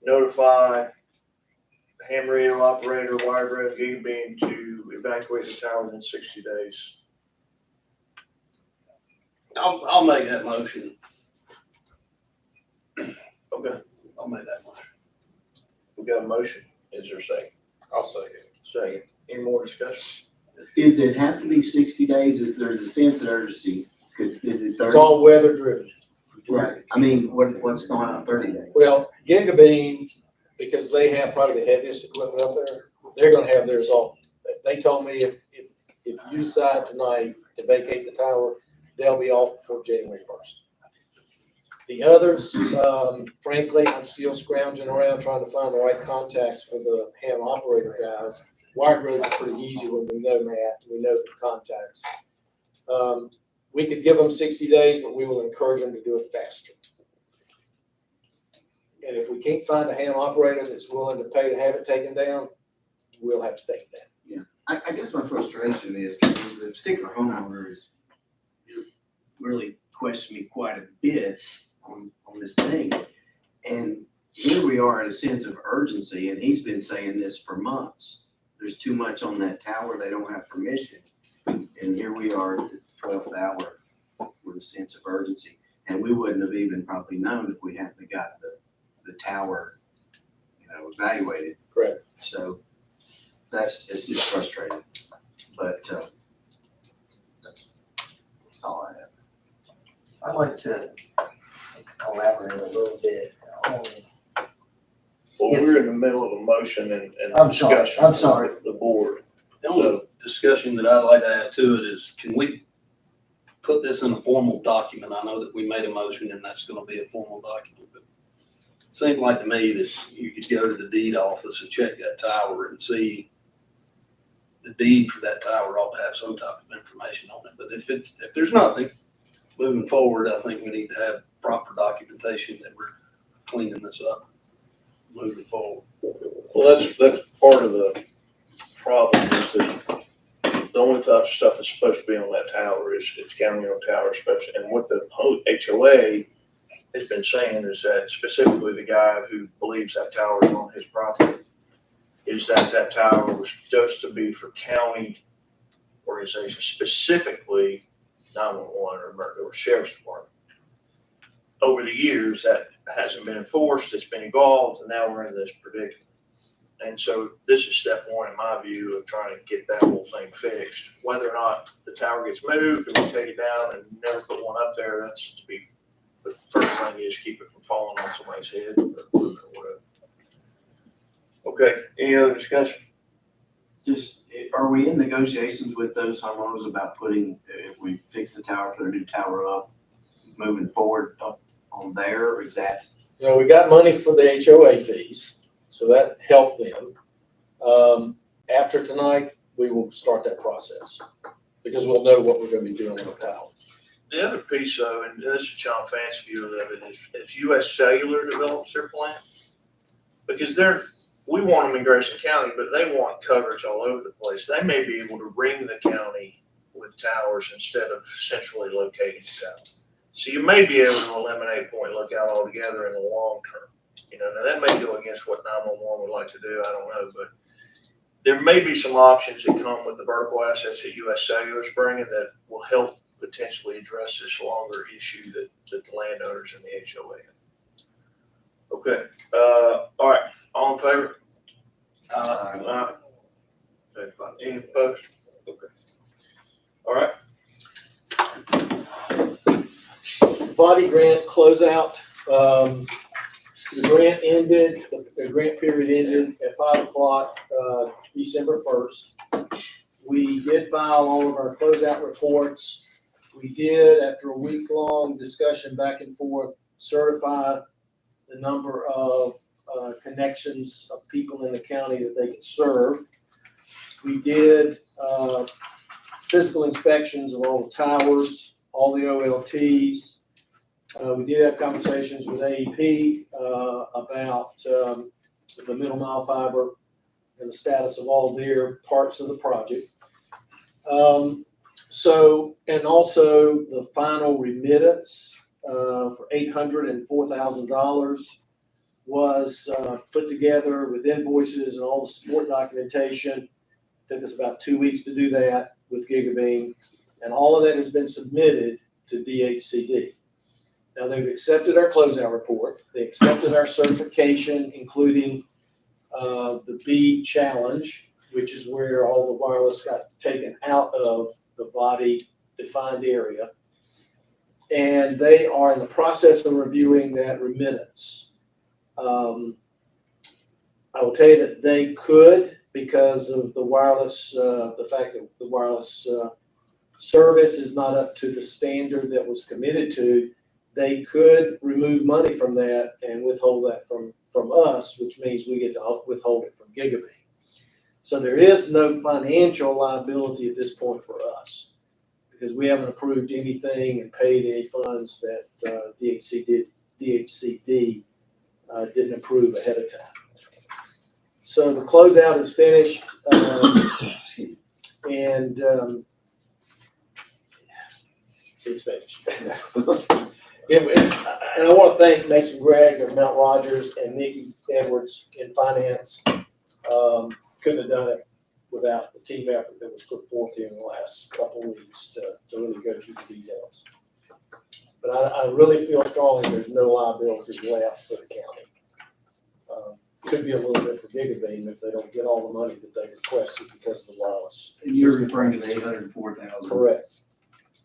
notify the ham radio operator, Wired Road, Gigabeam to evacuate the tower within 60 days? I'll make that motion. Okay, I'll make that motion. we got a motion. Is there a second? I'll second. Second. Any more discussion? Is it have to be 60 days? Is there's a sense of urgency? Is it 30? It's all weather driven. Right. I mean, what's going on 30 days? Well, Gigabeam, because they have probably the heaviest equipment up there, they're going to have theirs off. They told me if you decide tonight to vacate the tower, they'll be off before January 1st. The others, frankly, I'm still scrounging around trying to find the right contacts for the ham operator guys. Wired Road's pretty easy when we know Matt, we know the contacts. We could give them 60 days, but we will encourage them to do it faster. And if we can't find a ham operator that's willing to pay to have it taken down, we'll have to take that. Yeah. I guess my frustration is the particular homeowner is really questioning me quite a bit on this thing. And here we are at a sense of urgency, and he's been saying this for months. There's too much on that tower. They don't have permission. And here we are at the 12th hour with a sense of urgency. And we wouldn't have even probably known if we hadn't got the tower, evaluated. Correct. So it's just frustrating. But that's all I have. I'd like to elaborate a little bit on, Well, we're in the middle of a motion and I'm sorry, discussion. I'm sorry. with The board. The only discussion that I'd like to add to it is, can we put this in a formal document? I know that we made a motion and that's gonna be a formal document, but it seemed like to me that you could go to the deed office and check that tower and see the deed for that tower ought to have some type of information on it. But if there's nothing moving forward, I think we need to have proper documentation that we're cleaning this up moving forward. Well, that's part of the problem is that the only type of stuff that's supposed to be on that tower is it's county-owned tower, especially, and what the whole HOA has been saying is that specifically the guy who believes that tower is on his property is that tower was supposed to be for county organizations, specifically 911 or sheriff's department. Over the years, that hasn't been enforced, it's been evolved, and now we're in this predicament. And so this is step one, in my view, of trying to get that whole thing fixed. Whether or not the tower gets moved and we take it down and never put one up there, that's to be, the first thing is keep it from falling on somebody's head or whatever. Okay, any other discussion? Just, are we in negotiations with those homeowners about putting, if we fix the tower, put a new tower up, moving forward up on there, or is that? We got money for the HOA fees, so that helped them. After tonight, we will start that process because we'll know what we're gonna be doing with the tower. The other piece though, and this is John Fancy's view of it, is US Cellular develops their plan. Because we want them in Grayson County, but they want coverage all over the place. They may be able to ring the county with towers instead of centrally locating the tower. So you may be able to eliminate point lookout altogether in the long term. Now that may go against what 911 would like to do, I don't know, but there may be some options that come with the vertical assets that US Cellular is bringing that will help potentially address this longer issue that the landowners and the HOA have. Okay, all right, all in favor? Aye. Any opposed? Okay. All right. Body grant closeout. The grant ended, the grant period ended at 5:00, December 1st. We did file all of our closeout reports. We did, after a week-long discussion back and forth, certify the number of connections of people in the county that they could serve. We did physical inspections of all the towers, all the OLTs. We did have conversations with AEP about the middle mile fiber and the status of all their parts of the project. And also the final remittance for $804,000 was put together with invoices and all the support documentation. Took us about 2 weeks to do that with Gigabeam, and all of that has been submitted to DHCD. Now, they've accepted our closeout report. They accepted our certification, including the B challenge, which is where all the wireless got taken out of the body defined area. And they are in the process of reviewing that remittance. I will tell you that they could, because of the wireless, the fact that the wireless service is not up to the standard that was committed to, they could remove money from that and withhold that from us, which means we get to withhold it from Gigabeam. So there is no financial liability at this point for us because we haven't approved anything and paid any funds that DHCD didn't approve ahead of time. So the closeout is finished, and it's finished. And I want to thank Mason Gregg of Mount Rogers and Nikki Edwards in finance. Couldn't have done it without the team effort that was put forth here in the last couple of weeks to really go through the details. But I really feel strongly there's no liability left for the county. Could be a little bit for Gigabeam if they don't get all the money that they requested because of the wireless. You're referring to the 804,000. Correct,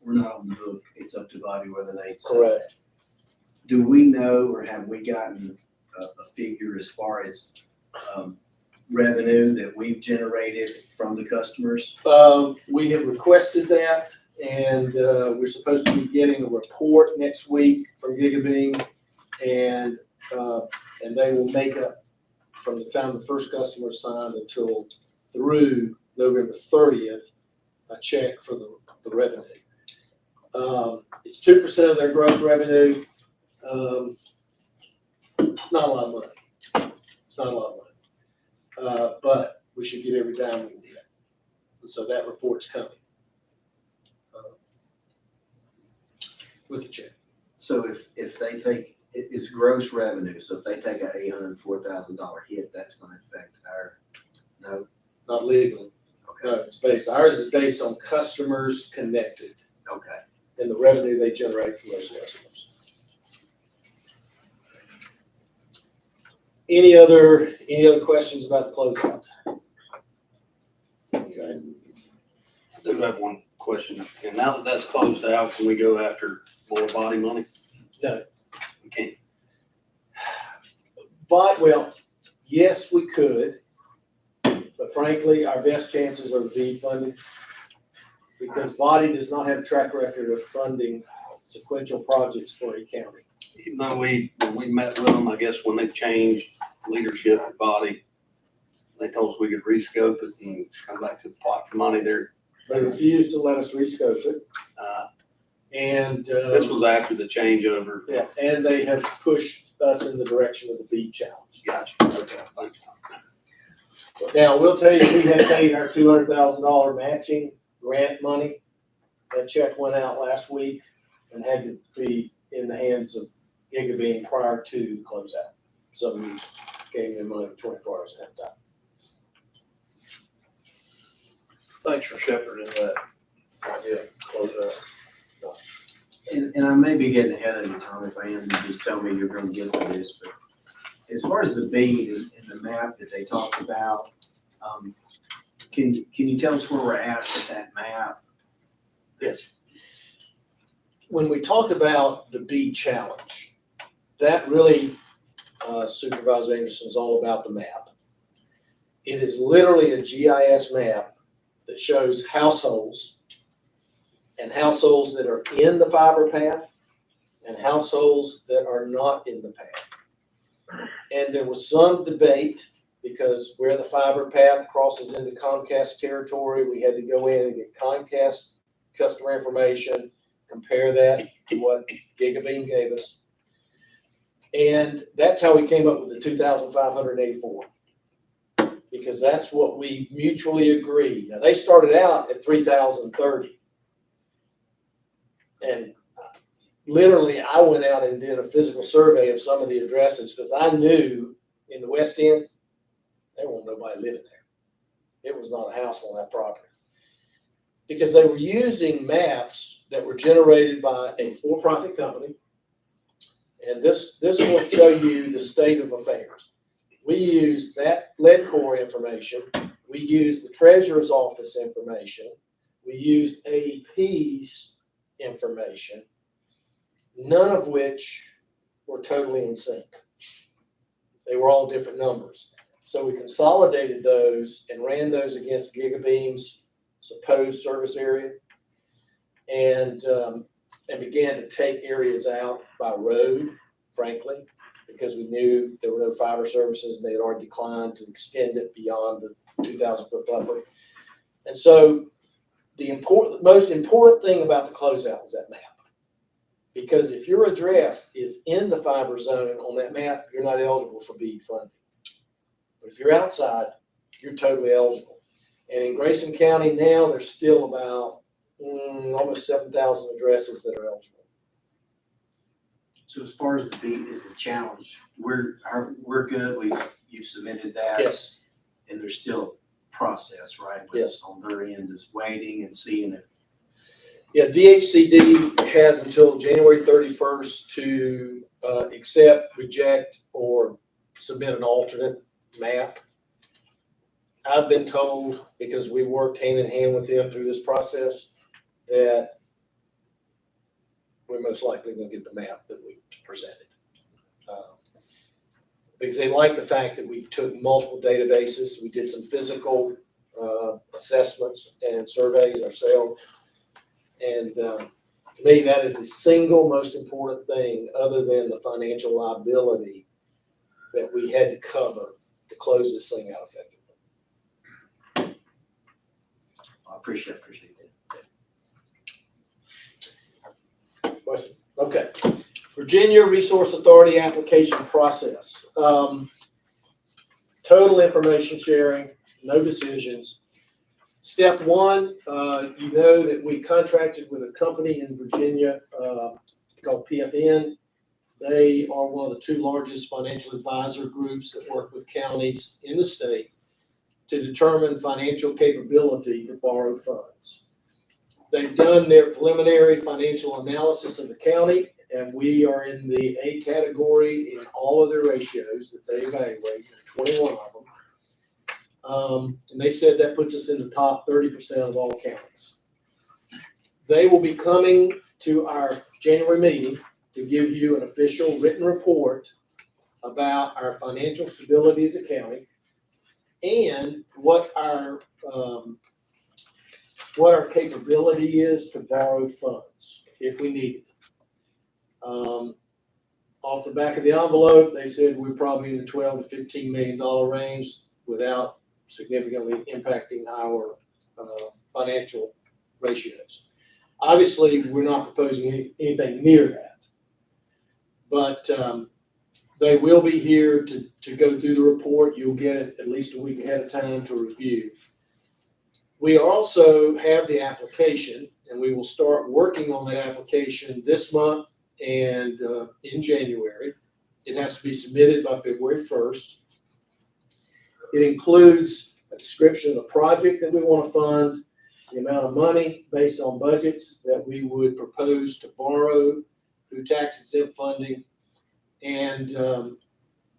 We're not on the hook. It's up to Bobby whether they. correct. Do we know or have we gotten a figure as far as revenue that we've generated from the customers? We have requested that, and we're supposed to be getting a report next week from Gigabeam, and they will make up from the time the first customer is signed until through November 30th, a check for the revenue. It's 2% of their gross revenue. It's not a lot of money. It's not a lot of money. But we should get every dime we can get. And so that report's coming. With the check. So if they take, it's gross revenue, so if they take a $804,000 hit, that's gonna affect our, no? Not legally. Okay, No, it's based, ours is based on customers connected okay. and the revenue they generate from those customers. Any other questions about the closeout? Okay. I do have one question. And now that that's closed out, can we go after more body money? No. We can't. But, well, yes, we could, but frankly, our best chances are the BEAD funding. Because Body does not have a track record of funding sequential projects for a county. Even though when we met with them, I guess when they changed leadership at Body, they told us we could rescope it and come back to the pot for money there. They refused to let us rescope it. And This was after the changeover. yeah, and they have pushed us in the direction of the BEAD challenge. Gotcha. Okay, thanks. Now, we'll tell you, we have paid our $200,000 matching grant money. That check went out last week and had to be in the hands of Gigabeam prior to the closeout. So we gave them money for 24 hours ahead of time. Thanks for shepherding that. Yeah, close out. And I may be getting ahead of you, Tom, if I am, you just tell me you're gonna get to this, but as far as the bead and the map that they talked about, can you tell us where we're at with that map? Yes. When we talked about the BEAD challenge, that really, Supervisor Anderson, is all about the map. It is literally a GIS map that shows households and households that are in the fiber path and households that are not in the path. And there was some debate because where the fiber path crosses into Comcast territory, we had to go in and get Comcast customer information, compare that to what Gigabeam gave us. And that's how we came up with the 2,584. Because that's what we mutually agreed. Now, they started out at 3,030. And literally, I went out and did a physical survey of some of the addresses because I knew in the West End, there wasn't nobody living there. It was not a house on that property. Because they were using maps that were generated by a for-profit company. And this will show you the state of affairs. We used that lead core information. We used the treasurer's office information. We used AEP's information, none of which were totally in sync. They were all different numbers. So we consolidated those and ran those against Gigabeam's supposed service area and began to take areas out by road, frankly, because we knew there were no fiber services and they had already declined to extend it beyond the 2,000-foot buffer. And so the most important thing about the closeout is that map. Because if your address is in the fiber zone on that map, you're not eligible for BEAD funding. But if you're outside, you're totally eligible. And in Grayson County now, there's still about almost 7,000 addresses that are eligible. So as far as the beat is the challenge, we're good. You've submitted that. Yes. And there's still process, right? Yes. On their end is waiting and seeing if. Yeah, DHCD has until January 31st to accept, reject, or submit an alternate map. I've been told, because we worked hand in hand with them through this process, that we're most likely going to get the map that we presented. Because they like the fact that we took multiple databases, we did some physical assessments and surveys ourselves. And to me, that is the single most important thing, other than the financial liability, that we had to cover to close this thing out effectively. I appreciate that. Question? Okay. Virginia Resource Authority application process. Total information sharing, no decisions. Step one, you know that we contracted with a company in Virginia called PFN. They are one of the two largest financial advisor groups that work with counties in the state to determine financial capability to borrow funds. They've done their preliminary financial analysis of the county, and we are in the A category in all of their ratios that they evaluate, 21 of them. And they said that puts us in the top 30% of all counties. They will be coming to our January meeting to give you an official written report about our financial stability as a county and what our capability is to borrow funds if we need it. Off the back of the envelope, they said we're probably in the $12 to $15 million range without significantly impacting our financial ratios. Obviously, we're not proposing anything near that, but they will be here to go through the report. You'll get it at least a week ahead of time to review. We also have the application, and we will start working on that application this month and in January. It has to be submitted by February 1st. It includes a description of the project that we want to fund, the amount of money based on budgets that we would propose to borrow through tax exempt funding, and then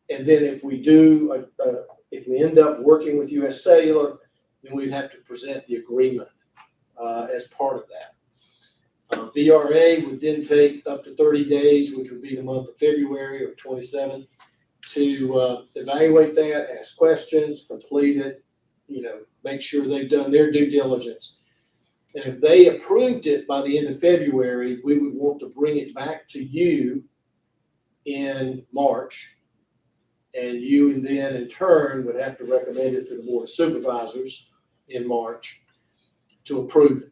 if we do, if we end up working with U.S. Cellular, then we'd have to present the agreement as part of that. VRA would then take up to 30 days, which would be the month of February or 27, to evaluate that, ask questions, complete it, make sure they've done their due diligence. And if they approved it by the end of February, we would want to bring it back to you in March. And you then in turn would have to recommend it to the Board of Supervisors in March to approve it.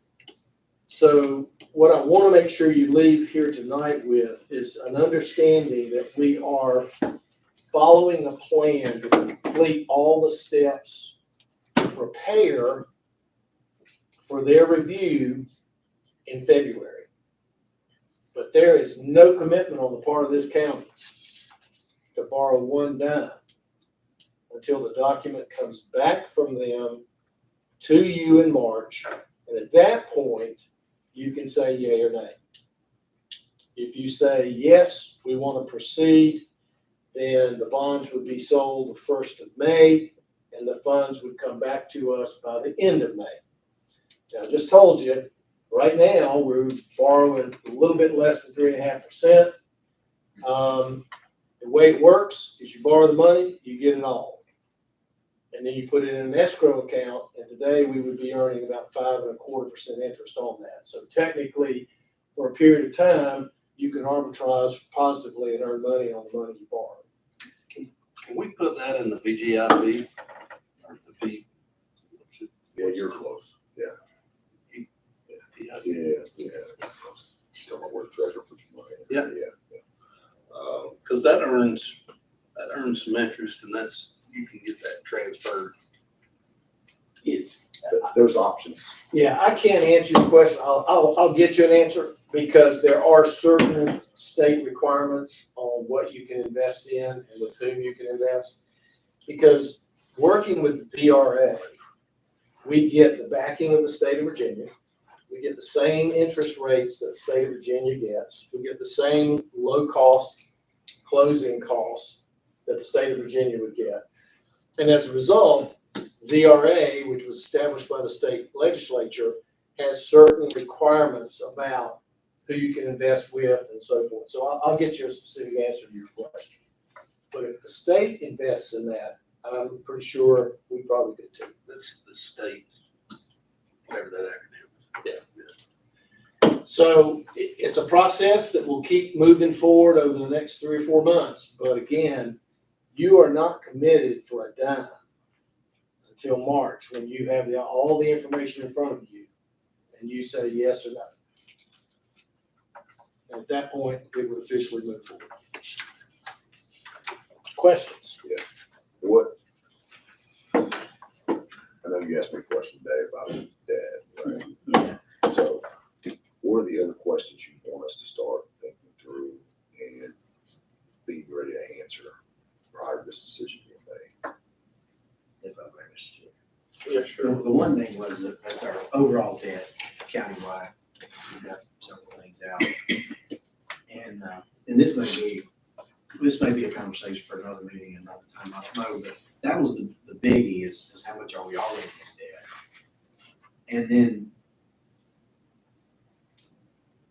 So what I want to make sure you leave here tonight with is an understanding that we are following a plan to complete all the steps to prepare for their review in February. But there is no commitment on the part of this county to borrow one dime until the document comes back from them to you in March. And at that point, you can say yay or nay. If you say, yes, we want to proceed, then the bonds would be sold the 1st of May, and the funds would come back to us by the end of May. Now, I just told you, right now, we're borrowing a little bit less than 3.5%. The way it works is you borrow the money, you get it all. And then you put it in an escrow account, and today we would be earning about 5.25% interest on that. So technically, for a period of time, you can arbitrage positively and earn money on the money you borrow. Can we put that in the VGIP? Or the V? Yeah, you're close. Yeah. It's close. Tell me where the treasure puts your money. Yeah. Yeah. Because that earns some interest, and you can get that transferred. There's options. Yeah, I can't answer your question. I'll get you an answer, because there are certain state requirements on what you can invest in and with whom you can invest. Because working with VRA, we get the backing of the state of Virginia. We get the same interest rates that the state of Virginia gets. We get the same low-cost closing costs that the state of Virginia would get. And as a result, VRA, which was established by the state legislature, has certain requirements about who you can invest with and so forth. So I'll get you a specific answer to your question. But if the state invests in that, I'm pretty sure we probably could too. That's the state, whatever that acronym is. So it's a process that will keep moving forward over the next 3 or 4 months. But again, you are not committed for a dime until March, when you have all the information in front of you and you say yes or no. And at that point, it would officially move forward. Questions? What? I know you asked me a question today about Dad, right? Yeah. So what are the other questions you want us to start thinking through and being ready to answer prior to this decision being made? If I may, Mr. Chair. Yeah, The sure. one thing was that that's our overall debt countywide. We've got several things out. And this may be a conversation for another meeting, another time, I don't know, but that was the biggie is how much are we already in debt? And then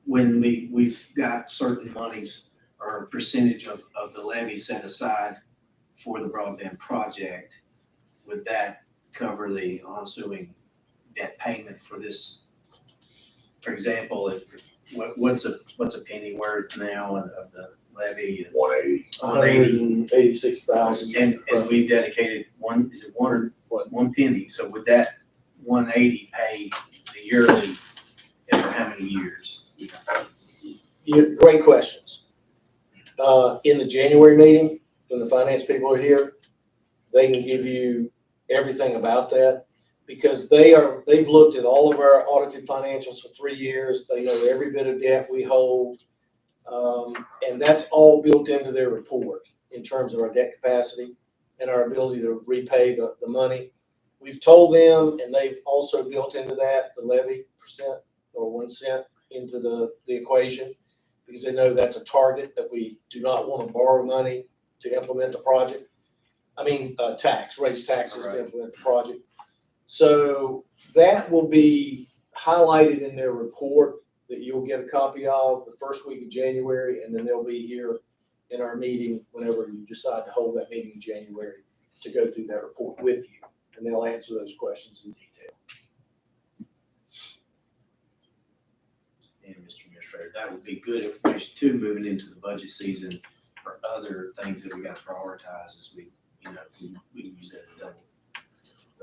when we've got certain monies or a percentage of the levy set aside for the broadband project, would that cover the ensuing debt payment for this? For example, what's a penny worth now of the levy? 180. 186,000. And we dedicated one penny, so would that 180 pay the yearly and for how many years? Great questions. In the January meeting, when the finance people are here, they can give you everything about that, because they've looked at all of our audited financials for 3 years. They know every bit of debt we hold. And that's all built into their report in terms of our debt capacity and our ability to repay the money. We've told them, and they've also built into that the levy percent or 1 cent into the equation, because they know that's a target that we do not want to borrow money to implement the project. Raise taxes to implement the project. So that will be highlighted in their report that you'll get a copy of the first week of January, and then they'll be here in our meeting whenever you decide to hold that meeting in January to go through that report with you, and they'll answer those questions in detail. And Mr. Administrator, that would be good information too, moving into the budget season for other things that we got to prioritize as we can use that as a double.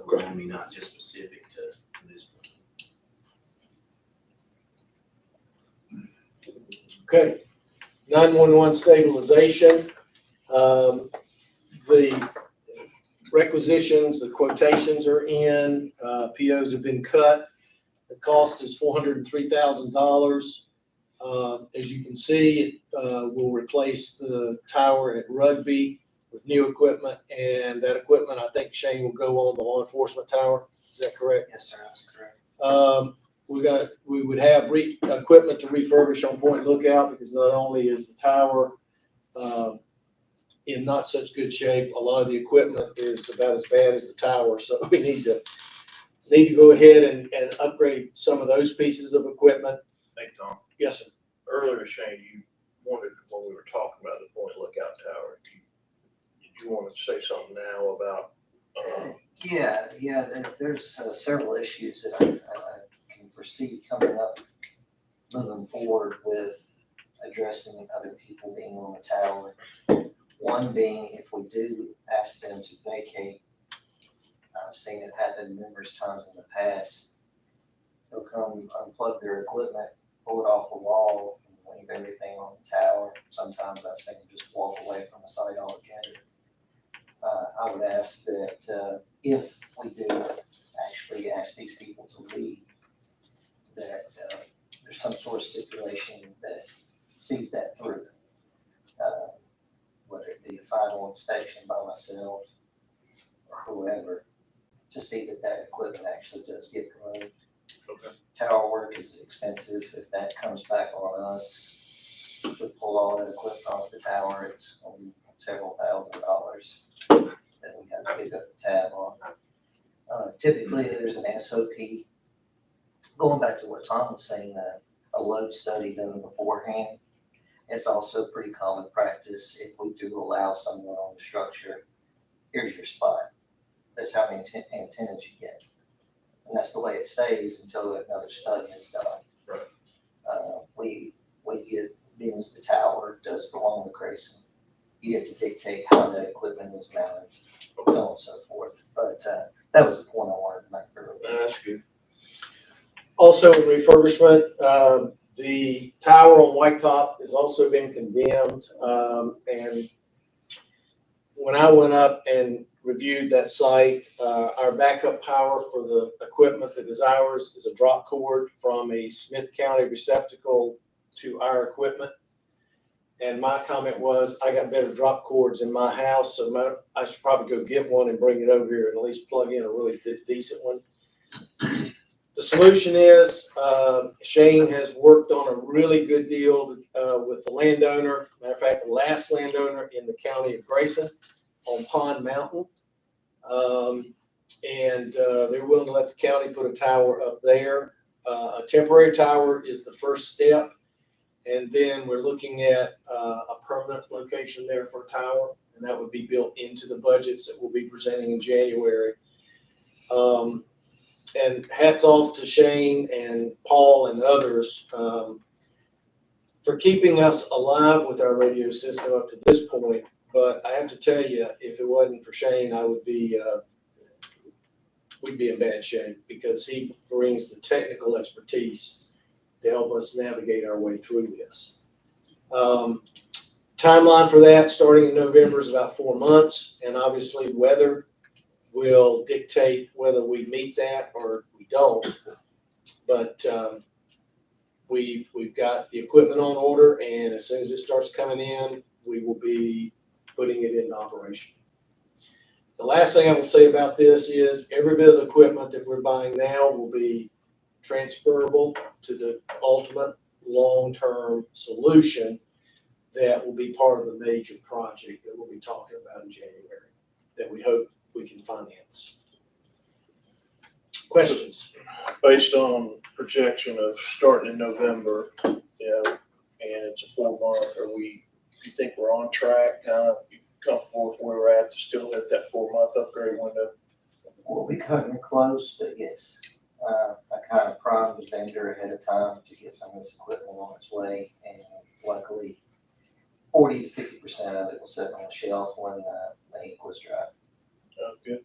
Whammy, not just specific to this one. Okay, 911 stabilization. The requisitions, the quotations are in, POs have been cut. The cost is $403,000. As you can see, it will replace the tower at Rugby with new equipment, and that equipment, I think, Shane, will go on the law enforcement tower. Is that correct? Yes, sir, that's correct. We would have equipment to refurbish on Point Lookout, because not only is the tower in not such good shape, a lot of the equipment is about as bad as the tower. So we need to go ahead and upgrade some of those pieces of equipment. Hey, Tom, Yes, sir. earlier, Shane, you wanted, when we were talking about the Point Lookout Tower, did you want to say something now about, Yeah, there's several issues that I can foresee coming up moving forward with addressing other people being on the tower. One being, if we do ask them to vacate, I've seen it happen numerous times in the past. They'll come unplug their equipment, pull it off the wall, and leave everything on the tower. Sometimes I've seen them just walk away from the site altogether. I would ask that if we do actually ask these people to leave, that there's some sort of stipulation that sees that through. Whether it be a final inspection by myself or whoever, to see that that equipment actually does get removed. Okay. Tower work is expensive. If that comes back on us, if we pull all that equipment off the tower, it's gonna be several $1,000s that we have to pick up the tab on. Typically, there's an SOP. Going back to what Tom was saying, a load study done beforehand. It's also pretty common practice if we do allow someone on the structure, here's your spot. That's how many antennas you get. And that's the way it stays until another study is done. Right. We get, being as the tower does belong to Grayson, you get to dictate how that equipment is mounted, so on and so forth. But that was the point I wanted to make earlier. That's good. Also, refurbishment, the tower on White Top has also been condemned. And when I went up and reviewed that site, our backup power for the equipment that is ours is a drop cord from a Smith County receptacle to our equipment. And my comment was, I got better drop cords in my house, so I should probably go get one and bring it over here and at least plug in a really decent one. The solution is, Shane has worked on a really good deal with the landowner. Matter of fact, the last landowner in the county of Grayson on Pond Mountain. And they're willing to let the county put a tower up there. A temporary tower is the first step. And then we're looking at a permanent location there for a tower. And that would be built into the budgets that we'll be presenting in January. And hats off to Shane and Paul and others for keeping us alive with our radio system up to this point. But I have to tell you, if it wasn't for Shane, we'd be in bad shape because he brings the technical expertise to help us navigate our way through this. Timeline for that starting in November is about 4 months, and obviously weather will dictate whether we meet that or we don't. But we've got the equipment on order, and as soon as it starts coming in, we will be putting it into operation. The last thing I will say about this is every bit of equipment that we're buying now will be transferable to the ultimate long-term solution that will be part of the major project that we'll be talking about in January that we hope we can finance. Questions? Based on projection of starting in November, and it's a 4 month, do you think we're on track, you comfortable with where we're at to still hit that 4 month upgrade window? We'll be cutting it close, but yes, I kind of primed the vendor ahead of time to get some of this equipment on its way, and luckily 40 to 50% of it was sitting on the shelf when the ink was dry. Oh, good.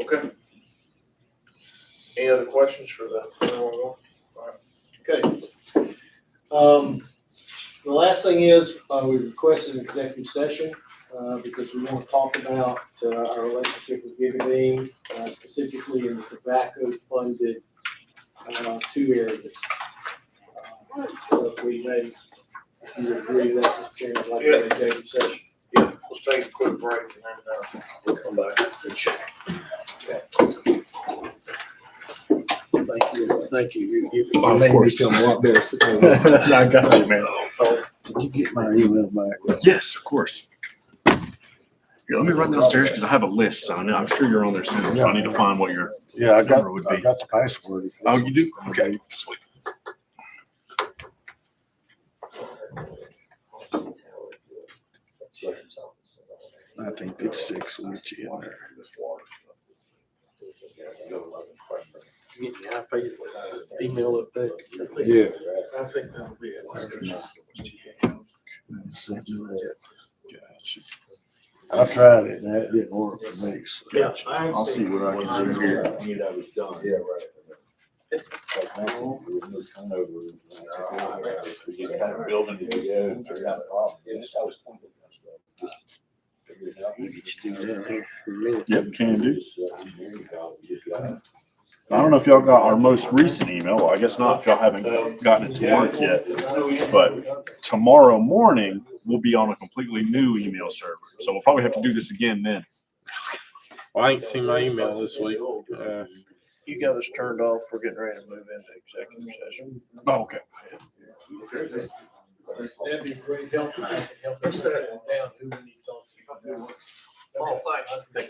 Okay. Any other questions for the? Okay. The last thing is we requested an executive session because we want to talk about our relationship with Giving Bean, specifically in the tobacco funded 2 areas. So if we may, if you would agree to that, Mr. Chairman, I'd like to have an executive session. Yeah, let's take a quick break and then we'll come back. Good check. Thank you. Thank you. Of course. a lot better. I got you, man. Did you get my email back? Yes, of course. Here, let me run downstairs because I have a list. So I'm sure you're on there soon. So I need to find what your Yeah, I number would be. the password. Oh, you do? Okay, sweet. 1956 will get you in there. Get the iPad email update. Yeah. I think that'll be it. Send you that. I tried it and that didn't work for me. So. Yeah, I'll see what I can do here. I knew that was done. Yeah, right. We just kind of building it together and figuring out the problem. Yes, I was pointing at stuff. Figuring it out. You get you do that here for a minute. Yep, can do. I don't know if y'all got our most recent email. Well, I guess not if y'all haven't gotten it to work yet. But tomorrow morning, we'll be on a completely new email server. So we'll probably have to do this again then. Well, I ain't seen my email this week. You got us turned off. We're getting ready to move into executive session. Oh, okay. That'd be a great help. Help us down who we need to talk to. Oh, thanks.